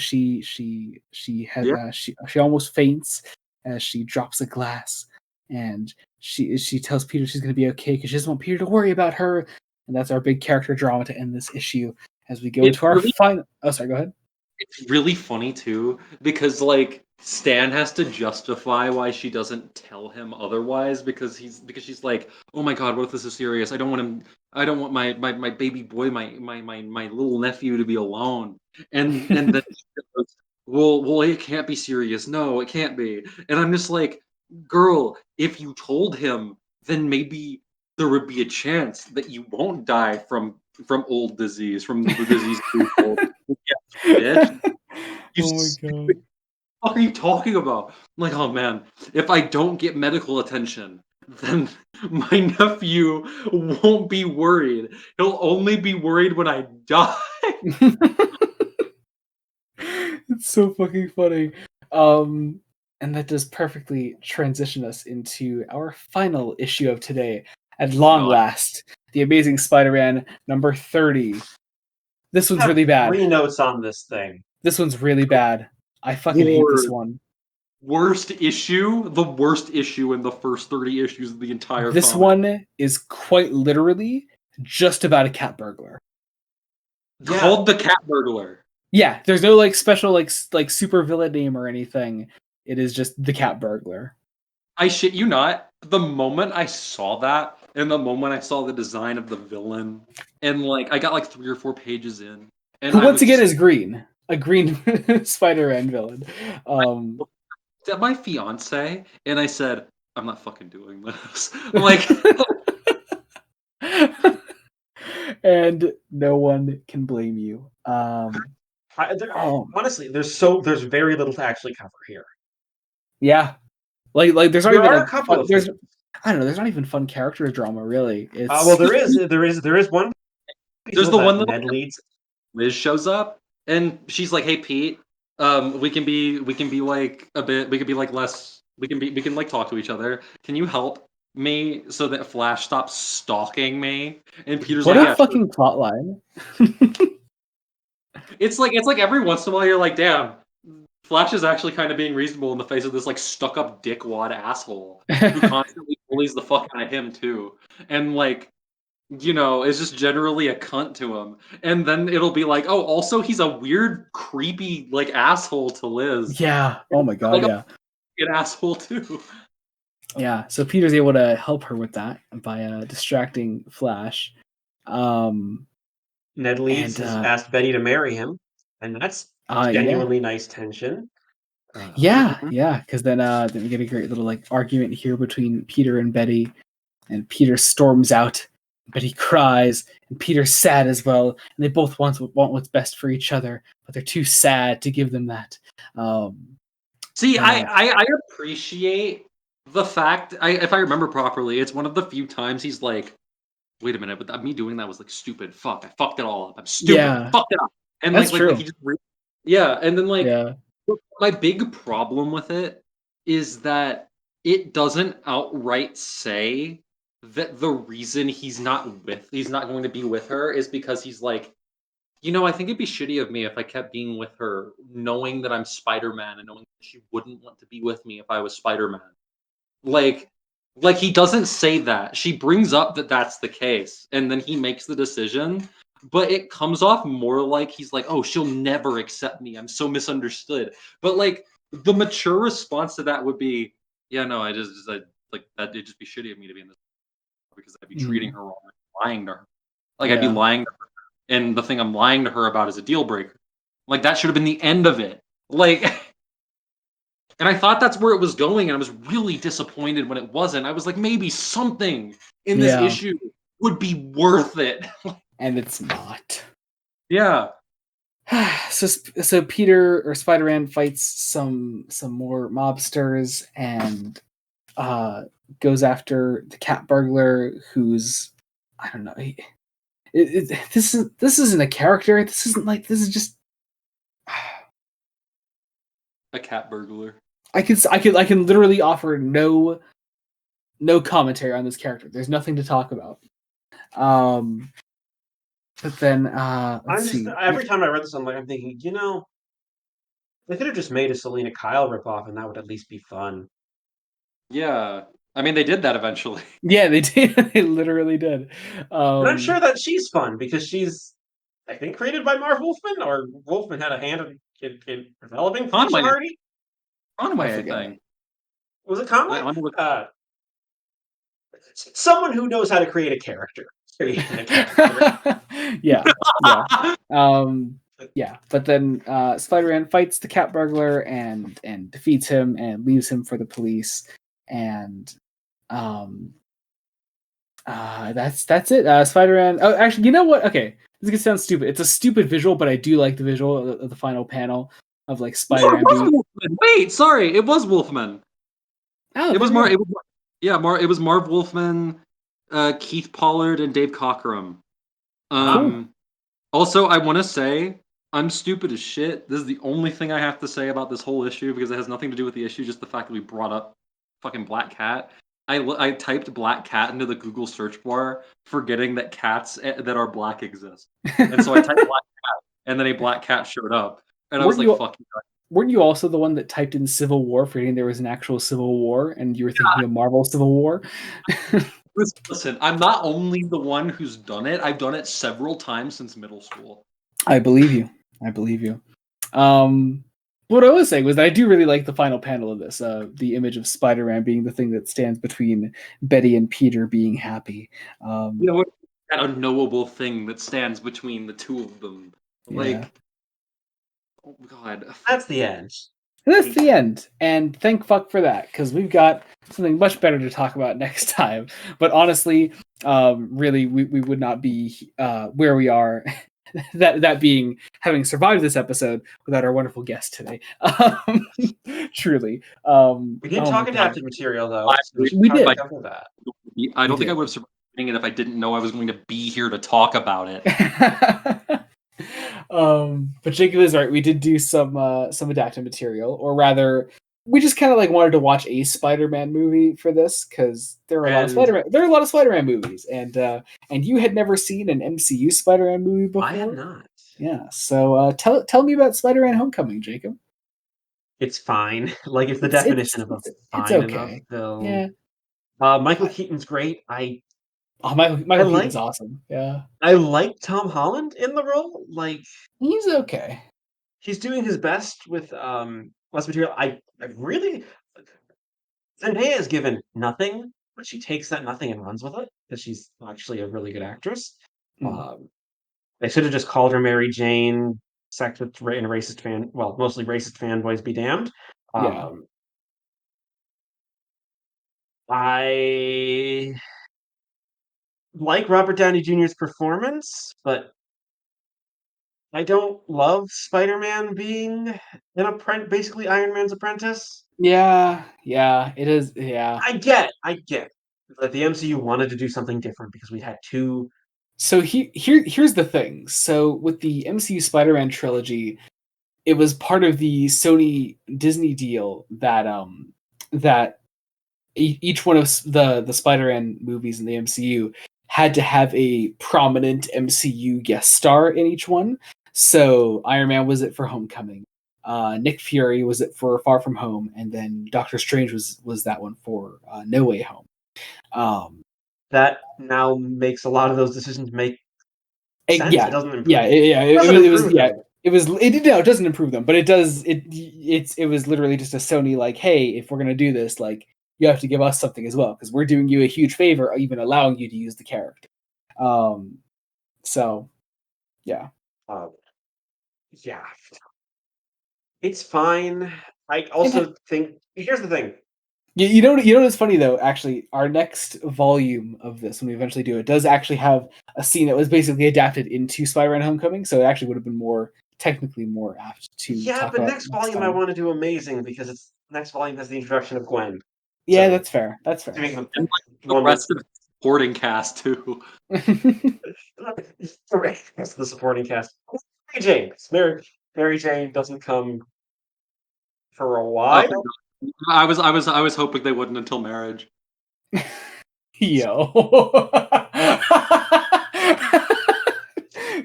almost faints as she drops a glass, and she tells Peter she's going to be okay because she doesn't want Peter to worry about her. And that's our big character drama to end this issue as we go It's into our really final. Oh, sorry. Go ahead. It's really funny too because like Stan has to justify why she doesn't tell him otherwise because she's like, oh my god, what if this is serious? I don't want my baby boy, my little nephew to be alone. And then she goes, well it can't be serious. No, it can't be. And I'm just like, girl, if you told him, then maybe there would be a chance that you won't die from old disease, from the disease people. Bitch. You Oh my god. what are you talking about? I'm like, oh man, if I don't get medical attention, then my nephew won't be worried. He'll only be worried when I die. It's so fucking funny. And that does perfectly transition us into our final issue of today. At long God. last, The Amazing Spider-Man number 30. This one's I have really bad. 3 notes on this thing. This one's really bad. I fucking hate this Lord. one. Worst issue, the worst issue in the first 30 issues of the entire This comic. one is quite literally just about a cat burglar. Yeah. Called the Cat Burglar. Yeah, there's no like special like super villain name or anything. It is just the cat burglar. I shit you not. The moment I saw that, and the moment I saw the design of the villain, and like I got like 3 or 4 pages in, and Who I once was again is green. A green Spider-Man villain. at my fiance, and I said, "I'm not fucking doing this." I'm like, and no one can blame you. Honestly, there's very little to actually cover here. Yeah, like there's not There even are like a couple fun, of there's things. I don't know. There's not even fun character drama really. It's Well, there is one. there's the one that that Ned leads. Liz shows up, and she's like, "Hey, Pete, we can be like a bit, we can be like less, we can like talk to each other. Can you help me so that Flash stops stalking me?" And Peter's what like, a "Yeah, sure." fucking plotline. It's like every once in a while you're like, "Damn." Flash is actually kind of being reasonable in the face of this like stuck-up dickwad asshole who constantly bullies the fuck out of him too, and like is just generally a cunt to him. And then it'll be like, oh, also he's a weird, creepy like asshole to Liz, Yeah. Oh my god. like Yeah. an asshole too. Yeah. So Peter's able to help her with that by distracting Flash. Ned Leeds has asked Betty to marry him, and that's genuinely nice tension. Yeah, because then we get a great little like argument here between Peter and Betty, and Peter storms out. Betty cries, and Peter's sad as well, and they both want what's best for each other, but they're too sad to give them that. See, I appreciate the fact. If I remember properly, it's one of the few times he's like, "Wait a minute, but me doing that was like stupid. Fuck, I fucked it all up. I'm stupid. Yeah, I fucked it up." And that's true. he just yeah, and then Yeah, my big problem with it is that it doesn't outright say that the reason he's not going to be with her is because he's like I think it'd be shitty of me if I kept being with her, knowing that I'm Spider-Man and knowing that she wouldn't want to be with me if I was Spider-Man. Like, he doesn't say that. She brings up that that's the case, and then he makes the decision. But it comes off more like he's like, "Oh, she'll never accept me. I'm so misunderstood." But like, the mature response to that would be, "Yeah, no, I like that. It'd just be shitty of me to be in this because I'd be treating her wrong, lying to her. Like I'd be Yeah. lying to her, and the thing I'm lying to her about is a deal breaker. Like that should have been the end of it. Like." And I thought that's where it was going, and I was really disappointed when it wasn't. I was like, maybe something in this Yeah. issue would be worth it. And it's not. Yeah. So Peter or Spider-Man fights some more mobsters and goes after the cat burglar, who's, I don't know. This isn't a character. This is just A cat burglar. I can literally offer no commentary on this character. There's nothing to talk about. But then let's see. Every time I read this, I'm thinking, they could have just made a Selena Kyle ripoff, and that would at least be fun. Yeah. I mean, they did that eventually. Yeah, they did. They literally did. And I'm sure that she's fun because she's, I think, created by Marv Wolfman, or Wolfman had a hand in developing Felicia Hardy. Conway, I forget. think. Was it Conway? Someone who knows how to create a character. Yeah. Yeah. But then Spider-Man fights the cat burglar and defeats him and leaves him for the police. And that's it. Spider-Man. Oh, actually, you know what? Okay, this could sound stupid. It's a stupid visual, but I do like the visual of the final panel of like Spider-Man. Wait, sorry, it was Wolfman. Oh, it was Marv. It was Marv Wolfman, Keith Pollard, and Dave Cockrum. Cool. Also, I want to say I'm stupid as shit. This is the only thing I have to say about this whole issue because it has nothing to do with the issue. Just the fact that we brought up fucking Black Cat. I typed Black Cat into the Google search bar, forgetting that cats that are black exist. And so I typed Black Cat, and then a black cat showed up, and I was like, "Fuck you." Weren't you also the one that typed in Civil War, forgetting there was an actual Civil War, and you were thinking of Marvel Civil War? Listen, I'm not only the one who's done it, I've done it several times since middle school. I believe you. What I was saying was that I do really like the final panel of this, the image of Spider-Man being the thing that stands between Betty and Peter being happy. That unknowable thing that stands between the two of them. Like, oh God. That's the end. That's the end. And thank fuck for that, because we've got something much better to talk about next time. But honestly, really, we would not be where we are, that being having survived this episode without our wonderful guest today. Truly. We did talk adapted material, though. We did. That. I don't think I would have survived it if I didn't know I was going to be here to talk about it. But Jacob is right. We did do some adapted material, or rather, we just kind of like wanted to watch a Spider-Man movie for this because there are a lot of Spider-Man movies, and you had never seen an MCU Spider-Man movie before. I have not. Yeah. So tell me about Spider-Man: Homecoming, Jacob. It's fine. Like it's the definition of a fine enough film. Yeah. Michael Keaton's great. Michael Keaton's awesome. Yeah. I like Tom Holland in the role. Like he's okay. He's doing his best with less material. I really Zendaya is given nothing, but she takes that nothing and runs with it because she's actually a really good actress. They should have just called her Mary Jane. Sex with and a racist fan. Well, mostly racist fanboys be damned. Yeah. I like Robert Downey Jr.'s performance, but I don't love Spider-Man being basically Iron Man's apprentice. Yeah, it is. Yeah, I get that the MCU wanted to do something different because we had two. So here's the thing. So with the MCU Spider-Man trilogy, it was part of the Sony Disney deal that that each one of the Spider-Man movies in the MCU had to have a prominent MCU guest star in each one. So Iron Man was it for Homecoming. Nick Fury was it for Far From Home, and then Doctor Strange was that one for No Way Home. That now makes a lot of those decisions make sense. Yeah, It doesn't improve. it doesn't was improve yeah. them. It doesn't improve them, but it does. It was literally just a Sony like, hey, if we're gonna do this, like, you have to give us something as well because we're doing you a huge favor, even allowing you to use the character. So, yeah. Yeah, it's fine. I also think here's the thing. You know what's funny though? Actually, our next volume of this, when we eventually do it, does actually have a scene that was basically adapted into Spider-Man: Homecoming, so it actually would have been technically more apt to talk But about next volume I want to do amazing because next volume has the introduction of Gwen. Yeah, so, that's fair. That's fair. And like the rest of the supporting cast too. That's the supporting cast. Mary Jane. Mary Jane doesn't come for a while. I was hoping they wouldn't until marriage. Yo.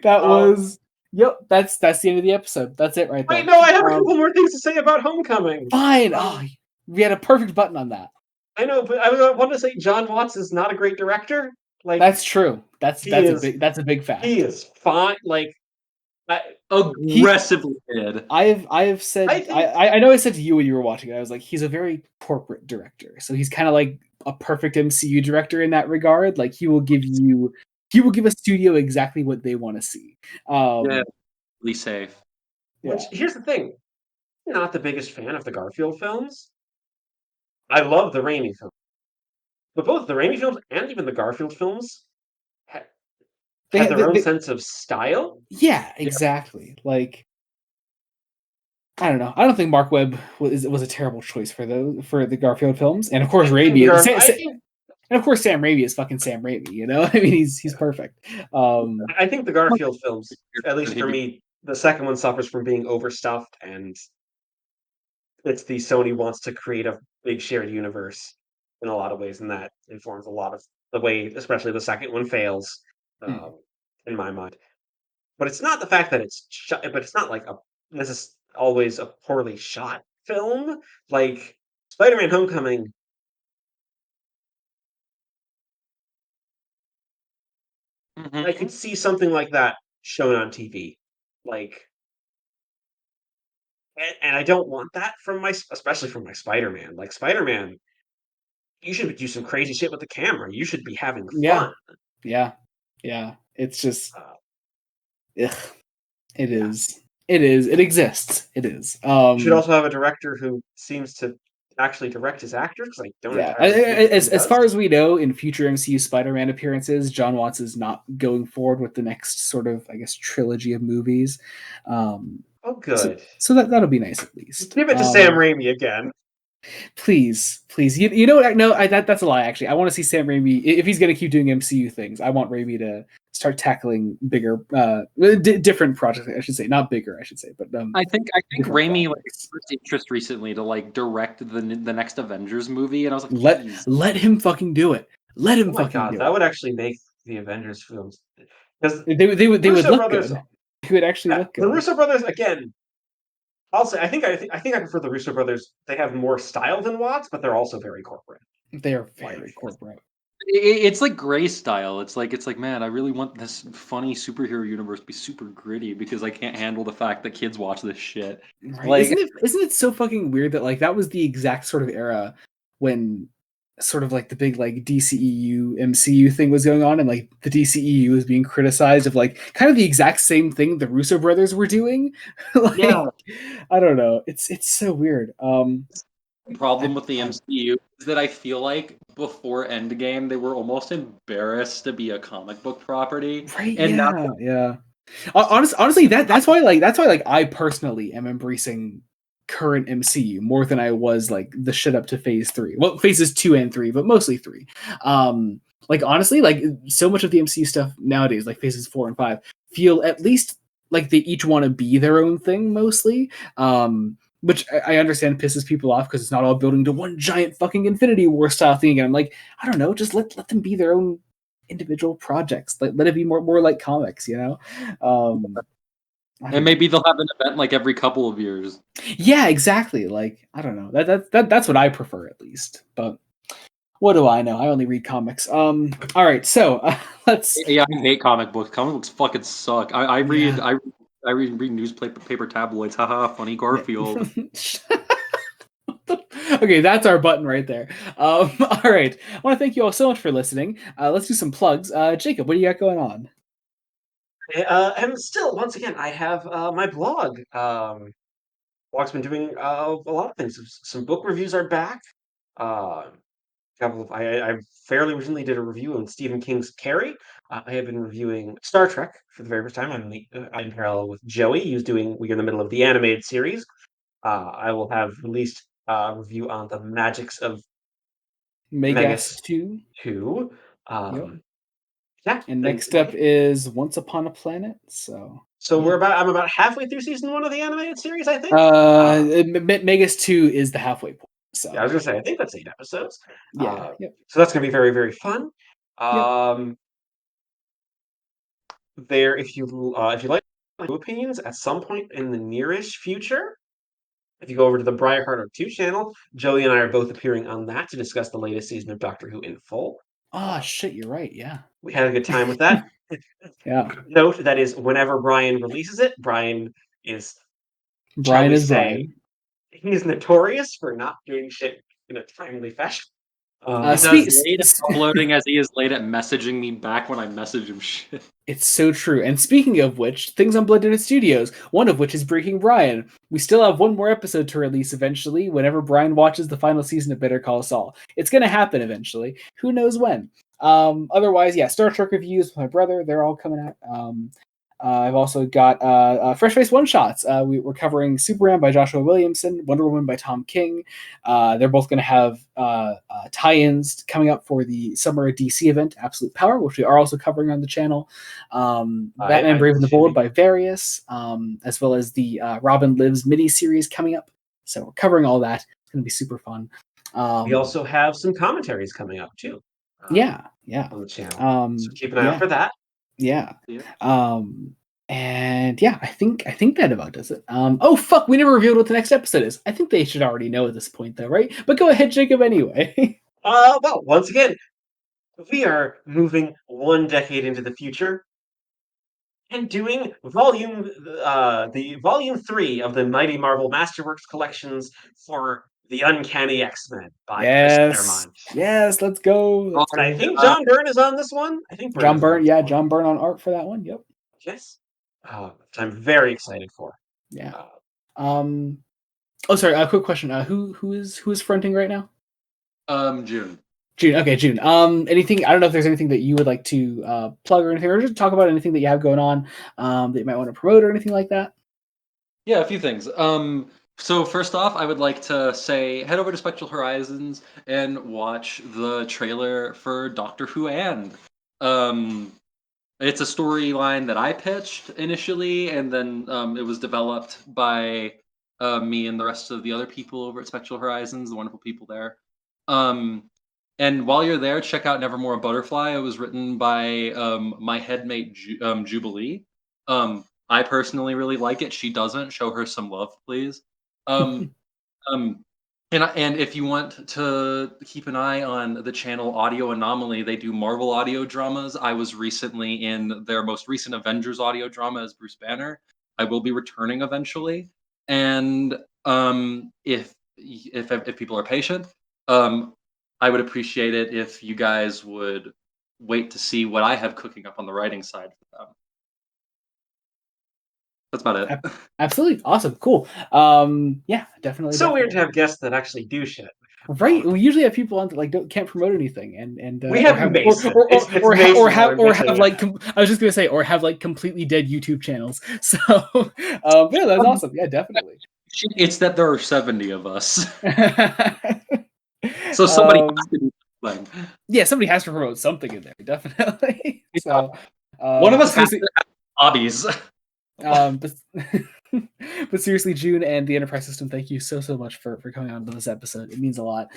That was yep, that's the end of the episode. That's it right there. Wait, no, I have a couple more things to say about Homecoming. Fine. We had a perfect button on that. I know, but I want to say John Watts is not a great director. Like, that's true. That's a big fact. He is fine. Like, aggressively good. I have said I know I said to you when you were watching it, I was like, he's a very corporate director. So he's kind of like a perfect MCU director in that regard. Like he will give a studio exactly what they want to see. Really safe. Which here's the thing. I'm not the biggest fan of the Garfield films. I love the Raimi films. But both the Raimi films and even the Garfield films had their own sense of style. Yeah, exactly. Like, I don't know. I don't think Mark Webb was a terrible choice for the Garfield films, and of course Raimi. And of course Sam Raimi is fucking Sam Raimi. You know, I mean he's perfect. I think the Garfield films, at least for me, the second one suffers from being overstuffed, and it's the Sony wants to create a big shared universe in a lot of ways, and that informs a lot of the way, especially the second one fails, in my mind. But it's not the fact that it's but it's not like this is always a poorly shot film. Like Spider-Man: Homecoming. I could see something like that shown on TV, like, and I don't want that from especially from my Spider-Man. Like Spider-Man, you should do some crazy shit with the camera. You should be having fun. Yeah. It's just, ugh. It is. It exists. It is. You should also have a director who seems to actually direct his actors, because I don't entirely as far as we know, in future MCU Spider-Man appearances, John Watts is not going forward with the next sort of, I guess, trilogy of movies. Good. So that'll be nice at least. Give it to Sam Raimi again. Please. You know what? No, that's a lie. Actually, I want to see Sam Raimi if he's going to keep doing MCU things. I want Raimi to start tackling bigger, different projects. I should say, not bigger. I should say, but I think Raimi expressed interest recently to direct the next Avengers movie, and I was like, let him fucking do it. Let him fucking do it. That would actually make the Avengers films, because they would look good. They would actually look good. The Russo brothers again. I'll say I think I prefer the Russo brothers. They have more style than Watts, but they're also very corporate. They are very corporate. It's like Gray style. It's like, man, I really want this funny superhero universe to be super gritty because I can't handle the fact that kids watch this shit. Right. Like, isn't it so fucking weird that that was the exact sort of era when sort of the big DCEU MCU thing was going on, and the DCEU was being criticized of kind of the exact same thing the Russo brothers were doing. I don't know. It's so weird. The problem with the MCU is that I feel like before Endgame they were almost embarrassed to be a comic book property. Right? And yeah. Honestly, that's why I personally am embracing current MCU more than I was the shit up to phase 3. Well, phases 2 and 3, but mostly 3. Honestly, so much of the MCU stuff nowadays, phases 4 and 5, feel at least like they each want to be their own thing mostly. Which I understand pisses people off because it's not all building to one giant fucking Infinity War style thing. And I'm like, I don't know, just let them be their own individual projects. Let it be more like comics, you know. And maybe they'll have an event like every couple of years. Yeah, exactly. Like, I don't know. That's what I prefer, at least. But what do I know? I only read comics. All right, so let's. Yeah, I hate comic books. Comic books fucking suck. I read newspaper tabloids. Haha, funny Garfield. Okay, that's our button right there. All right, I want to thank you all so much for listening. Let's do some plugs. Jacob, what do you got going on? And still, once again, I have my blog. Blog's been doing a lot of things. Some book reviews are back. Uh, I fairly recently did a review on Stephen King's Carrie. I have been reviewing Star Trek for the very first time. I'm in parallel with Joey, who's doing. We're in the middle of the animated series. I will have released a review on the Magics of Megas 2. 2. Yep. Yeah. And next up is Once Upon a Planet. So I'm about halfway through season 1 of the animated series, I think. Megas 2 is the halfway point. So yeah, I was gonna say I think that's 8 episodes. Yeah. Yep. So that's gonna be very, very fun. Yep. There, if you like opinions at some point in the nearish future, if you go over to the Briarheart 2 channel, Joey and I are both appearing on that to discuss the latest season of Doctor Who in full. Shit, you're right. Yeah. We had a good time with that. Yeah. Note that is whenever Brian releases it, Brian is Brian. He's notorious for not doing shit in a timely fashion. He's as late at uploading as he is late at messaging me back when I message him shit. It's so true. And speaking of which, things on Blood Donut Studios, one of which is Breaking Brian. We still have one more episode to release eventually, whenever Brian watches the final season of Better Call Saul. It's going to happen eventually. Who knows when? Otherwise, yeah, Star Trek reviews with my brother. They're all coming out. I've also got Fresh Face One Shots. We're covering Superman by Joshua Williamson, Wonder Woman by Tom King. They're both going to have tie-ins coming up for the Summer DC event, Absolute Power, which we are also covering on the channel. Batman Brave and the Bold by Various, as well as the Robin Lives mini-series coming up. So we're covering all that. It's going to be super fun. We also have some commentaries coming up, too. Yeah. On the channel. So keep an eye out for that. Yeah. And yeah, I think that about does it. Oh fuck, we never revealed what the next episode is. I think they should already know at this point though, right? But go ahead, Jacob, anyway. Well, once again, we are moving 1 decade into the future and doing volume 3 of the Mighty Marvel Masterworks collections for the Uncanny X-Men by Chris Claremont. Yes, let's go. And I think John Byrne is on this one. I think John Byrne on art for that one. Yep. Yes. Which I'm very excited for. Yeah. Oh, sorry. A quick question. Who is fronting right now? June. Okay, June. Anything? I don't know if there's anything that you would like to plug or anything, or just talk about anything that you have going on that you might want to promote or anything like that. Yeah, a few things. So first off, I would like to say head over to Spectral Horizons and watch the trailer for Doctor Who and. It's a storyline that I pitched initially, and then it was developed by me and the rest of the other people over at Spectral Horizons, the wonderful people there. And while you're there, check out Nevermore a Butterfly. It was written by my headmate Jubilee. I personally really like it. She doesn't. Show her some love, please. And if you want to keep an eye on the channel Audio Anomaly, they do Marvel audio dramas. I was recently in their most recent Avengers audio drama as Bruce Banner. I will be returning eventually. And if people are patient, I would appreciate it if you guys would wait to see what I have cooking up on the writing side for them. That's about it. Absolutely. Awesome. Cool. Yeah, definitely. So weird to have guests that actually do shit. Right. We usually have people on that can't promote anything, and we have Mason. Or have like I was just gonna say, or have like completely dead YouTube channels. So yeah, that's awesome. Yeah, definitely. It's that there are 70 of us. So somebody has to do something. Yeah, somebody has to promote something in there, definitely. So one of us has to have hobbies. But seriously, June and the Enterprise System, thank you so much for coming on to this episode. It means a lot.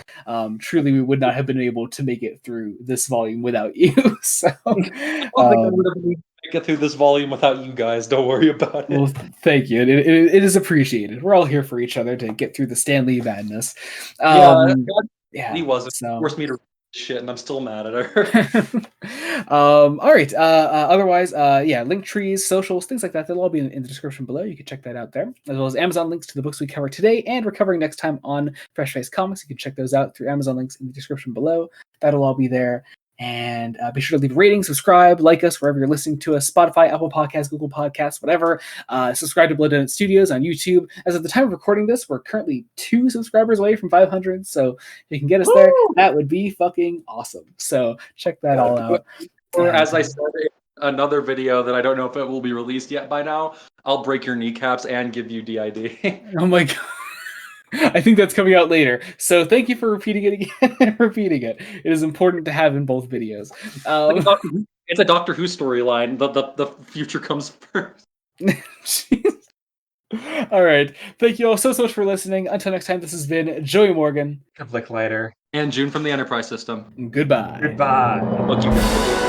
Truly, we would not have been able to make it through this volume without you. So, I don't think I would have been able to get through this volume without you guys. Don't worry about it. well, thank you. It is appreciated. We're all here for each other to get through the Stan Lee madness. He wasn't. So. Forced me to shit, and I'm still mad at her. All right. Otherwise, link trees, socials, things like that. They'll all be in the description below. You can check that out there, as well as Amazon links to the books we cover today and we're covering next time on Fresh Face Comics. You can check those out through Amazon links in the description below. That'll all be there. And be sure to leave a rating, subscribe, like us wherever you're listening to us, Spotify, Apple Podcasts, Google Podcasts, whatever. Subscribe to Blood Donut Studios on YouTube. As of the time of recording this, we're currently 2 subscribers away from 500, so if you can get us there, that would be fucking awesome. So check that all out. Or as I said in another video that I don't know if it will be released yet by now, I'll break your kneecaps and give you DID. Oh my god. I think that's coming out later. So thank you for repeating it again and repeating it. It is important to have in both videos. It's a Doctor Who storyline. The future comes first. All right. Thank you all so much for listening. Until next time, this has been Joey Morgan. Conflict Lighter. And June from the Enterprise System. Goodbye. Goodbye. Look, you guys.